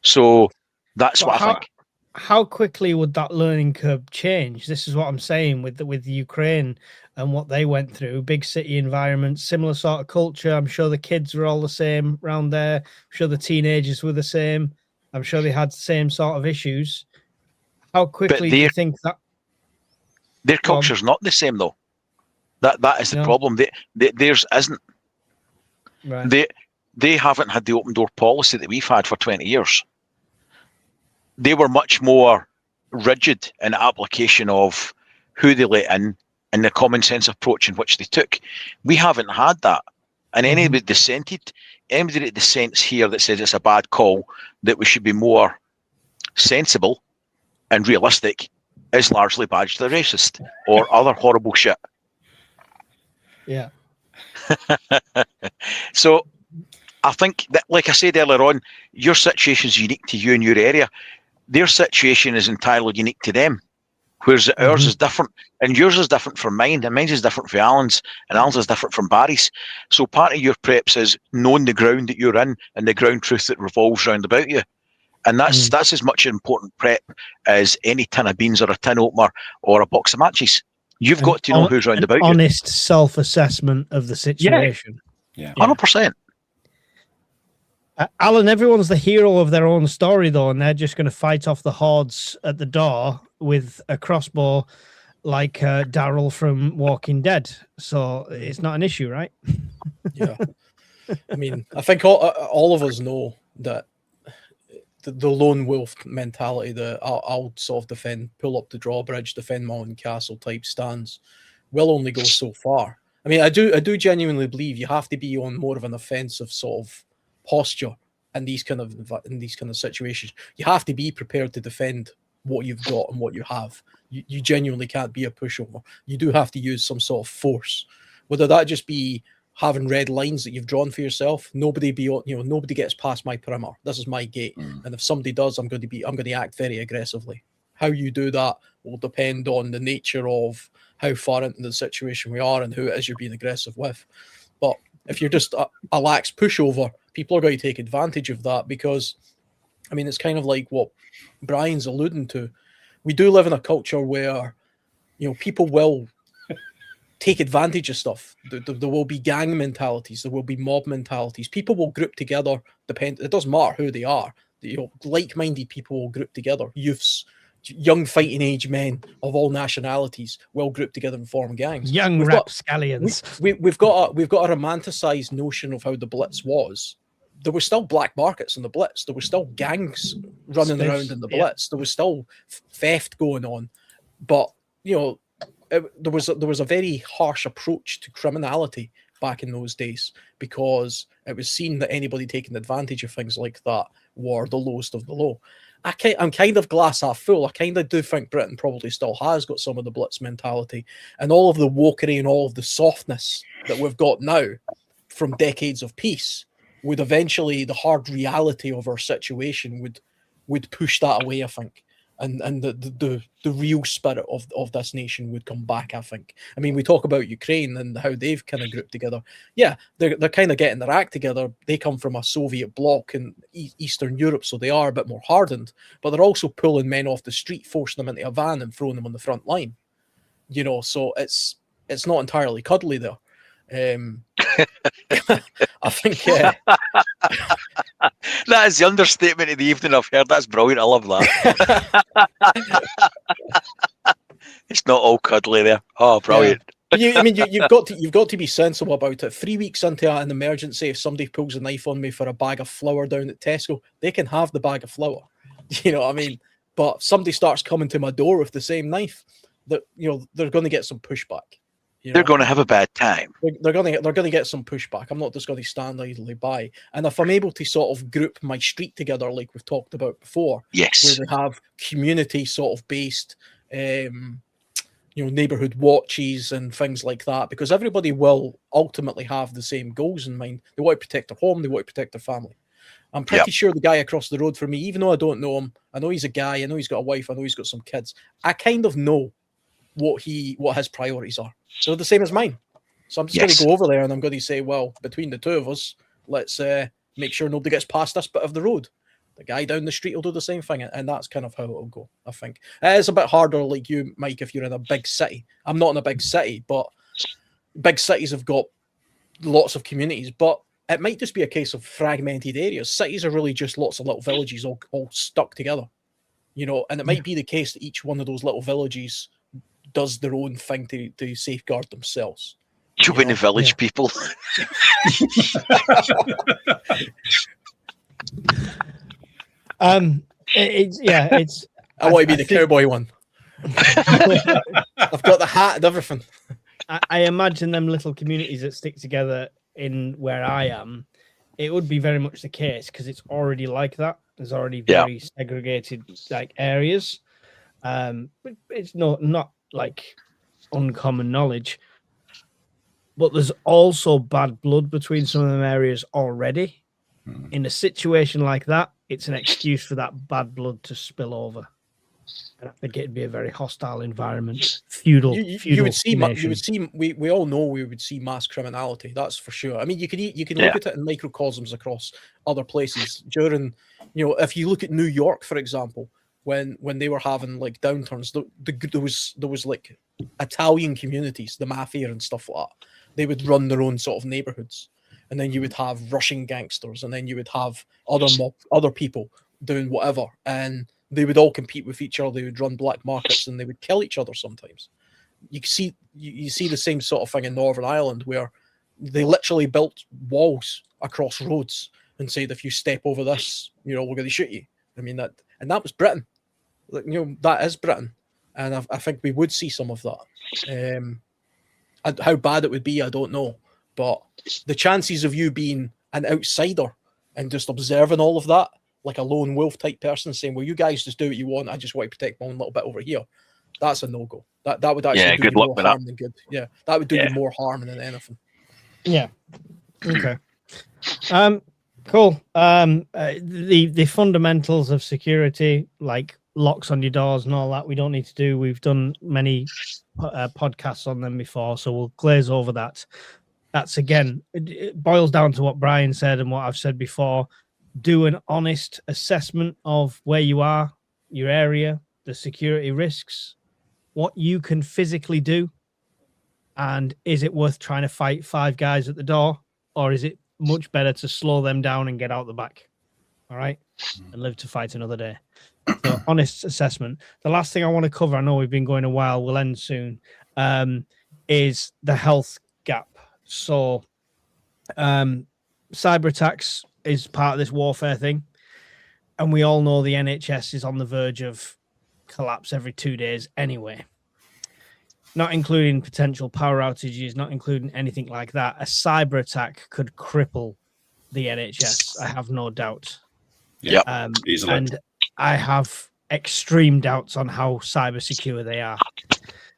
So that's what I think. How quickly would that learning curve change? This is what I'm saying with Ukraine and what they went through. Big city environment, similar sort of culture. I'm sure the kids were all the same around there. I'm sure the teenagers were the same. I'm sure they had the same sort of issues. How quickly do you think that their culture's not the same though? That is the problem. Theirs isn't. Right. They haven't had the open door policy that we've had for 20 years. They were much more rigid in the application of who they let in and the common sense approach in which they took. We haven't had that. And anybody that dissents here that says it's a bad call, that we should be more sensible and realistic, is largely badged a racist or other horrible shit. Yeah. So I think that, like I said earlier on, your situation is unique to you and your area. Their situation is entirely unique to them, whereas ours is different, and yours is different from mine, and mine is different from Alan's, and Alan's is different from Barry's. So part of your preps is knowing the ground that you're in and the ground truth that revolves round about you. And that's as much an important prep as any tin of beans or a tin opener or a box of matches. You've got to know who's round about you. Honest self-assessment of the situation. Yeah. 100%. Alan, everyone's the hero of their own story, though, and they're just going to fight off the hordes at the door with a crossbow like Daryl from Walking Dead. So it's not an issue, right? Yeah. I mean, I think all of us know that the lone wolf mentality, I'll sort of defend, pull up the drawbridge, defend my own castle type stance will only go so far. I mean, I do genuinely believe you have to be on more of an offensive sort of posture in these kind of situations. You have to be prepared to defend what you've got and what you have. You genuinely can't be a pushover. You do have to use some sort of force, whether that just be having red lines that you've drawn for yourself. Nobody gets past my perimeter. This is my gate, and if somebody does, I'm going to act very aggressively. How you do that will depend on the nature of how far into the situation we are and who it is you're being aggressive with. But if you're just a lax pushover, people are going to take advantage of that, because, I mean, it's kind of like what Brian's alluding to. We do live in a culture where, people will take advantage of stuff. There will be gang mentalities. There will be mob mentalities. People will group together. It doesn't matter who they are. Like-minded people will group together. Youths, young fighting age men of all nationalities will group together and form gangs. Young rapscallions. We've got a romanticized notion of how the Blitz was. There were still black markets in the Blitz. There were still gangs running around in the Blitz. There was still theft going on, but there was a very harsh approach to criminality back in those days, because it was seen that anybody taking advantage of things like that were the lowest of the low. I'm kind of glass half full. I kind of do think Britain probably still has got some of the Blitz mentality, and all of the wokery and all of the softness that we've got now from decades of peace would eventually, the hard reality of our situation would push that away, I think. and the real spirit of this nation would come back, I think. I mean, we talk about Ukraine and how they've kind of grouped together. Yeah, they're kind of getting their act together. They come from a Soviet bloc in Eastern Europe, so they are a bit more hardened, but they're also pulling men off the street, forcing them into a van and throwing them on the front line. You know, so it's not entirely cuddly there. I think That is the understatement of the evening I've heard. That's brilliant. I love that. It's not all cuddly there. Oh, brilliant. I mean, you've got to be sensible about it. 3 weeks into an emergency, if somebody pulls a knife on me for a bag of flour down at Tesco, they can have the bag of flour. You know what I mean? But if somebody starts coming to my door with the same knife, that they're going to get some pushback. They're going to have a bad time. They're going to get some pushback. I'm not just going to stand idly by. And if I'm able to sort of group my street together, like we've talked about before, Yes, where we have community sort of based, neighborhood watches and things like that, because everybody will ultimately have the same goals in mind. They want to protect their home. They want to protect their family. I'm pretty sure the guy across the road from me, even though I don't know him, I know he's a guy. I know he's got a wife. I know he's got some kids. I kind of know what his priorities are. So the same as mine. So I'm just going to go over there and I'm going to say, well, between the two of us, let's make sure nobody gets past this bit of the road. The guy down the street will do the same thing, and that's kind of how it'll go, I think. It's a bit harder, like you, Mike, if you're in a big city. I'm not in a big city, but big cities have got lots of communities, but it might just be a case of fragmented areas. Cities are really just lots of little villages all stuck together, and it might be the case that each one of those little villages does their own thing to safeguard themselves. You win the village people. It's. I want to be the cowboy one. I've got the hat and everything. I imagine them little communities that stick together in where I am, it would be very much the case because it's already like that. There's already very segregated like areas. But it's not like uncommon knowledge. But there's also bad blood between some of them areas already. In a situation like that, it's an excuse for that bad blood to spill over. And I think it'd be a very hostile environment. Feudal. You would see. We all know we would see mass criminality. That's for sure. I mean, you can look at it in microcosms across other places. During, if you look at New York, for example, when they were having like downturns, there was like Italian communities, the mafia and stuff like that. They would run their own sort of neighborhoods, and then you would have Russian gangsters, and then you would have other people doing whatever, and they would all compete with each other. They would run black markets, and they would kill each other sometimes. You see the same sort of thing in Northern Ireland, where they literally built walls across roads and said, if you step over this, we're going to shoot you. I mean, that was Britain. That is Britain, and I think we would see some of that. How bad it would be, I don't know, but the chances of you being an outsider and just observing all of that, like a lone wolf type person saying, well, you guys just do what you want, I just want to protect my own little bit over here, that's a no-go. That would actually do you more harm than good. Yeah, that would do you more harm than anything. Yeah. Okay. Cool. The fundamentals of security, like locks on your doors and all that, we don't need to do. We've done many podcasts on them before, so we'll glaze over that. That's, again, it boils down to what Brian said and what I've said before. Do an honest assessment of where you are, your area, the security risks, what you can physically do, and is it worth trying to fight 5 guys at the door, or is it much better to slow them down and get out the back? All right, and live to fight another day. So, honest assessment. The last thing I want to cover, I know we've been going a while, we'll end soon, is the health gap. So cyber attacks is part of this warfare thing, and we all know the NHS is on the verge of collapse every 2 days anyway, not including potential power outages, not including anything like that. A cyber attack could cripple the NHS, I have no doubt. Easily. And I have extreme doubts on how cyber secure they are.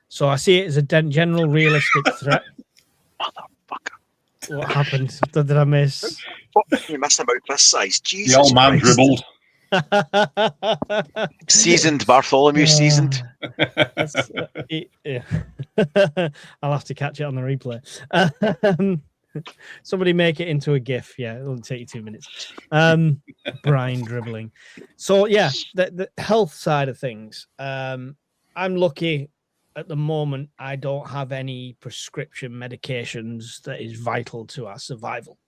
So I see it as a general realistic threat. What happened? What did I miss? You missed about this size. Jesus the old man Christ. dribbled. Seasoned Bartholomew, seasoned. Yeah. I'll have to catch it on the replay. Somebody make it into a GIF. Yeah, it'll take you 2 minutes. Brian dribbling. So yeah, the health side of things. I'm lucky at the moment. I don't have any prescription medications that is vital to our survival.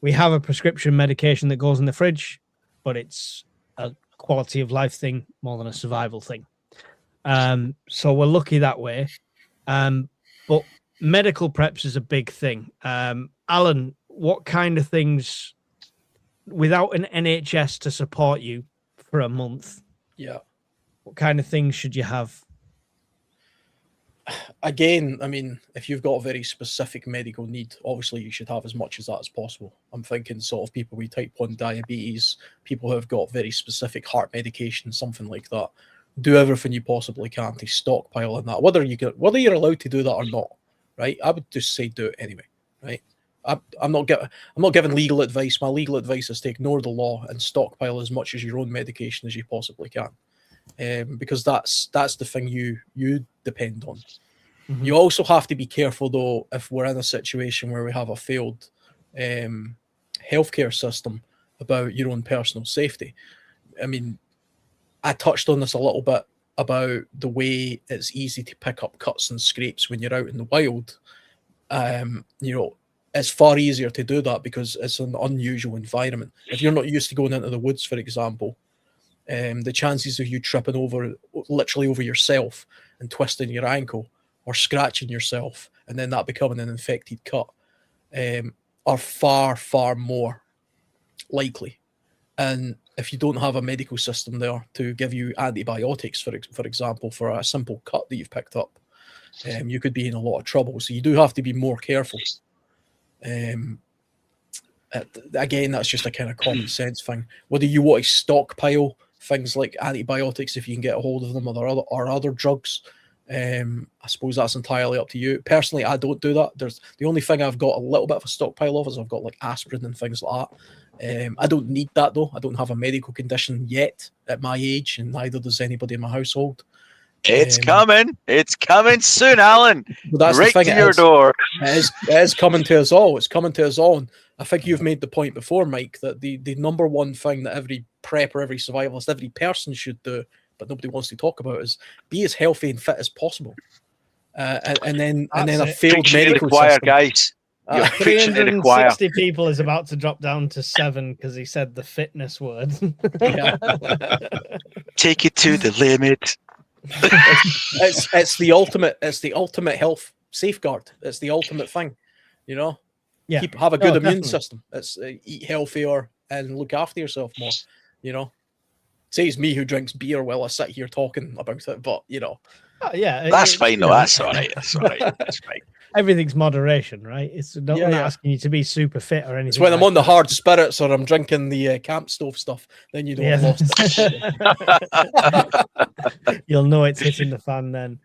We have a prescription medication that goes in the fridge, but it's a quality of life thing more than a survival thing. So we're lucky that way. But medical preps is a big thing. Alan, what kind of things, without an NHS to support you for a month, Yeah. what kind of things should you have? Again, I mean, if you've got a very specific medical need, obviously you should have as much as that as possible. I'm thinking sort of people with type 1 diabetes, people who have got very specific heart medication, something like that. Do everything you possibly can to stockpile in that, whether you're allowed to do that or not, right? I would just say do it anyway, right? I'm not giving legal advice. My legal advice is to ignore the law and stockpile as much as your own medication as you possibly can. Because that's the thing you depend on. Mhm. You also have to be careful though if we're in a situation where we have a failed healthcare system about your own personal safety. I mean, I touched on this a little bit about the way it's easy to pick up cuts and scrapes when you're out in the wild. It's far easier to do that because it's an unusual environment. If you're not used to going into the woods, for example, the chances of you tripping literally over yourself and twisting your ankle or scratching yourself and then that becoming an infected cut are far, far more likely. And if you don't have a medical system there to give you antibiotics, for example, for a simple cut that you've picked up, you could be in a lot of trouble. So you do have to be more careful. Again, that's just a kind of common sense thing. Whether you want to stockpile things like antibiotics if you can get a hold of them or other drugs, I suppose that's entirely up to you. Personally, I don't do that. The only thing I've got a little bit of a stockpile of is I've got like aspirin and things like that. I don't need that though. I don't have a medical condition yet at my age, and neither does anybody in my household. It's coming. It's coming soon, Alan. But that's right the thing, to your door. It is coming to us all. It's coming to us all. And I think you've made the point before, Mike, that the number one thing that every prepper, every survivalist, every person should do, but nobody wants to talk about, is be as healthy and fit as possible. And then a failed Preaching in the medical choir, system. guys. You're preaching in the choir. 360 people is about to drop down to 7 because he said the fitness word. Yeah. Take it to the limit. It's the ultimate health safeguard. It's the ultimate thing, Yeah. have a good immune Definitely. system. It's eat healthier and look after yourself more. Says me who drinks beer while I sit here talking about it, but Oh, yeah, That's fine, though. That's all right. That's all right. That's fine. everything's moderation, right? It's not Yeah, yeah. asking you to be super fit or anything. it's when I'm like on the that. hard spirits or I'm drinking the camp stove stuff, then you know I've lost it. You'll know it's hitting the fan then.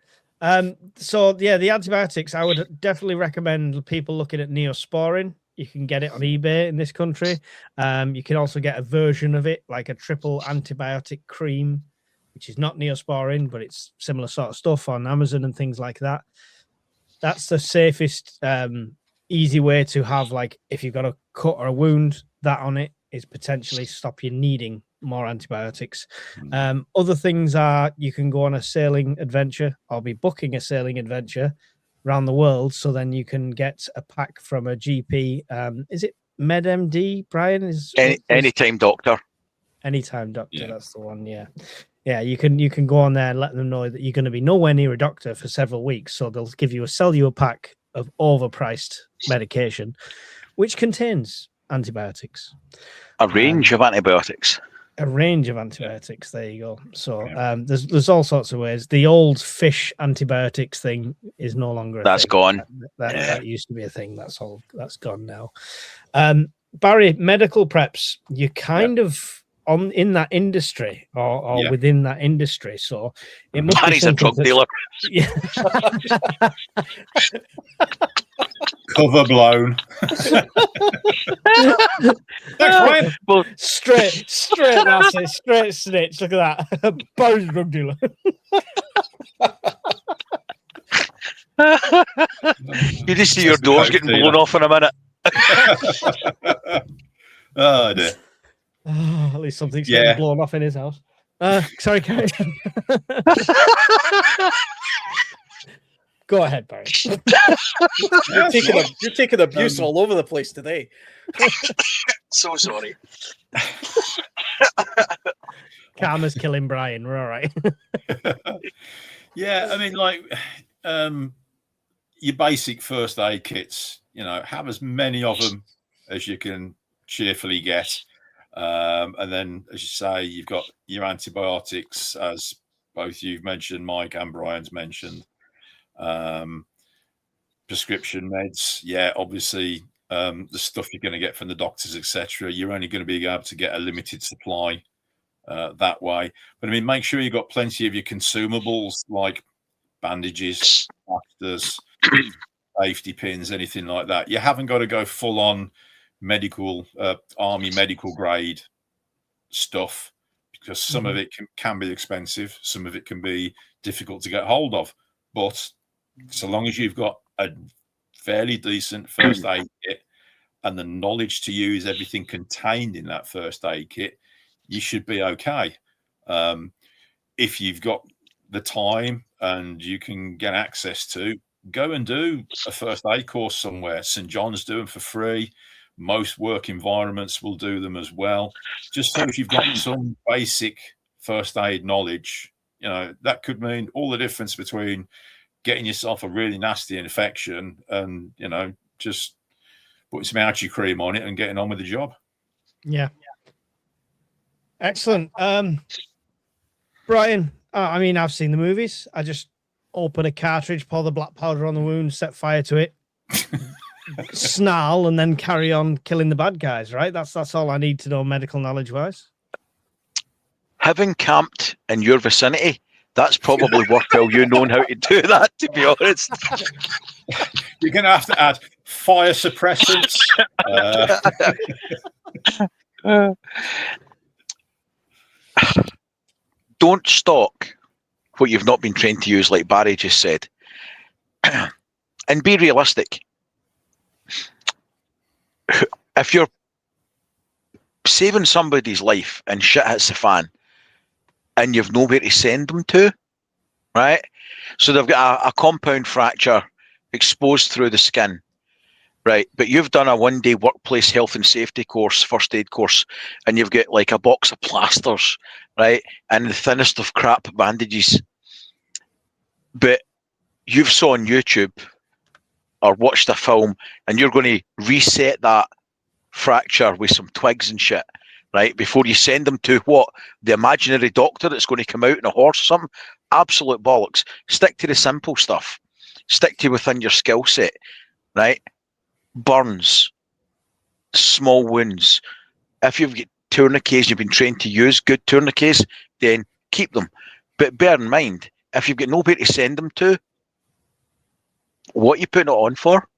So yeah, the antibiotics, I would definitely recommend people looking at Neosporin. You can get it on eBay in this country. You can also get a version of it, like a triple antibiotic cream, which is not Neosporin, but it's similar sort of stuff on Amazon and things like that. That's the safest, easy way to have, like, if you've got a cut or a wound, that on it is potentially stop you needing more antibiotics. Other things are you can go on a sailing adventure or be booking a sailing adventure around the world. So then you can get a pack from a GP. Is it MedMD, Brian? Anytime doctor. Anytime doctor. Yeah. That's the one. Yeah. Yeah, you can go on there and let them know that you're going to be nowhere near a doctor for several weeks. So they'll sell you a pack of overpriced medication, which contains antibiotics. A range of antibiotics. A range of antibiotics. There you go. So there's all sorts of ways. The old fish antibiotics thing is no longer. That's thing. gone. That used to be a thing. That's gone now. Barry, medical preps. You kind of in that industry or within that industry. So it must Barry's be a drug dealer. Yeah. Cover blown. Thanks, Ryan. Well, Straight, that's it. Straight snitch. Look at that. Bones drug dealer. you just see your doors getting blown off in a minute. Oh dear. Oh, at least something's Yeah. getting blown off in his house. Sorry, Carrie. Go ahead, Barry. You're taking abuse all over the place today. So sorry. Karma's killing Brian. We're all right. Yeah, I mean, like your basic first aid kits, have as many of them as you can cheerfully get. And then, as you say, you've got your antibiotics, as both you've mentioned, Mike and Brian's mentioned. Prescription meds, yeah, obviously, the stuff you're going to get from the doctors, etc. You're only going to be able to get a limited supply that way. But I mean, make sure you've got plenty of your consumables like bandages, plasters, safety pins, anything like that. You haven't got to go full on medical, army medical grade stuff, because some of it can be expensive, some of it can be difficult to get hold of. But so long as you've got a fairly decent first aid kit and the knowledge to use everything contained in that first aid kit, you should be okay. If you've got the time and you can get access to, go and do a first aid course somewhere. St. John's do them for free. Most work environments will do them as well. Just so if you've got some basic first aid knowledge, that could mean all the difference between getting yourself a really nasty infection and, just putting some ouchie cream on it and getting on with the job. Yeah. Excellent. Brian, I mean, I've seen the movies. I just open a cartridge, pour the black powder on the wound, set fire to it, snarl, and then carry on killing the bad guys, right? That's all I need to know medical knowledge-wise. Having camped in your vicinity, that's probably worthwhile you knowing how to do that, to be honest. You're going to have to add fire suppressants. Don't stock what you've not been trained to use, like Barry just said. And be realistic. If you're saving somebody's life and shit hits the fan and you've nowhere to send them to, right? So they've got a compound fracture exposed through the skin, right? But you've done a one-day workplace health and safety course, first aid course, and you've got like a box of plasters, right? And the thinnest of crap bandages. But you've saw on YouTube or watched a film and you're going to reset that fracture with some twigs and shit, right? Before you send them to what? The imaginary doctor that's going to come out in a horse or something? Absolute bollocks. Stick to the simple stuff. Stick to within your skill set, right? Burns, small wounds. If you've got tourniquets you've been trained to use, good tourniquets, then keep them. But bear in mind, if you've got nobody to send them to, what are you putting it on for?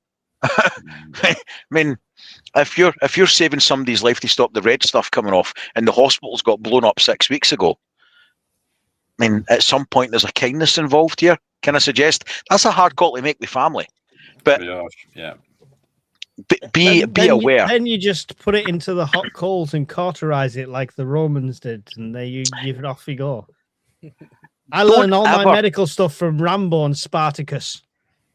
I mean, if you're saving somebody's life to stop the red stuff coming off and the hospital's got blown up 6 weeks ago, I mean, at some point there's a kindness involved here. Can I suggest? That's a hard call to make with family. But yeah. Be aware. Then you just put it into the hot coals and cauterize it like the Romans did, and there you off you go. I learned all my medical stuff from Rambo and Spartacus.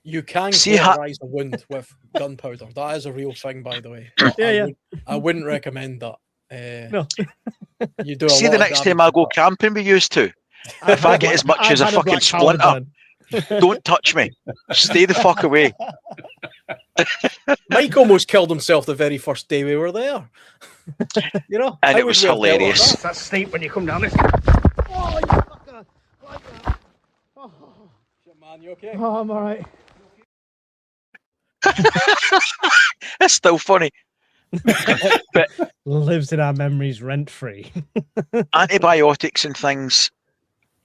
You can cauterize a wound with gunpowder. That is a real thing, by the way. I wouldn't recommend that. No. You do. See, the next time I go camping, we used to. If I get as much as a fucking splinter, don't touch me. Stay the fuck away. Mike almost killed himself the very first day we were there. And it was hilarious. That's steep when you come down this. Oh, you fucker! Like that. Oh. Shit, man, you okay? Oh, I'm all right. It's still funny. But lives in our memories rent free. antibiotics and things,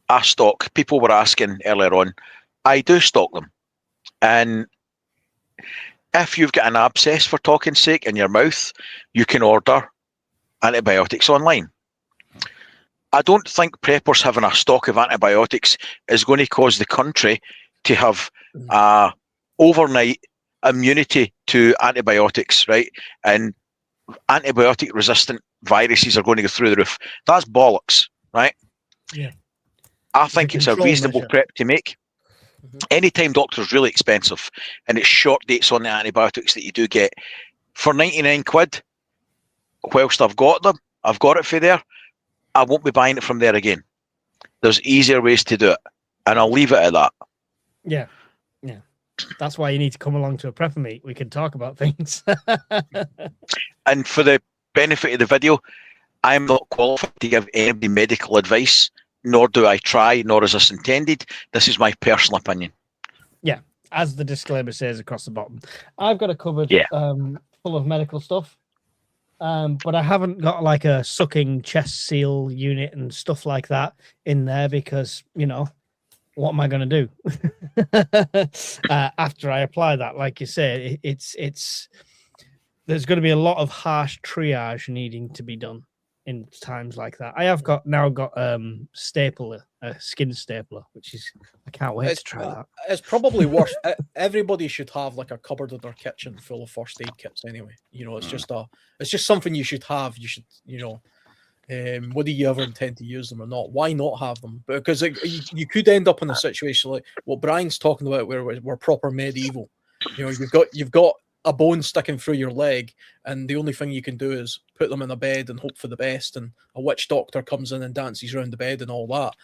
I stock. People were asking earlier on. I do stock them, and if you've got an abscess, for talking sake, in your mouth, you can order antibiotics online. I don't think preppers having a stock of antibiotics is going to cause the country to have overnight immunity to antibiotics, right? And antibiotic resistant viruses are going to go through the roof. That's bollocks, right? Yeah. I think it's a control reasonable measure. prep to make. Anytime doctor's really expensive and it's short dates on the antibiotics that you do get, for 99 quid, whilst I've got them, I've got it for there, I won't be buying it from there again. There's easier ways to do it, and I'll leave it at that. Yeah. That's why you need to come along to a prepper meet. We can talk about things. And for the benefit of the video, I'm not qualified to give anybody medical advice, nor do I try, nor is this intended. This is my personal opinion. As the disclaimer says across the bottom. I've got a cupboard full of medical stuff, but I haven't got like a sucking chest seal unit and stuff like that in there because, you know, what am I going to do after I apply that? Like you say, it's there's going to be a lot of harsh triage needing to be done in times like that. I have got stapler, a skin stapler, which is, I can't wait to try that. It's probably worse. Everybody should have like a cupboard in their kitchen full of first aid kits anyway. You know, it's just something you should have. You should, you know, whether you ever intend to use them or not, why not have them? Because you could end up in a situation like what Brian's talking about, where we're proper medieval. You know, you've got a bone sticking through your leg, and the only thing you can do is put them in a bed and hope for the best, and a witch doctor comes in and dances around the bed and all that.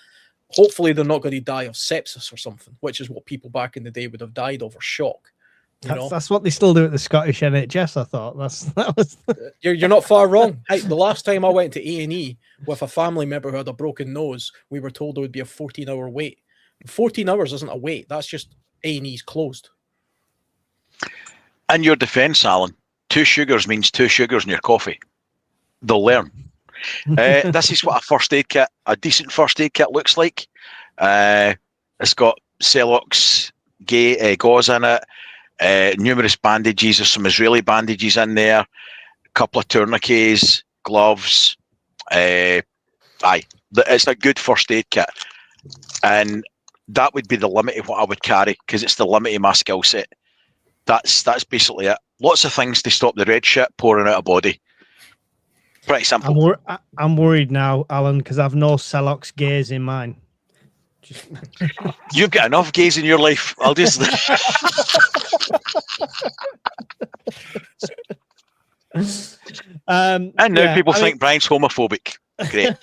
Hopefully they're not going to die of sepsis or something, which is what people back in the day would have died of, or shock. That's what they still do at the Scottish NHS. I thought that was you're not far wrong. Hey, the last time I went to A&E with a family member who had a broken nose, we were told there would be a 14-hour wait. 14 hours isn't a wait. That's just A&E's closed. In your defence, Alan, 2 sugars means 2 sugars in your coffee. They'll learn. This is what a decent first aid kit looks like. It's got Celox gauze in it, numerous bandages. There's some Israeli bandages in there, a couple of tourniquets, gloves. It's a good first aid kit. And that would be the limit of what I would carry, because it's the limit of my skill set. That's basically it. Lots of things to stop the red shit pouring out of body. Pretty simple. I'm worried now, Alan, because I've no Celox gaze in mine. You've got enough gaze in your life. I'll just. And now people think Brian's homophobic. Great.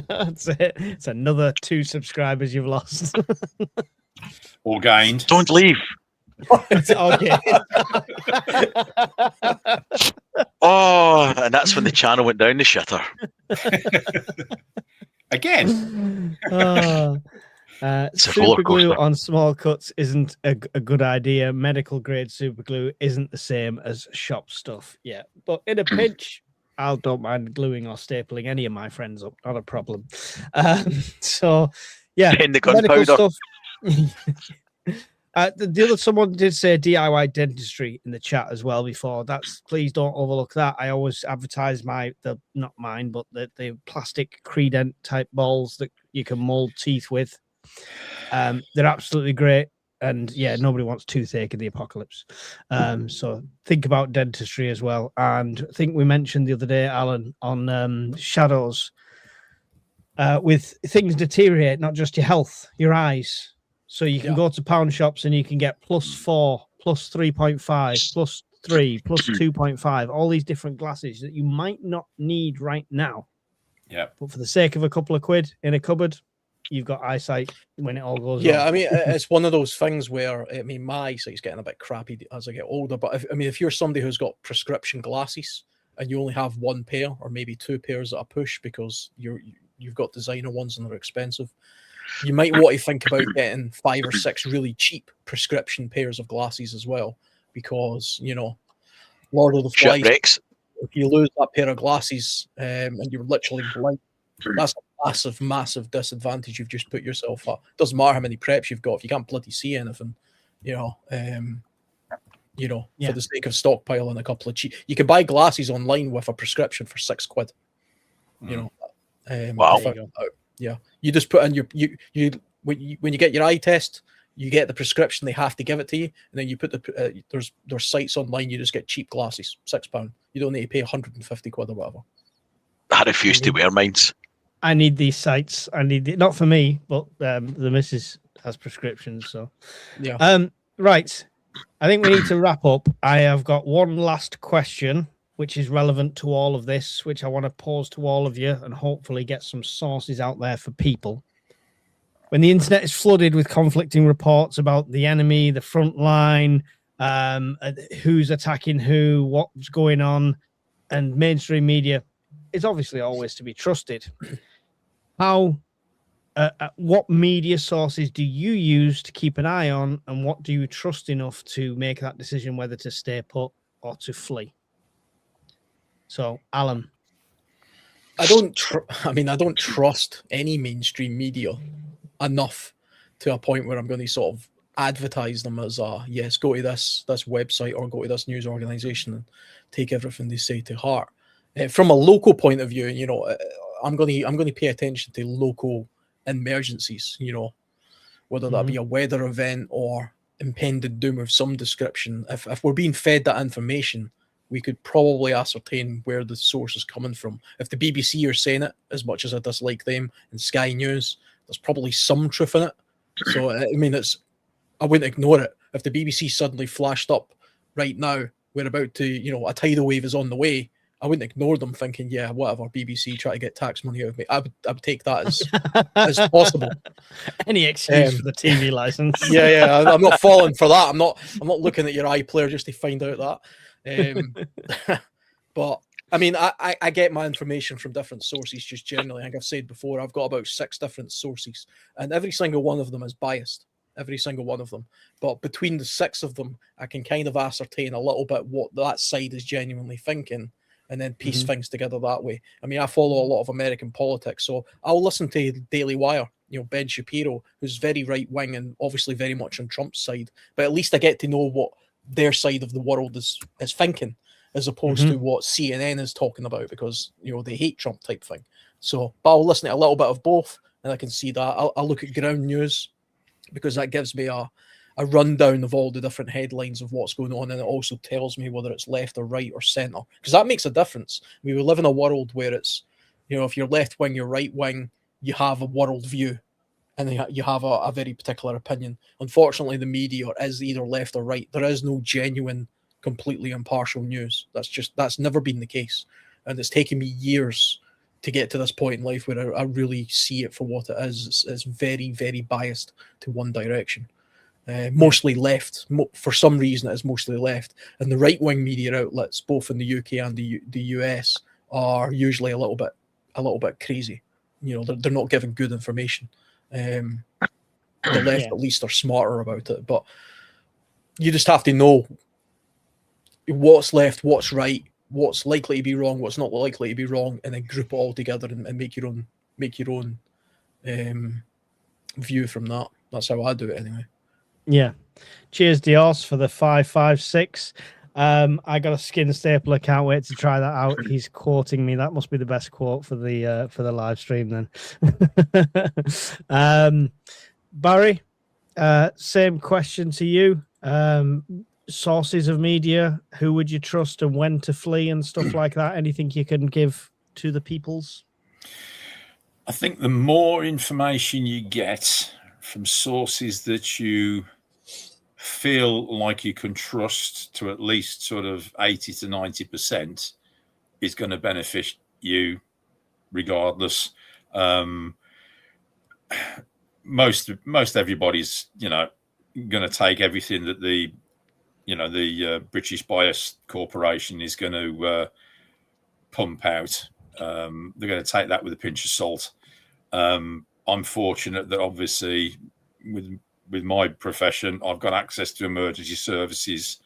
That's it. It's another 2 subscribers you've lost. Or gained. Don't leave. Okay. Oh, and that's when the channel went down the shitter. Again. Super glue on small cuts isn't a good idea. Medical grade super glue isn't the same as shop stuff. Yeah, but in a pinch, I don't mind gluing or stapling any of my friends up. Not a problem. So, yeah, in the gunpowder stuff. The other someone did say DIY dentistry in the chat as well before. Please don't overlook that. I always advertise not mine, but the plastic Credent type balls that you can mold teeth with. They're absolutely great, and yeah, nobody wants toothache in the apocalypse. So think about dentistry as well. And I think we mentioned the other day, Alan, on shadows. With things deteriorate, not just your health, your eyes. So you can go to pound shops and you can get +4, +3.5, +3, +2.5, all these different glasses that you might not need right now. Yeah. But for the sake of a couple of quid in a cupboard, you've got eyesight when it all goes wrong. I mean, it's one of those things where, I mean, my eyesight's getting a bit crappy as I get older. But if you're somebody who's got prescription glasses and you only have 1 pair or maybe 2 pairs at a push because you've got designer ones and they're expensive, you might want to think about getting 5 or 6 really cheap prescription pairs of glasses as well, because, you know, Lord of the Flies, if you lose that pair of glasses and you're literally blind, that's a massive disadvantage you've just put yourself at. Doesn't matter how many preps you've got if you can't bloody see anything, you know. you know, Yeah. for the sake of stockpiling a couple of cheap. You can buy glasses online with a prescription for £6. You know, Wow. There you go. yeah, you just put in your when you get your eye test, you get the prescription. They have to give it to you, and then you put the there's sites online. You just get cheap glasses, £6. You don't need to pay 150 quid or whatever. I refuse to wear mines. I need these sites. I need not for me, but the missus has prescriptions. So Yeah. right. I think we need to wrap up. I have got one last question, which is relevant to all of this, which I want to pose to all of you and hopefully get some sources out there for people. When the internet is flooded with conflicting reports about the enemy, the front line, who's attacking who, what's going on, and mainstream media is obviously always to be trusted. What media sources do you use to keep an eye on, and what do you trust enough to make that decision whether to stay put or to flee? So, Alan. I don't trust any mainstream media enough to a point where I'm going to sort of advertise them as yes, go to this website or go to this news organization and take everything they say to heart. From a local point of view, you know, I'm going to pay attention to local emergencies, you know, whether that be a weather event or impending doom of some description. If we're being fed that information, we could probably ascertain where the source is coming from. If the BBC are saying it, as much as I dislike them, and Sky News, there's probably some truth in it. So, I mean, I wouldn't ignore it. If the BBC suddenly flashed up right now, we're about to, you know, a tidal wave is on the way, I wouldn't ignore them thinking, yeah, whatever, BBC, try to get tax money out of me. I would take that as possible. Any excuse for the TV license. Yeah, I'm not falling for that. I'm not looking at your iPlayer just to find out that. But I mean, I get my information from different sources just generally. I think I've said before, I've got about 6 different sources, and every single one of them is biased. Every single one of them. But between the 6 of them, I can kind of ascertain a little bit what that side is genuinely thinking, and then piece things together that way. I mean, I follow a lot of American politics, so I'll listen to Daily Wire, you know, Ben Shapiro, who's very right-wing and obviously very much on Trump's side, but at least I get to know what their side of the world is thinking, as opposed to what CNN is talking about, because, you know, they hate Trump type thing. So, but I'll listen to a little bit of both, and I can see that. I'll look at ground news, because that gives me a rundown of all the different headlines of what's going on, and it also tells me whether it's left or right or centre, because that makes a difference. We live in a world where it's, you know, if you're left wing, you're right wing, you have a world view, and you have a very particular opinion. Unfortunately, the media is either left or right. There is no genuine, completely impartial news. That's never been the case, and it's taken me years to get to this point in life where I really see it for what it is. It's very, very biased to one direction. Mostly left. For some reason, it is mostly left. And the right-wing media outlets, both in the UK and the US, are usually a little bit crazy. You know, they're not giving good information. The left, at least, are smarter about it. But you just have to know what's left, what's right, what's likely to be wrong, what's not likely to be wrong, and then group it all together and make your own view from that. That's how I do it anyway. Yeah. Cheers, Dios, for the 556. I got a skin stapler. Can't wait to try that out. He's quoting me. That must be the best quote for the live stream then. Barry, same question to you. Sources of media, who would you trust and when to flee and stuff like that? Anything you can give to the peoples? I think the more information you get from sources that you feel like you can trust to at least sort of 80 to 90% is going to benefit you regardless. Most everybody's, you know, going to take everything that the British Bias Corporation is going to pump out. They're going to take that with a pinch of salt. I'm fortunate that obviously with my profession, I've got access to emergency services,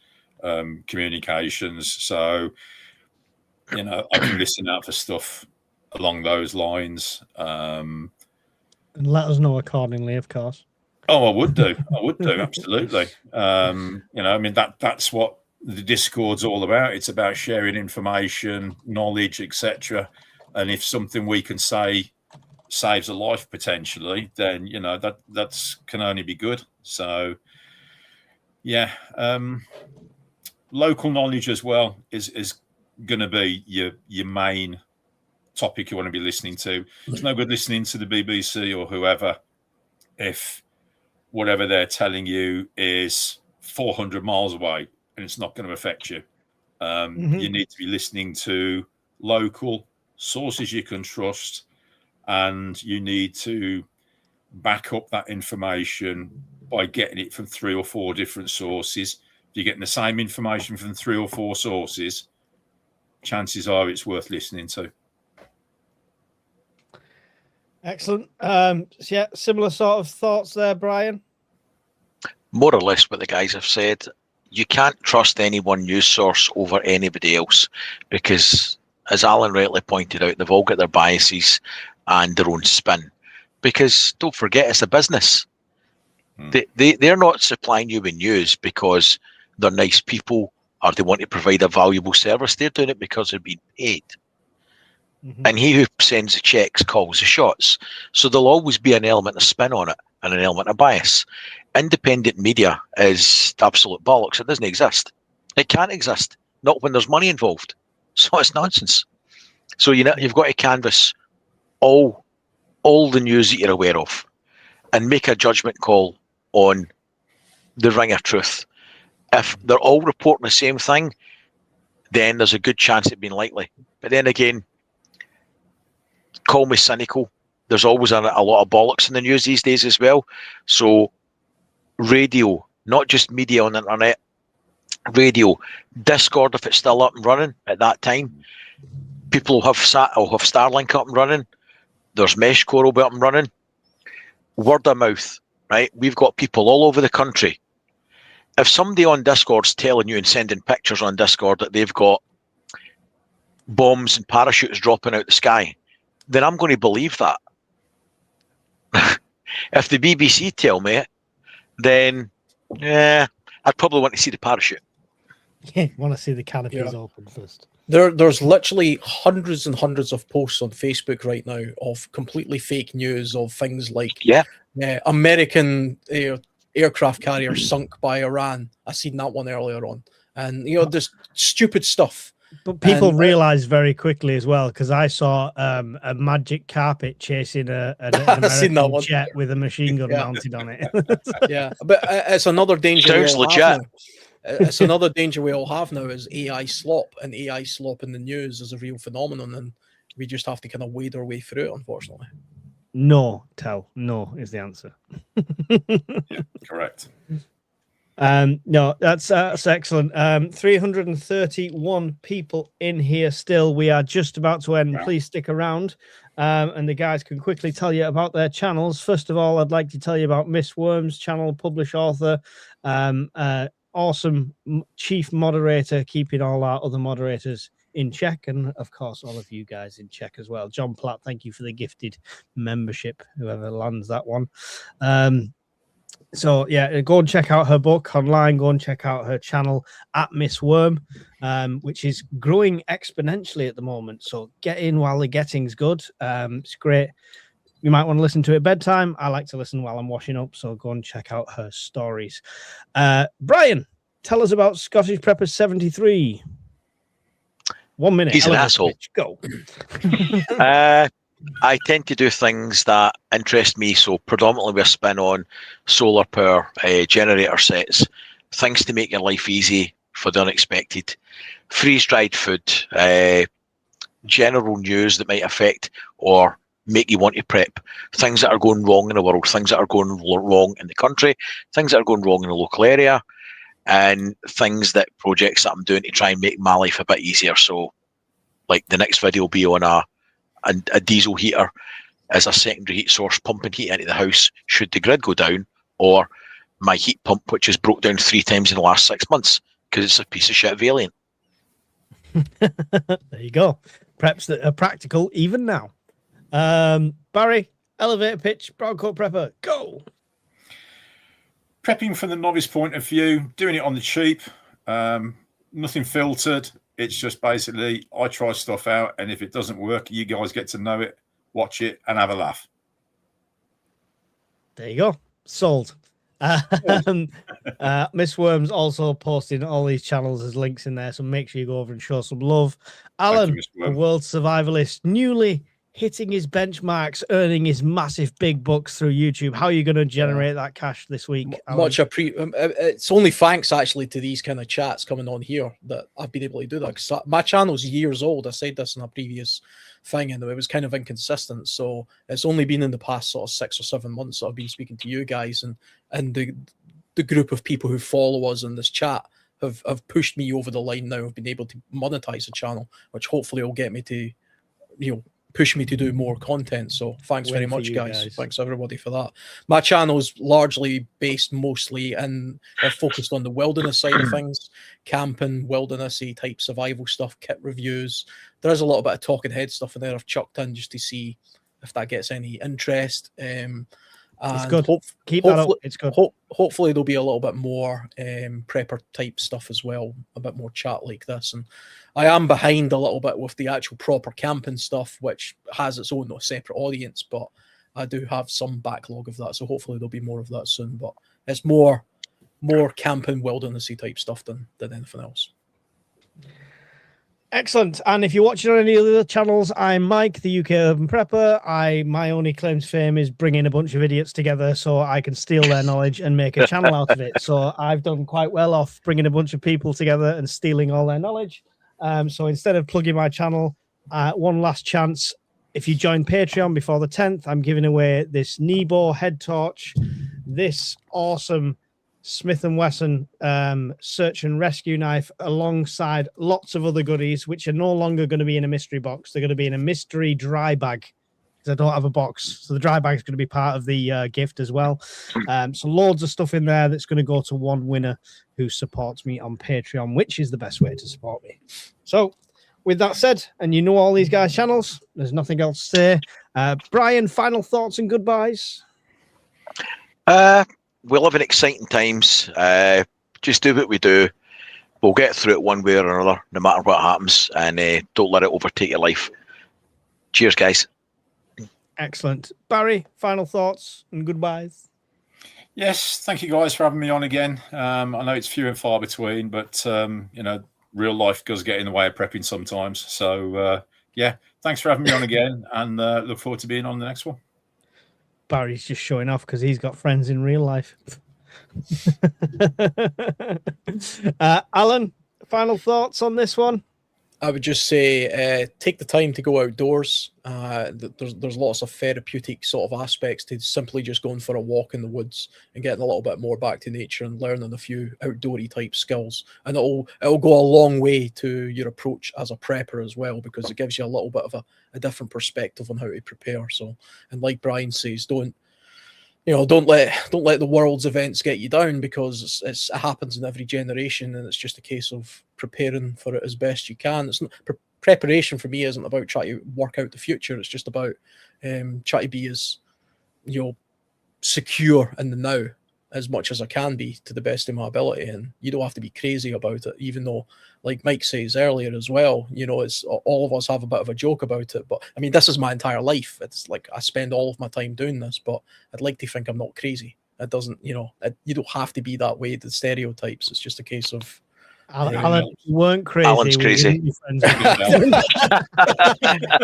communications. So, you know, I can listen out for stuff along those lines. And let us know accordingly, of course. Oh, I would do. Absolutely. I mean that's what the Discord's all about. It's about sharing information, knowledge, etc. And if something we can say saves a life potentially, then that's can only be good. So yeah, local knowledge as well is going to be your main topic you want to be listening to. It's no good listening to the BBC or whoever if whatever they're telling you is 400 miles away and it's not going to affect you. You need to be listening to local sources you can trust, and you need to back up that information by getting it from 3 or 4 different sources. If you're getting the same information from 3 or 4 sources, chances are it's worth listening to. Excellent. So yeah, similar sort of thoughts there, Brian. More or less what the guys have said. You can't trust any one news source over anybody else because, as Alan rightly pointed out, they've all got their biases and their own spin. Because don't forget, it's a business. They're not supplying you with news because they're nice people or they want to provide a valuable service. They're doing it because they're being paid. And he who sends the checks calls the shots. So there'll always be an element of spin on it and an element of bias. Independent media is absolute bollocks. It doesn't exist. It can't exist. Not when there's money involved. So it's nonsense. So you've got to canvass all the news that you're aware of and make a judgment call on the ring of truth. If they're all reporting the same thing, then there's a good chance of being likely. But then again, call me cynical. There's always a lot of bollocks in the news these days as well. So radio, not just media on the internet, radio, Discord, if it's still up and running at that time, people will have Starlink up and running. There's Meshcore will be up and running. Word of mouth, right? We've got people all over the country. If somebody on Discord's telling you and sending pictures on Discord that they've got bombs and parachutes dropping out the sky, then I'm going to believe that. If the BBC tell me it, then I'd probably want to see the parachute. Yeah, want to see the canopies open first. There's literally hundreds and hundreds of posts on Facebook right now of completely fake news of things like American aircraft carrier sunk by Iran. I seen that one earlier on, and just stupid stuff. But people realize very quickly as well, because I saw a magic carpet chasing an American jet with a machine gun mounted on it. Yeah, but it's another danger. Sounds legit. It's another danger we all have now is AI slop, and AI slop in the news is a real phenomenon, and we just have to kind of wade our way through it, unfortunately. No is the answer. Yeah, correct. No, that's excellent. 331 people in here still. We are just about to end. Please stick around, and the guys can quickly tell you about their channels. First of all, I'd like to tell you about Miss Worm's channel, publish author, awesome chief moderator, keeping all our other moderators in check, and of course all of you guys in check as well. John Platt, thank you for the gifted membership, whoever lands that one. So yeah, go and check out her book online. Go and check out her channel at Miss Worm, which is growing exponentially at the moment. So get in while the getting's good. It's great. You might want to listen to it at bedtime. I like to listen while I'm washing up, so go and check out her stories. Brian, tell us about Scottish Prepper 73. 1 minute. He's an asshole. Go. I tend to do things that interest me, so predominantly with a spin on solar power, generator sets, things to make your life easy for the unexpected, freeze-dried food, general news that might affect or make you want to prep, things that are going wrong in the world, things that are going wrong in the country, things that are going wrong in the local area, and projects that I'm doing to try and make my life a bit easier. So, like the next video will be on a diesel heater as a secondary heat source, pumping heat into the house should the grid go down, or my heat pump, which has broke down 3 times in the last 6 months because it's a piece of shit Valiant. There you go. Preps that are practical even now. Barry, elevator pitch, Broadcoat Prepper, go. prepping from the novice point of view, doing it on the cheap, nothing filtered. It's just basically I try stuff out, and if it doesn't work, you guys get to know it, watch it, and have a laugh. There you go. Sold. Miss Worms also posting all these channels as links in there, so make sure you go over and show some love. Alan, the world survivalist, newly hitting his benchmarks, earning his massive big bucks through YouTube. How are you going to generate that cash this week, Alan? It's only thanks actually to these kind of chats coming on here that I've been able to do that, because my channel's years old. I said this in a previous thing, and it was kind of inconsistent, so it's only been in the past sort of 6 or 7 months that I've been speaking to you guys, and the group of people who follow us in this chat have pushed me over the line. Now I've been able to monetize the channel, which hopefully will get me to, push me to do more content. So thanks very much, guys. Thanks everybody for that. My channel is largely based mostly and focused on the wilderness side of things, camping, wildernessy type survival stuff, kit reviews. There's a little bit of talking head stuff in there I've chucked in just to see if that gets any interest. It's good. Keep that up. It's good. Hopefully there'll be a little bit more prepper type stuff as well, a bit more chat like this. And I am behind a little bit with the actual proper camping stuff, which has its own separate audience, but I do have some backlog of that. So hopefully there'll be more of that soon. But it's more camping, wildernessy type stuff than anything else. Excellent. And if you're watching on any of the other channels, I'm Mike, the UK Urban Prepper. My only claim to fame is bringing a bunch of idiots together so I can steal their knowledge and make a channel out of it. So I've done quite well off bringing a bunch of people together and stealing all their knowledge. So instead of plugging my channel, one last chance. If you join Patreon before the 10th, I'm giving away this Nebo head torch, this awesome Smith & Wesson search and rescue knife, alongside lots of other goodies, which are no longer going to be in a mystery box. They're going to be in a mystery dry bag, because I don't have a box. So the dry bag is going to be part of the gift as well. So loads of stuff in there that's going to go to one winner who supports me on Patreon, which is the best way to support me. So with that said, and you know all these guys' channels, there's nothing else to say. Brian, final thoughts and goodbyes? We live in exciting times. Just do what we do. We'll get through it one way or another, no matter what happens, and don't let it overtake your life. Cheers, guys. Excellent. Barry, final thoughts and goodbyes? Yes, thank you guys for having me on again. I know it's few and far between, but real life does get in the way of prepping sometimes. So yeah, thanks for having me on again, and look forward to being on the next one. Barry's just showing off because he's got friends in real life. Alan, final thoughts on this one? I would just say take the time to go outdoors. There's lots of therapeutic sort of aspects to simply just going for a walk in the woods and getting a little bit more back to nature and learning a few outdoorsy type skills. And it'll go a long way to your approach as a prepper as well, because it gives you a little bit of a different perspective on how to prepare. So, and like Brian says, don't let the world's events get you down, because it happens in every generation, and it's just a case of preparing for it as best you can. It's not preparation for me isn't about trying to work out the future. It's just about trying to be as secure in the now as much as I can be to the best of my ability. And you don't have to be crazy about it, even though, like Mike says earlier as well, it's all of us have a bit of a joke about it. But I mean, this is my entire life. It's like I spend all of my time doing this, but I'd like to think I'm not crazy. It doesn't, you don't have to be that way. The stereotypes. It's just a case of Alan, you weren't crazy. Alan's crazy.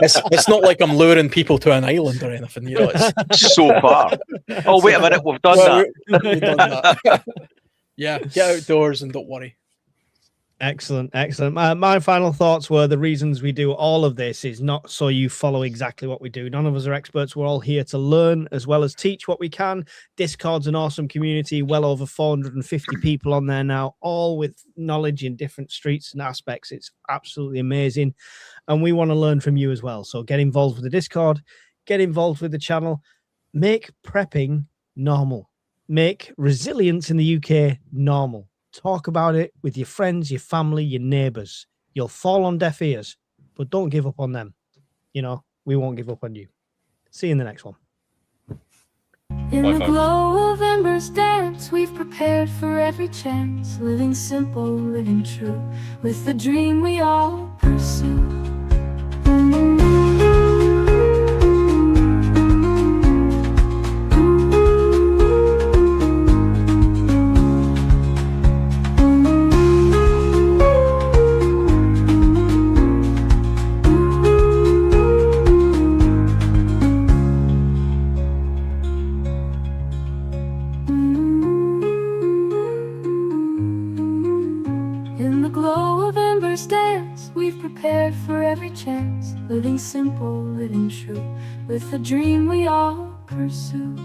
It's not like I'm luring people to an island or anything. It's So far. Oh, wait a minute. We've done that. we've done that. Yeah, get outdoors and don't worry. Excellent. My final thoughts were the reasons we do all of this is not so you follow exactly what we do. None of us are experts. We're all here to learn as well as teach what we can. Discord's an awesome community, well over 450 people on there now, all with knowledge in different streets and aspects. It's absolutely amazing. And we want to learn from you as well. So get involved with the Discord, get involved with the channel, make prepping normal, make resilience in the UK normal. Talk about it with your friends, your family, your neighbors. You'll fall on deaf ears, but don't give up on them. We won't give up on you. See you in the next one. In Bye, the folks. glow of embers dance, we've prepared for every chance, living simple, living true, with the dream we all pursue. In the glow of embers dance, we've prepared for every chance, living simple, living true, with the dream we all pursue.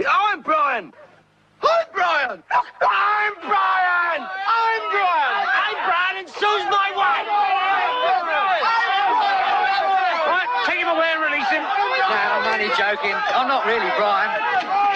I'm Brian! I'm Brian! I'm Brian! I'm Brian! I'm Brian and so's my wife! Right, take him away and release him. No, I'm only joking. I'm not really Brian.